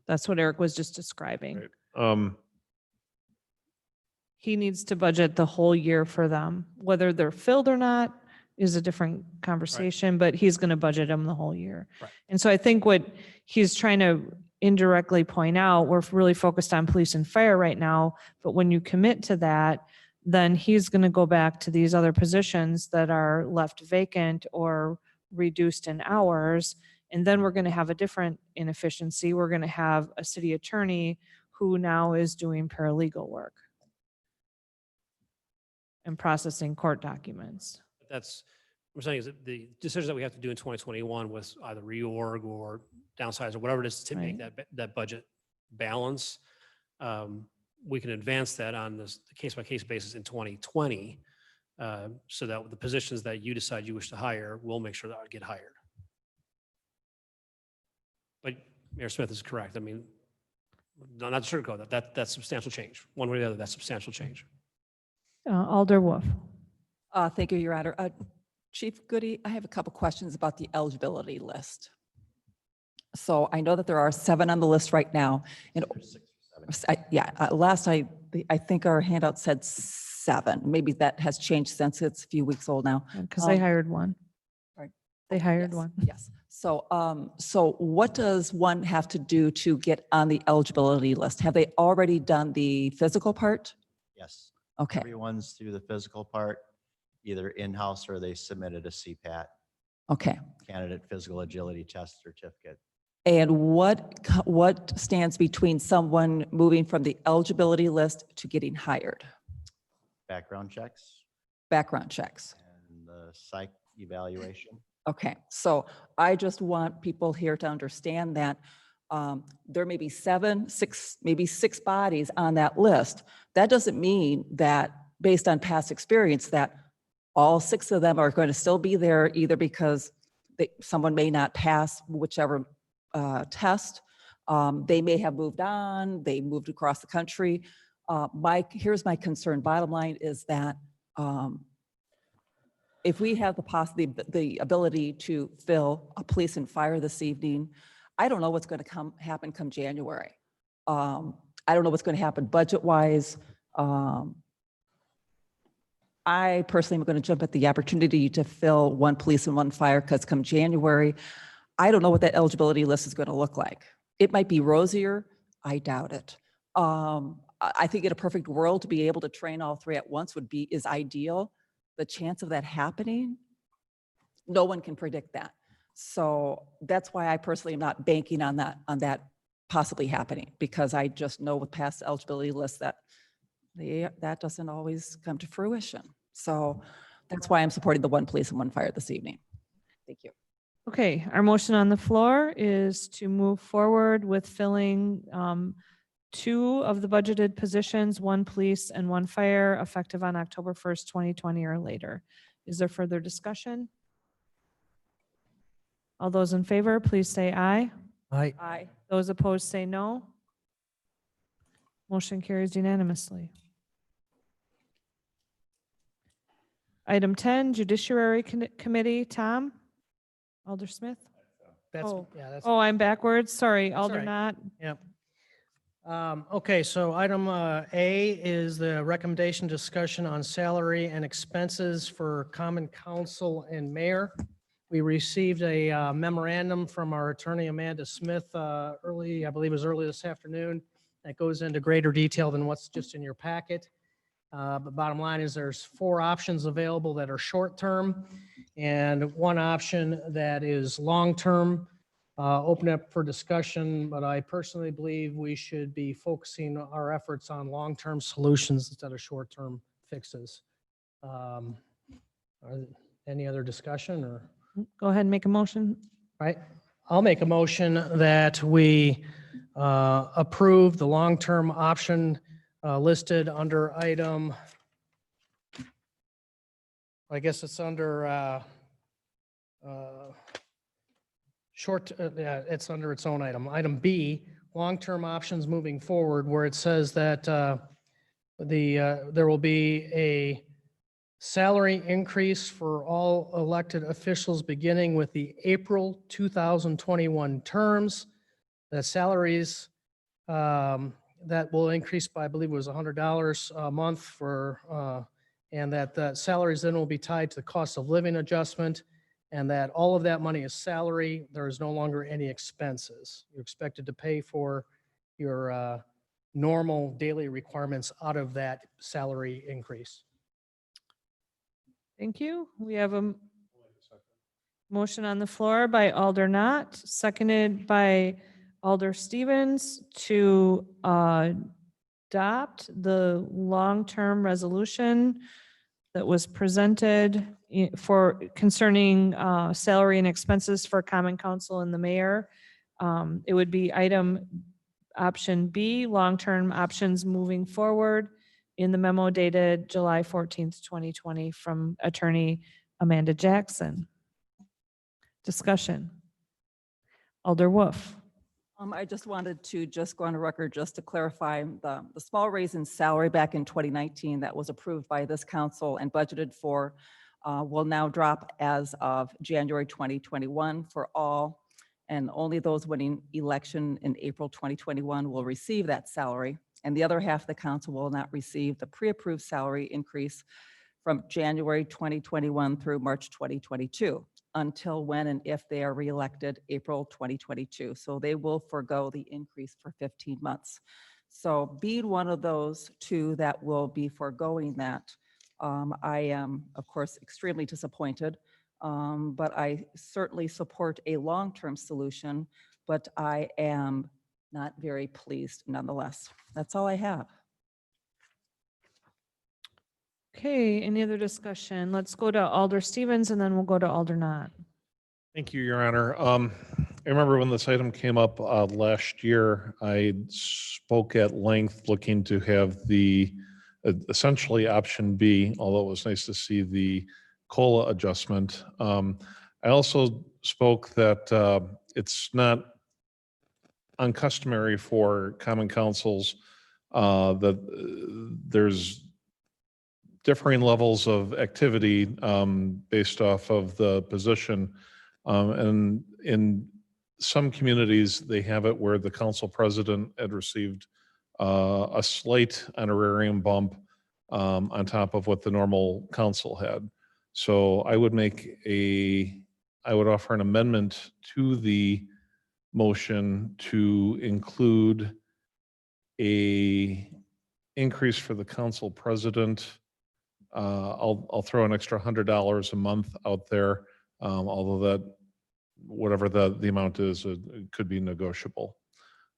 That's what Eric was just describing. Right. He needs to budget the whole year for them. Whether they're filled or not is a different conversation, but he's going to budget them the whole year. Right. And so I think what he's trying to indirectly point out, we're really focused on police and fire right now, but when you commit to that, then he's going to go back to these other positions that are left vacant or reduced in hours. And then we're going to have a different inefficiency. We're going to have a city attorney who now is doing paralegal work and processing court documents. That's what I'm saying is that the decisions that we have to do in 2021 with either reorg or downsize or whatever it is to make that budget balance, we can advance that on this case-by-case basis in 2020 so that the positions that you decide you wish to hire, we'll make sure that get hired. But Mayor Smith is correct. I mean, not to sugarcoat that's substantial change. One way or the other, that's substantial change. Alder Wolf. Thank you, Your Honor. Chief Goody, I have a couple questions about the eligibility list. So I know that there are 7 on the list right now. And I think our handout said 7. Maybe that has changed since it's a few weeks old now. Because they hired one. Right. They hired Yes, one. Yes. So, so what does one have to do to get on the eligibility list? Have they already done the physical part? Yes. Okay. Everyone's through the physical part, either in-house or they submitted a CPAT, Okay. candidate physical agility test certificate. And what stands between someone moving from the eligibility list to getting hired? Background checks Background checks. and the psych evaluation. Okay, so I just want people here to understand that there may be 6 bodies on that list. That doesn't mean that, based on past experience, that all 6 of them are going to still be there, either because someone may not pass whichever test. They may have moved on, they moved across the country. Here's my concern. Bottom line is that if we have the ability to fill a police and fire this evening, I don't know what's going to happen come January. I don't know what's going to happen budget-wise. I personally am going to jump at the opportunity to fill 1 police and 1 fire, because come January, I don't know what that eligibility list is going to look like. It might be rosier. I doubt it. I think in a perfect world, to be able to train all 3 at once is ideal. The chance of that happening, no one can predict that. So that's why I personally am not banking on that possibly happening, because I just know with past eligibility lists that that doesn't always come to fruition. So that's why I'm supporting the 1 police and 1 fire this evening. Thank you. Okay, our motion on the floor is to move forward with filling 2 of the budgeted positions, 1 police and 1 fire, effective on October 1st, 2020 or later. Is there further discussion? All those in favor, please say aye. Aye. Those opposed, say no. Motion carries unanimously. Item 10, Judiciary Committee. Tom? Alder Smith? That's, Oh. yeah, that's. Oh, I'm backwards. Sorry, That's all Alder right. Not. Yep. Okay, so item A is the recommendation discussion on salary and expenses for common council and mayor. We received a memorandum from our attorney Amanda Smith I believe it was early this afternoon, that goes into greater detail than what's just in your packet. But bottom line is there's 4 options available that are short-term and 1 option that is long-term. Open up for discussion, but I personally believe we should be focusing our efforts on long-term solutions instead of short-term fixes. Any other discussion or? Go ahead and make a motion. Right. I'll make a motion that we approve the long-term option listed under item, I guess it's under it's under its own item. Item B, long-term options moving forward, where it says that there will be a salary increase for all elected officials beginning with the April 2021 terms. The salaries that will increase by, I believe it was $100 a month for, and that the salaries then will be tied to the cost of living adjustment, and that all of that money is salary. There is no longer any expenses. You're expected to pay for your normal daily requirements out of that salary increase. Thank you. We have a motion on the floor by Alder Knott, seconded by Alder Stevens to adopt the long-term resolution that was presented for concerning salary and expenses for common council and the mayor. It would be item option B, long-term options moving forward, in the memo dated July 14th, 2020 from attorney Amanda Jackson. Discussion. Alder Wolf. I just wanted to just go on record just to clarify the small raise in salary back in 2019 that was approved by this council and budgeted for will now drop as of January 2021 for all. And only those winning election in April 2021 will receive that salary. And the other half of the council will not receive the pre-approved salary increase from January 2021 through March 2022, until when and if they are reelected April 2022. So they will forego the increase for 15 months. So being one of those two that will be foregoing that, I am, of course, extremely disappointed, but I certainly support a long-term solution, but I am not very pleased nonetheless. That's all I have. Okay, any other discussion? Let's go to Alder Stevens and then we'll go to Alder Knott. Thank you, Your Honor. I remember when this item came up last year, I spoke at length looking to have the essentially option B, although it was nice to see the COLA adjustment. I also spoke that it's not uncustomary for common councils that there's differing levels of activity based off of the position. And in some communities, they have it where the council president had received a slight honorarium bump on top of what the normal council had. So I would offer an amendment to the motion to include a increase for the council president. I'll throw an extra $100 a month out there, although that, whatever the amount is, it could be negotiable.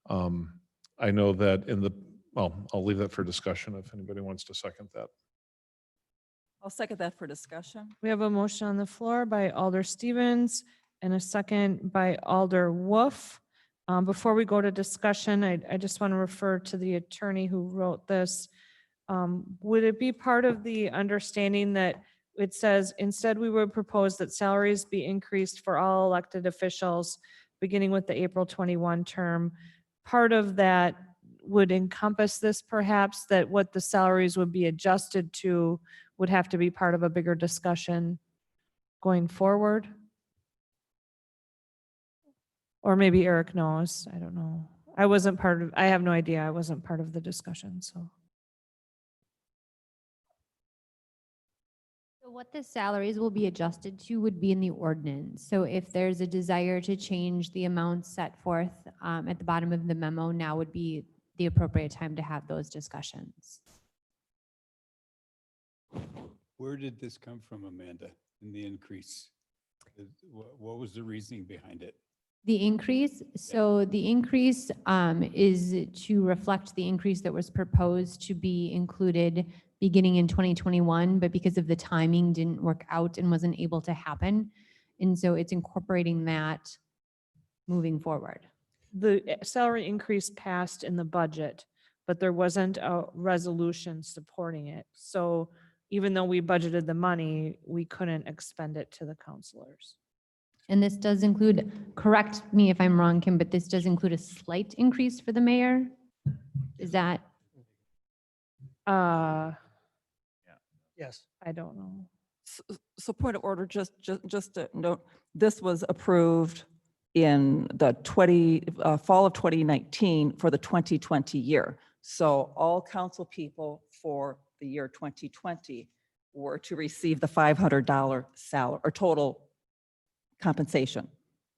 I know that I'll leave that for discussion if anybody wants to second that. I'll second that for discussion. We have a motion on the floor by Alder Stevens and a second by Alder Wolf. Before we go to discussion, I just want to refer to the attorney who wrote this. Would it be part of the understanding that it says, instead we would propose that salaries be increased for all elected officials beginning with the April 21 term? Part of that would encompass this perhaps, that what the salaries would be adjusted to would have to be part of a bigger discussion going forward? Or maybe Eric knows, I don't know. I have no idea. I wasn't part of the discussion, so. So what the salaries will be adjusted to would be in the ordinance. So if there's a desire to change the amounts set forth at the bottom of the memo, now would be the appropriate time to have those discussions. Where did this come from, Amanda, in the increase? What was the reasoning behind it? The increase, so the increase is to reflect the increase that was proposed to be included beginning in 2021, but because of the timing didn't work out and wasn't able to happen. And so it's incorporating that moving forward. The salary increase passed in the budget, but there wasn't a resolution supporting it. So even though we budgeted the money, we couldn't expend it to the counselors. And this does include, correct me if I'm wrong, Kim, but this does include a slight increase for the mayor? Is that? Yes. I don't know. So point of order, just to note, this was approved in the fall of 2019 for the 2020 year. So all council people for the year 2020 were to receive the $500 salary or total compensation,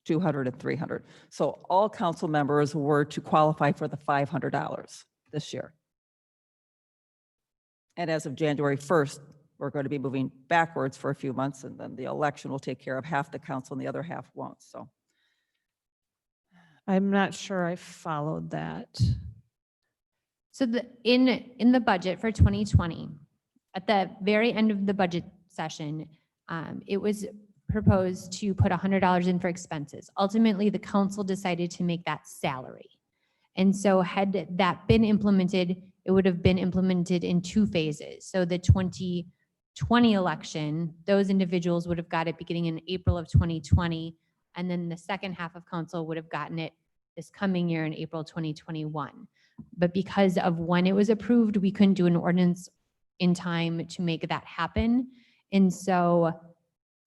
200 and 300. So all council members were to qualify for the $500 this year. And as of January 1st, we're going to be moving backwards for a few months, and then the election will take care of half the council and the other half won't. So I'm not sure I followed that. So in the budget for 2020, at the very end of the budget session, it was proposed to put $100 in for expenses. Ultimately, the council decided to make that salary. And so had that been implemented, it would have been implemented in two phases. So the 2020 election, those individuals would have got it beginning in April of 2020. And then the second half of council would have gotten it this coming year in April 2021. But because of when it was approved, we couldn't do an ordinance in time to make that happen. And so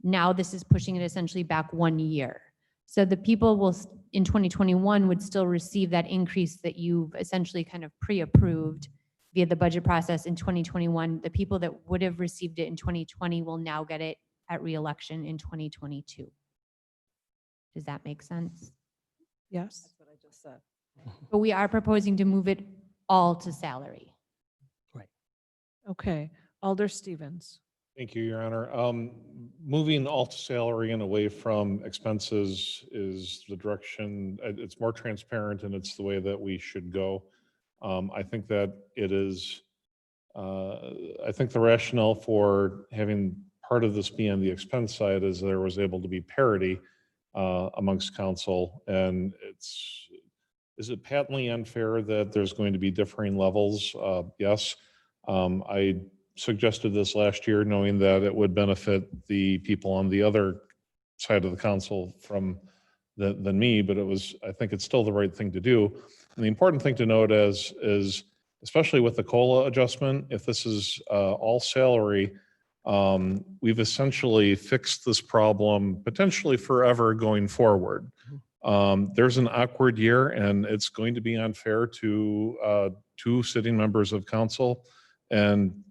now this is pushing it essentially back 1 year. So the people will, in 2021, would still receive that increase that you've essentially kind of pre-approved via the budget process in 2021. The people that would have received it in 2020 will now get it at reelection in 2022. Does that make sense? Yes. That's what I just said. But we are proposing to move it all to salary. Okay. Alder Stevens. Thank you, Your Honor. Moving all to salary and away from expenses is the direction, it's more transparent and it's the way that we should go. I think that it is, I think the rationale for having part of this be on the expense side is there was able to be parity amongst council, and is it patently unfair that there's going to be differing levels? Yes. I suggested this last year, knowing that it would benefit the people on the other side of the council than me, but I think it's still the right thing to do. And the important thing to note is especially with the COLA adjustment, if this is all salary, we've essentially fixed this problem potentially forever going forward. There's an awkward year, and it's going to be unfair to two sitting members of council, and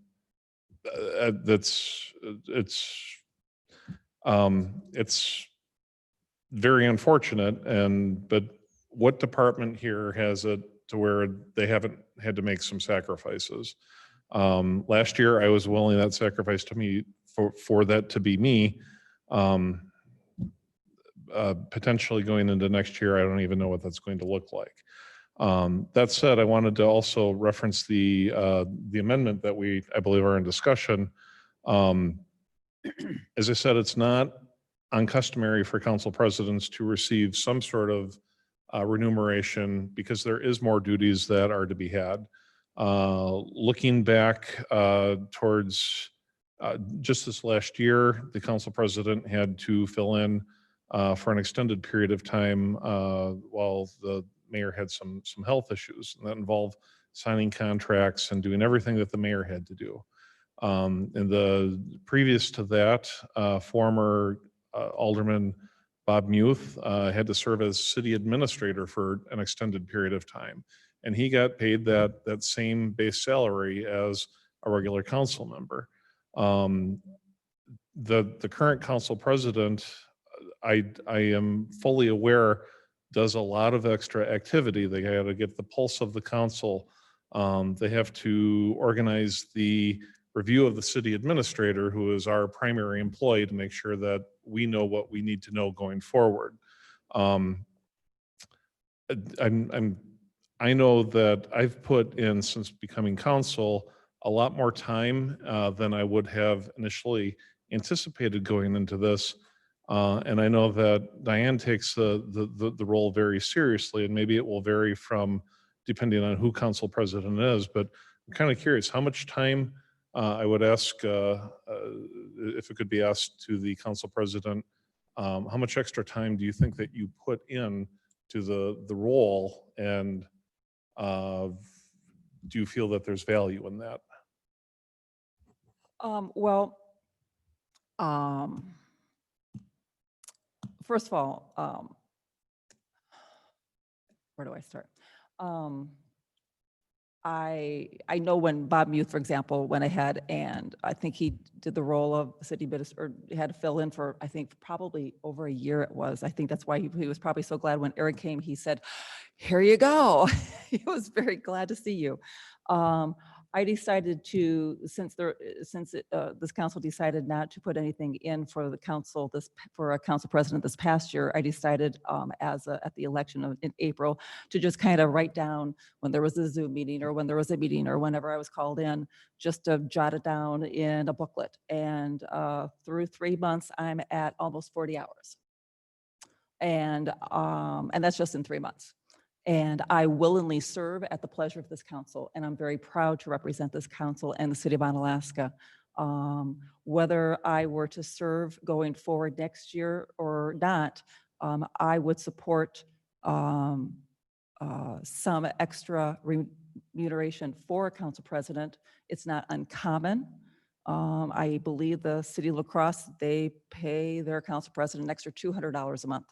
it's very unfortunate. But what department here has it to where they haven't had to make some sacrifices? Last year, I was willing that sacrifice to me for that to be me. Potentially going into next year, I don't even know what that's going to look like. That said, I wanted to also reference the amendment that I believe are in discussion. As I said, it's not uncustomary for council presidents to receive some sort of remuneration because there is more duties that are to be had. Looking back towards just this last year, the council president had to fill in for an extended period of time while the mayor had some health issues, and that involved signing contracts and doing everything that the mayor had to do. And the previous to that, former Alderman Bob Muth had to serve as city administrator for an extended period of time, and he got paid that same base salary as a regular council member. The current council president, I am fully aware, does a lot of extra activity. They got to get the pulse of the council. They have to organize the review of the city administrator, who is our primary employee, to make sure that we know what we need to know going forward. I know that I've put in, since becoming council, a lot more time than I would have initially anticipated going into this. And I know that Diane takes the role very seriously, and maybe it will vary from depending on who council president is, but I'm kind of curious how much time I would ask if it could be asked to the council president, how much extra time do you think that you put in to the role, and do you feel that there's value in that? First of all, where do I start? I know when Bob Muth, for example, went ahead, and I think he did the role of city minister, or had to fill in for, I think, probably over a year it was. I think that's why he was probably so glad when Eric came, he said, "Here you go." He was very glad to see you. I decided to, since this council decided not to put anything in for the council, for a council president this past year, I decided at the election in April to just kind of write down when there was a Zoom meeting or when there was a meeting or whenever I was called in, just to jot it down in a booklet. And through 3 months, I'm at almost 40 hours. And that's just in 3 months. And I willingly serve at the pleasure of this council, and I'm very proud to represent this council and the city of Onalaska. Whether I were to serve going forward next year or not, I would support some extra remuneration for a council president. It's not uncommon. I believe the city of La Crosse, they pay their council president an extra $200 a month.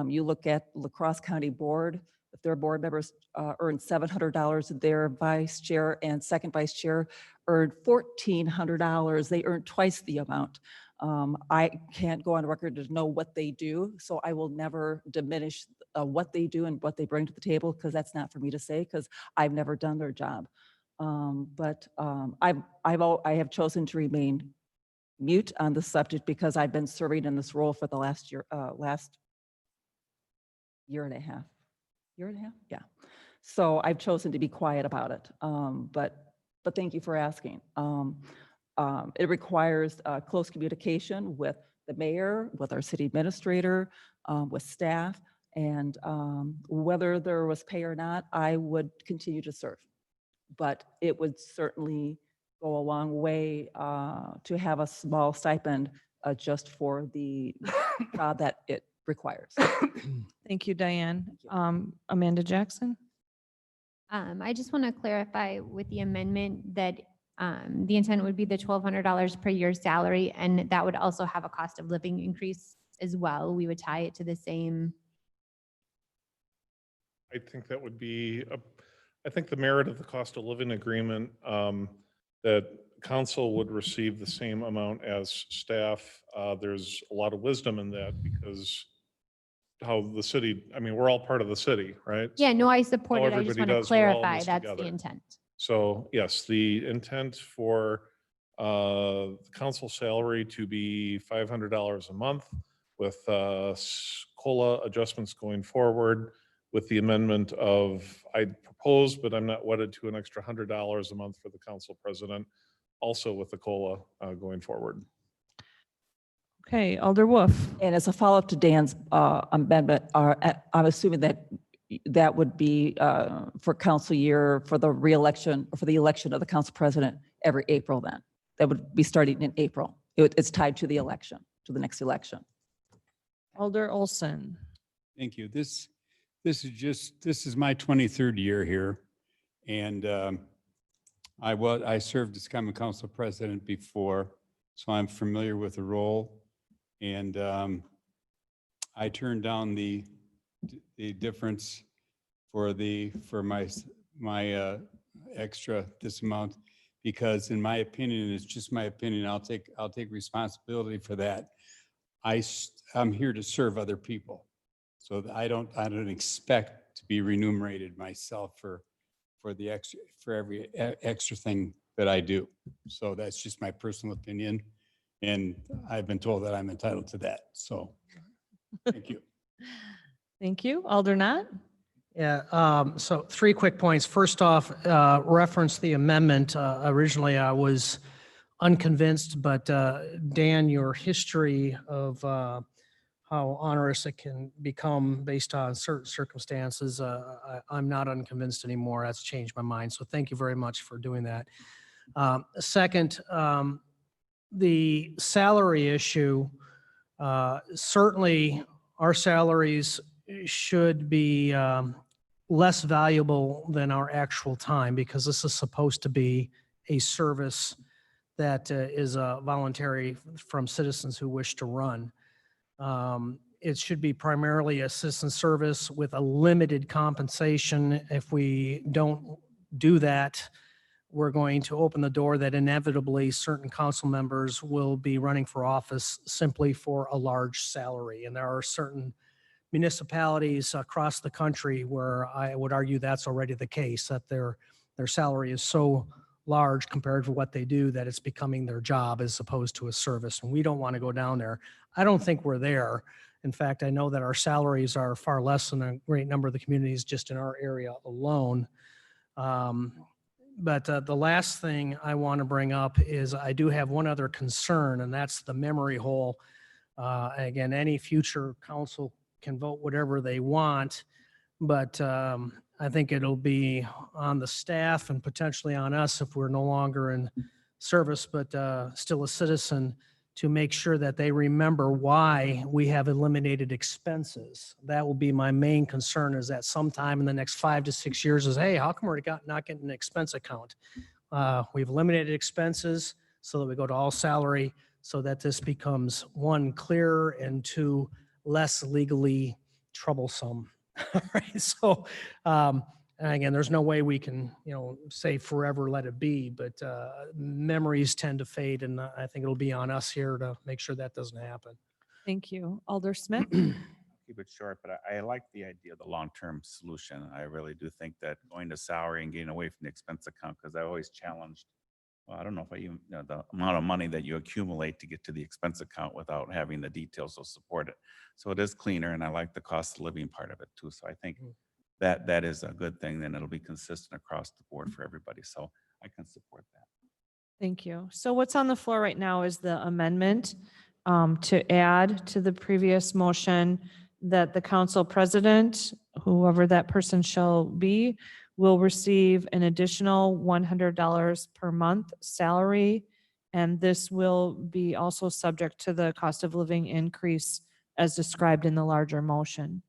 You look at La Crosse County Board, if their board members earn $700, their vice chair and second vice chair earn $1,400. They earn twice the amount. I can't go on record to know what they do, so I will never diminish what they do and what they bring to the table, because that's not for me to say, because I've never done their job. I have chosen to remain mute on the subject because I've been serving in this role for the last year and a half. Yeah. So I've chosen to be quiet about it. But thank you for asking. It requires close communication with the mayor, with our city administrator, with staff, and whether there was pay or not, I would continue to serve. But it would certainly go a long way to have a small stipend just for the job that it requires. Thank you, Diane. Thank Amanda Jackson? I just want to clarify with the amendment that the intent would be the $1,200 per year salary, and that would also have a cost of living increase as well. We would tie it to the same. I think that would be, I think the merit of the cost of living agreement, that council would receive the same amount as staff. There's a lot of wisdom in that because how the city, I mean, we're all part of the city, right? Yeah, no, I support it. I just everybody want to does, we're all in clarify this that's the together. intent. So yes, the intent for the council salary to be $500 a month with COLA adjustments going forward, with the amendment of, I propose, but I'm not wedded to, an extra $100 a month for the council president, also with the COLA going forward. Okay, Alder Wolf. And as a follow-up to Dan's amendment, I'm assuming that that would be for council year, for the reelection, or for the election of the council president every April then. That would be starting in April. It's tied to the election, to the next election. Alder Olson. Thank you. This is my 23rd year here. And I served as common council president before, so I'm familiar with the role. And I turned down the difference for my extra this amount, because in my opinion, it's just my opinion, I'll take responsibility for that. I'm here to serve other people. So I don't expect to be remunerated myself for every extra thing that I do. So that's just my personal opinion. And I've been told that I'm entitled to that. So thank you. Thank you. Alder Knott? Yeah, so 3 quick points. First off, reference the amendment. Originally, I was unconvinced, but Dan, your history of how onerous it can become based on certain circumstances, I'm not unconvinced anymore. That's changed my mind. So thank you very much for doing that. Second, the salary issue, certainly our salaries should be less valuable than our actual time, because this is supposed to be a service that is voluntary from citizens who wish to run. It should be primarily a citizen service with a limited compensation. If we don't do that, we're going to open the door that inevitably certain council members will be running for office simply for a large salary. And there are certain municipalities across the country where I would argue that's already the case, that their salary is so large compared to what they do that it's becoming their job as opposed to a service. And we don't want to go down there. I don't think we're there. In fact, I know that our salaries are far less than a great number of the communities just in our area alone. But the last thing I want to bring up is I do have one other concern, and that's the memory hole. Again, any future council can vote whatever they want, but I think it'll be on the staff and potentially on us if we're no longer in service, but still a citizen, to make sure that they remember why we have eliminated expenses. That will be my main concern, is that sometime in the next 5 to 6 years is, hey, how come we're not getting an expense account? We've eliminated expenses so that we go to all salary, so that this becomes, one, clearer, and two, less legally troublesome. All right, so, and again, there's no way we can, say forever let it be, but memories tend to fade, and I think it'll be on us here to make sure that doesn't happen. Thank you. Alder Smith? Keep it short, but I like the idea of the long-term solution. I really do think that going to salary and getting away from the expense account, because I always challenged, well, I don't know if I even, the amount of money that you accumulate to get to the expense account without having the details to support it. So it is cleaner, and I like the cost of living part of it too. So I think that is a good thing. Then it'll be consistent across the board for everybody. So I can support that. Thank you. So what's on the floor right now is the amendment to add to the previous motion that the council president, whoever that person shall be, will receive an additional $100 per month salary. And this will be also subject to the cost of living increase as described in the larger motion.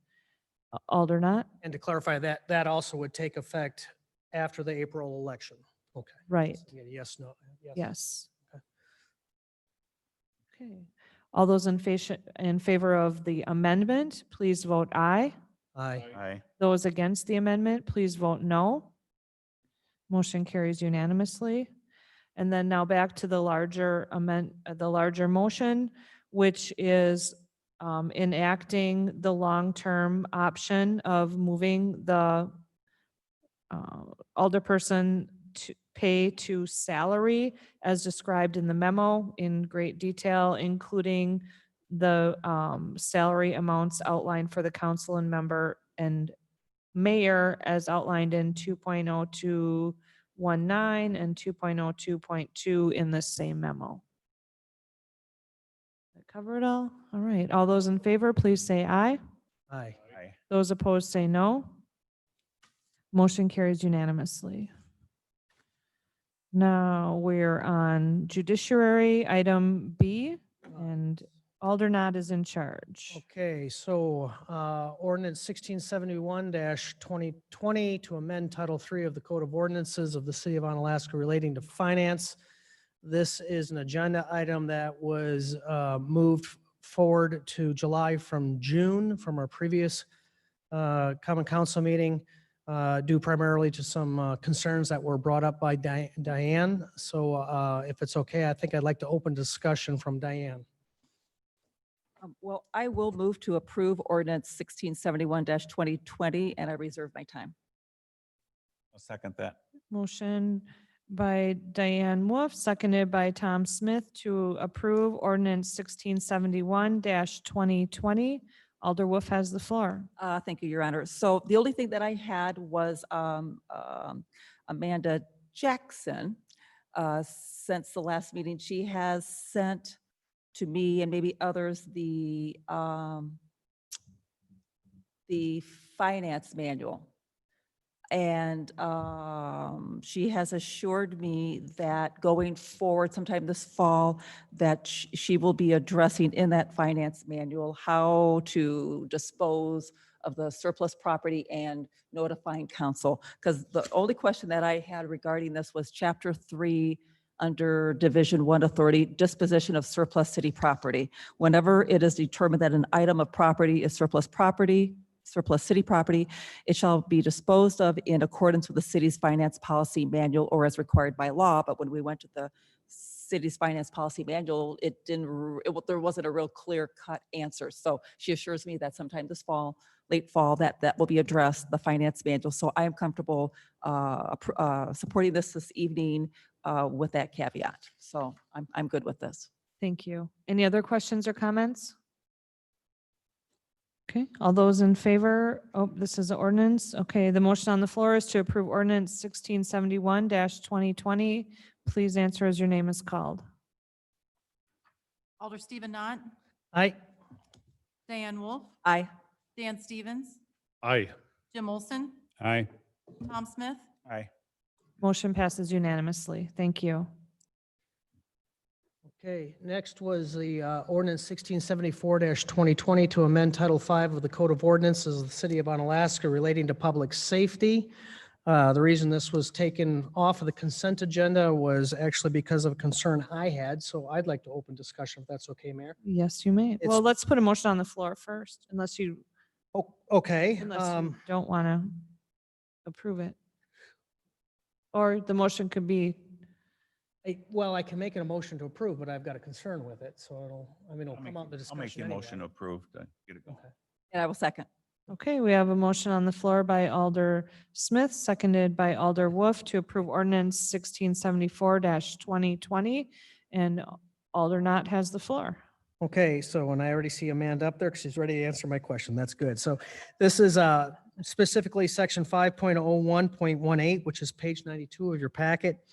Alder Knott? And to clarify, that also would take effect after the April election. Okay. Right. Yes, no. Yes. Okay. All those in favor of the amendment, please vote aye. Aye. Aye. Those against the amendment, please vote no. Motion carries unanimously. And then now back to the larger motion, which is enacting the long-term option of moving the alderperson to pay to salary as described in the memo in great detail, including the salary amounts outlined for the council and member and mayor as outlined in 2.0219 and 2.02.2 in the same memo. That cover it all? All right. All those in favor, please say aye. Aye. Aye. Those opposed say no. Motion carries unanimously. Now we're on judiciary, item B, and Alder Knott is in charge. Okay, so ordinance 1671-2020 to amend Title III of the Code of Ordinances of the City of Onalaska relating to finance. This is an agenda item that was moved forward to July from June from our previous common council meeting, due primarily to some concerns that were brought up by Diane. So if it's okay, I think I'd like to open discussion from Diane. Well, I will move to approve ordinance 1671-2020, and I reserve my time. I'll second that. Motion by Diane Wolf, seconded by Tom Smith to approve ordinance 1671-2020. Alder Wolf has the floor. Thank you, Your Honor. So the only thing that I had was Amanda Jackson. Since the last meeting, she has sent to me and maybe others the finance manual. And she has assured me that going forward sometime this fall, that she will be addressing in that finance manual how to dispose of the surplus property and notifying council. Because the only question that I had regarding this was Chapter 3 under Division 1 Authority, disposition of surplus city property. Whenever it is determined that an item of property is surplus city property, it shall be disposed of in accordance with the city's finance policy manual or as required by law. But when we went to the city's finance policy manual, there wasn't a real clear-cut answer. So she assures me that sometime this fall, late fall, that will be addressed, the finance manual. So I am comfortable supporting this evening with that caveat. So I'm good with this. Thank you. Any other questions or comments? Okay, all those in favor? Oh, this is the ordinance. Okay, the motion on the floor is to approve ordinance 1671-2020. Please answer as your name is called. Alder Stephen Knott, Aye. Diane Wolf, Aye. Dan Stevens, Aye. Jim Olson, Aye. Tom Smith, Aye. Motion passes unanimously. Thank you. Okay, next was the ordinance 1674-2020 to amend Title V of the Code of Ordinances of the City of Onalaska relating to public safety. The reason this was taken off of the consent agenda was actually because of a concern I had, so I'd like to open discussion if that's okay, Mayor. Yes, you may. Well, It's- let's put a motion on the floor first, unless you Okay. don't want to approve it. Or the motion could be, Well, I can make it a motion to approve, but I've got a concern with it, so it'll come out in the I'll make discussion the anyway. motion approved. Get it going. Okay. And I will second. okay, we have a motion on the floor by Alder Smith, seconded by Alder Wolf to approve ordinance 1674-2020. And Alder Knott has the floor. Okay, so, and I already see Amanda up there because she's ready to answer my question. That's good. So this is specifically section 5.01.18, which is page 92 of your packet.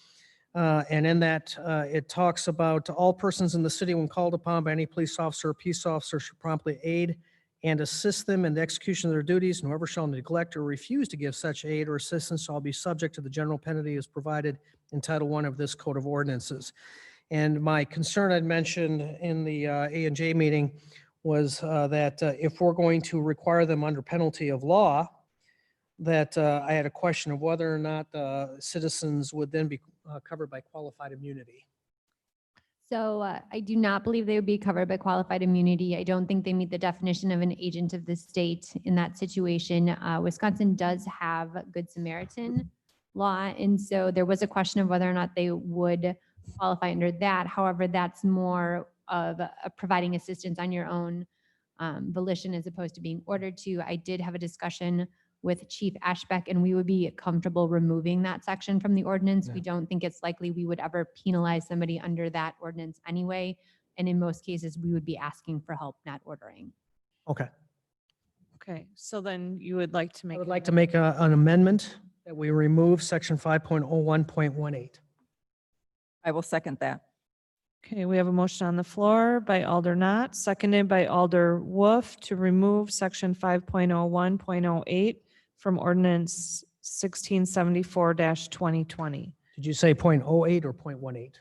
And in that, it talks about all persons in the city when called upon by any police officer or peace officer should promptly aid and assist them in the execution of their duties, and whoever shall neglect or refuse to give such aid or assistance shall be subject to the general penalty as provided in Title I of this Code of Ordinances. And my concern I'd mentioned in the A&J meeting was that if we're going to require them under penalty of law, that I had a question of whether or not citizens would then be covered by qualified immunity. So I do not believe they would be covered by qualified immunity. I don't think they meet the definition of an agent of the state in that situation. Wisconsin does have Good Samaritan law, and so there was a question of whether or not they would qualify under that. However, that's more of providing assistance on your own volition as opposed to being ordered to. I did have a discussion with Chief Ashbeck, and we would be comfortable removing that section from the ordinance. We don't think it's likely we would ever penalize somebody under that ordinance anyway. And in most cases, we would be asking for help, not ordering. Okay. Okay, so then you would like to make. I would like to make an amendment that we remove section 5.01.18. I will second that. Okay, we have a motion on the floor by Alder Knott, seconded by Alder Wolf to remove section 5.01.08 from ordinance 1674-2020. Did you say 0.08 or 0.18?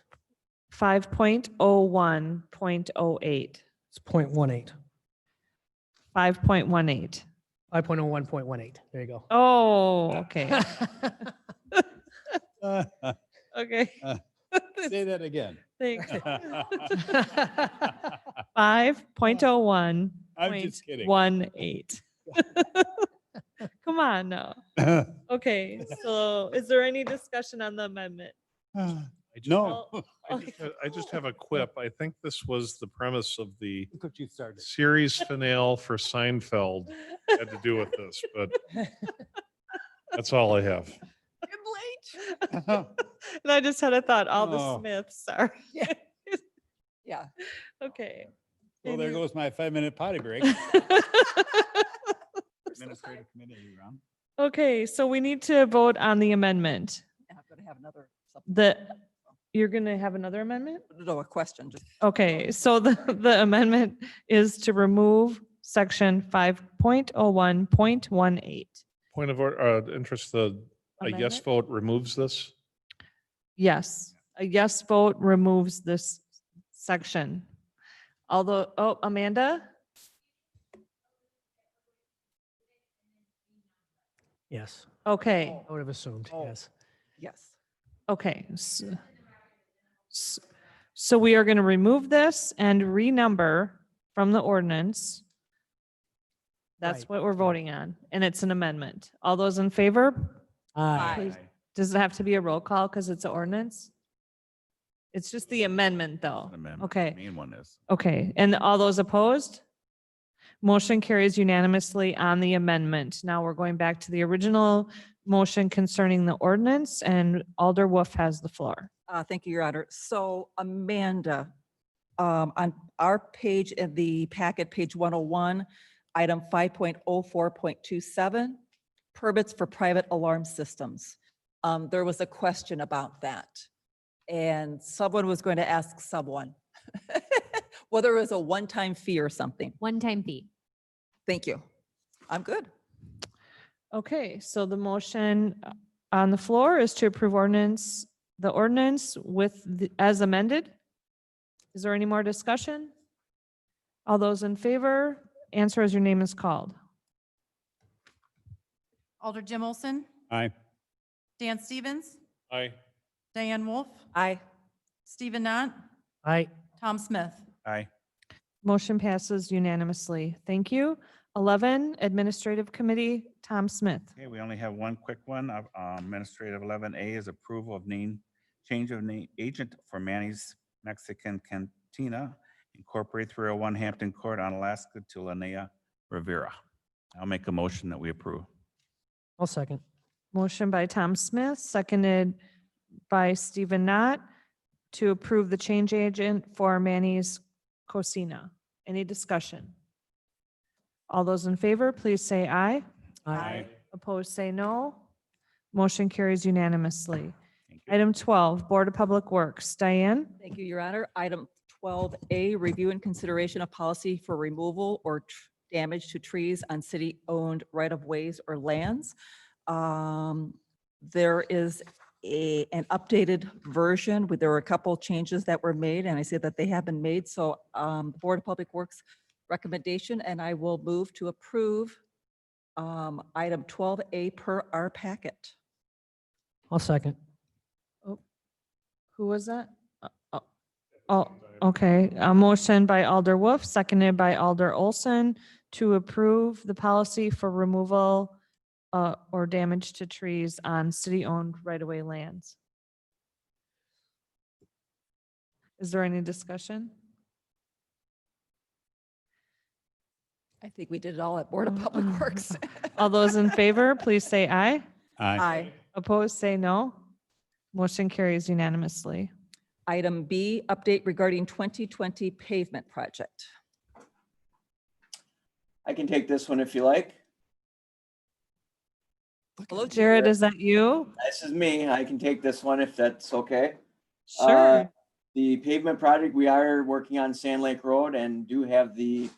5.01.08, It's 0.18. 5.18. 5.01.18. There you go. Oh, okay, okay. Say that again. Thanks. I'm 5.01.18. just kidding. Come on now. Okay, so is there any discussion on the amendment? No. I just have a quip. I think this was the premise of the Look what you started. series finale for Seinfeld had to do with this, but that's all I have. And I just had a thought, all the Oh. Smiths are. Yeah. Okay. Well, there Any- goes my 5-minute potty break. Administrative committee, you on? Okay, so we need to vote on the amendment. I'm going to have another. You're going to have another amendment? No, a question, just. Okay, so the amendment is to remove section 5.01.18. Point of interest, a yes Amendment? vote removes this? Yes, a yes vote removes this section. Although, oh, Amanda? Yes. Okay, I would have assumed, Oh. yes. Yes. okay. So we are going to remove this and renumber from the ordinance. That's Right. what we're voting on, and it's an amendment. All those in favor? Aye. Please. Does it have to be a roll call because it's an ordinance? It's just the amendment, though. Amendment. Okay. The main one is. Okay, and all those opposed? Motion carries unanimously on the amendment. Now we're going back to the original motion concerning the ordinance, and Alder Wolf has the floor. Thank you, Your Honor. So Amanda, on our page in the packet, page 101, item 5.04.27, permits for private alarm systems. There was a question about that. And someone was going to ask someone whether it was a one-time fee or something. One-time fee. Thank you. I'm good. Okay, so the motion on the floor is to approve the ordinance with, as amended. Is there any more discussion? All those in favor, answer as your name is called. Alder Jim Olson, Aye. Dan Stevens, Aye. Diane Wolf, Aye. Stephen Knott, Aye. Tom Smith. Aye. Motion passes unanimously. Thank you. 11, Administrative Committee, Tom Smith. Okay, we only have one quick one. Administrative 11A is approval of name, change of name agent for Manny's Mexican Cantina, Incorporated 301 Hampton Court, Onalaska to Linnea Rivera. I'll make a motion that we approve. I'll second. Motion by Tom Smith, seconded by Stephen Knott to approve the change agent for Manny's Cocina. Any discussion? All those in favor, please say aye. Aye. Opposed, say no. Motion carries unanimously. Thank you. Item 12, Board of Public Works. Diane? Thank you, Your Honor. Item 12A, review and consideration of policy for removal or damage to trees on city-owned right-of-ways or lands. There is an updated version. There were a couple changes that were made, and I say that they have been made. So the Board of Public Works recommendation, and I will move to approve item 12A per our packet. I'll second. Who was that? Oh, okay. A motion by Alder Wolf, seconded by Alder Olson to approve the policy for removal or damage to trees on city-owned right-of-way lands. Is there any discussion? I think we did it all at Board of Public Works. All those in favor, please say aye. Aye. Opposed, say no. Motion carries unanimously. Item B, update regarding 2020 pavement project. I can take this one if you like. Hello, Jared, is that you? This is me. I can take this one if that's okay. Sure. The pavement project, we are working on Sand Lake Road and do have the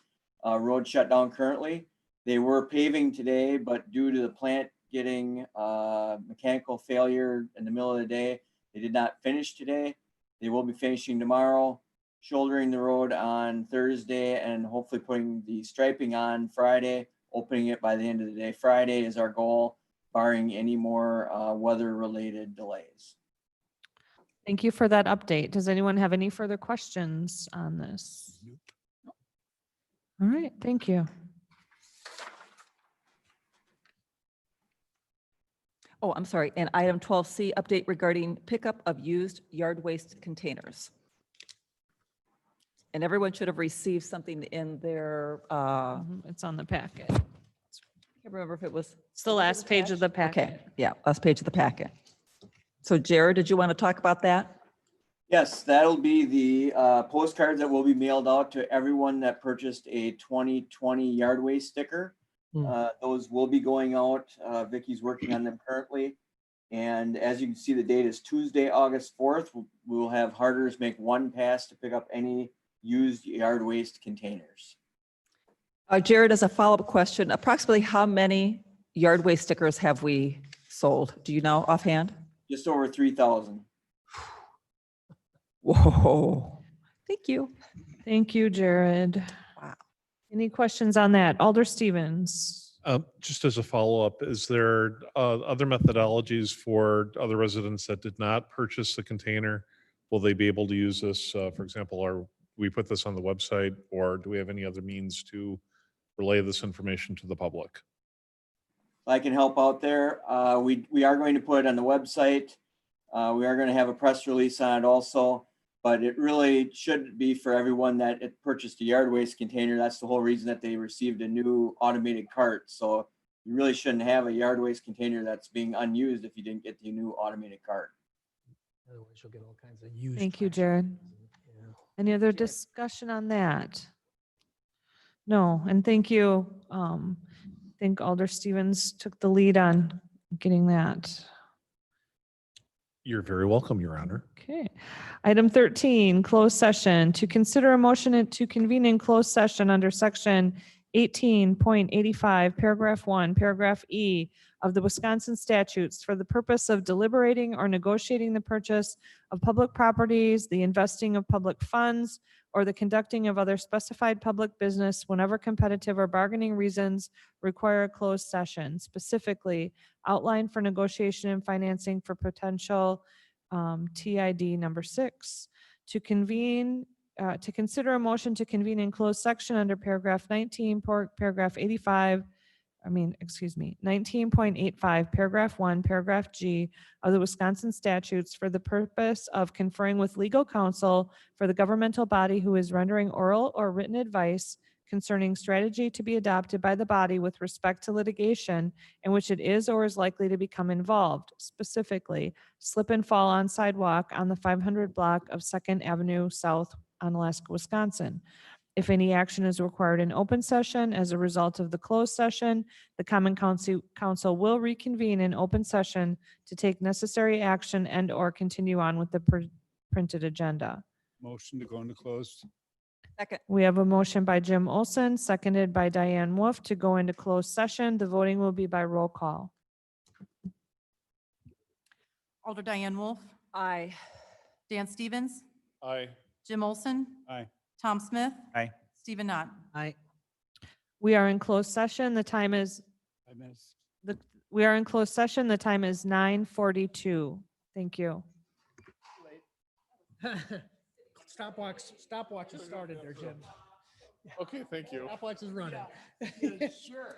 road shut down currently. They were paving today, but due to the plant getting mechanical failure in the middle of the day, they did not finish today. They will be finishing tomorrow, shouldering the road on Thursday, and hopefully putting the striping on Friday, opening it by the end of the day. Friday is our goal, barring any more weather-related delays. Thank you for that update. Does anyone have any further questions on this? All right, thank you. Oh, I'm sorry. And item 12C, update regarding pickup of used yard waste containers. And everyone should have received something in their, I It's on the packet. can't remember if it was. It's the last page of the Okay, packet. yeah, last page of the packet. So Jared, did you want to talk about that? Yes, that'll be the postcards that will be mailed out to everyone that purchased a 2020 yard waste sticker. Those will be going out. Vicky's working on them currently. And as you can see, the date is Tuesday, August 4th. We will have Harders make one pass to pick up any used yard waste containers. Jared, as a follow-up question, approximately how many yard waste stickers have we sold? Do you know offhand? Just over 3,000. Whoa, thank you. Thank you, Jared. Wow. Any questions on that? Alder Stevens? Just as a follow-up, is there other methodologies for other residents that did not purchase the container? Will they be able to use this? For example, are we put this on the website, or do we have any other means to relay this information to the public? I can help out there. We are going to put it on the website. We are going to have a press release on it also, but it really should be for everyone that had purchased a yard waste container. That's the whole reason that they received a new automated cart. So you really shouldn't have a yard waste container that's being unused if you didn't get the new automated cart. Otherwise, you'll get all kinds of used. Thank you, plastic. Jared. Yeah. Any other discussion on that? No, and thank you. I think Alder Stevens took the lead on getting that. You're very welcome, Your Honor. Okay. Item 13, closed session. To consider a motion to convene in closed session under section 18.85, paragraph 1, paragraph E of the Wisconsin statutes for the purpose of deliberating or negotiating the purchase of public properties, the investing of public funds, or the conducting of other specified public business whenever competitive or bargaining reasons require a closed session, specifically outlined for negotiation and financing for potential TID number 6. To convene, to consider a motion to convene in closed section under paragraph 19, paragraph 85, 19.85, paragraph 1, paragraph G of the Wisconsin statutes for the purpose of conferring with legal counsel for the governmental body who is rendering oral or written advice concerning strategy to be adopted by the body with respect to litigation in which it is or is likely to become involved, specifically slip and fall on sidewalk on the 500 block of 2nd Avenue South, Onalaska, Wisconsin. If any action is required in open session as a result of the closed session, the Common Council will reconvene in open session to take necessary action and/or continue on with the printed agenda. Motion to go into closed. Second. We have a motion by Jim Olson, seconded by Diane Wolf to go into closed session. The voting will be by roll call. Alder Diane Wolf, Aye. Dan Stevens, Aye. Jim Olson, Aye. Tom Smith. Aye. Stephen Knott. Aye. We are in closed session. The time is, 5 minutes. we are in closed session. The time is 9:42. Thank you. Stopwatch has started there, Jim. Okay, thank you. Stopwatch is running. Sure.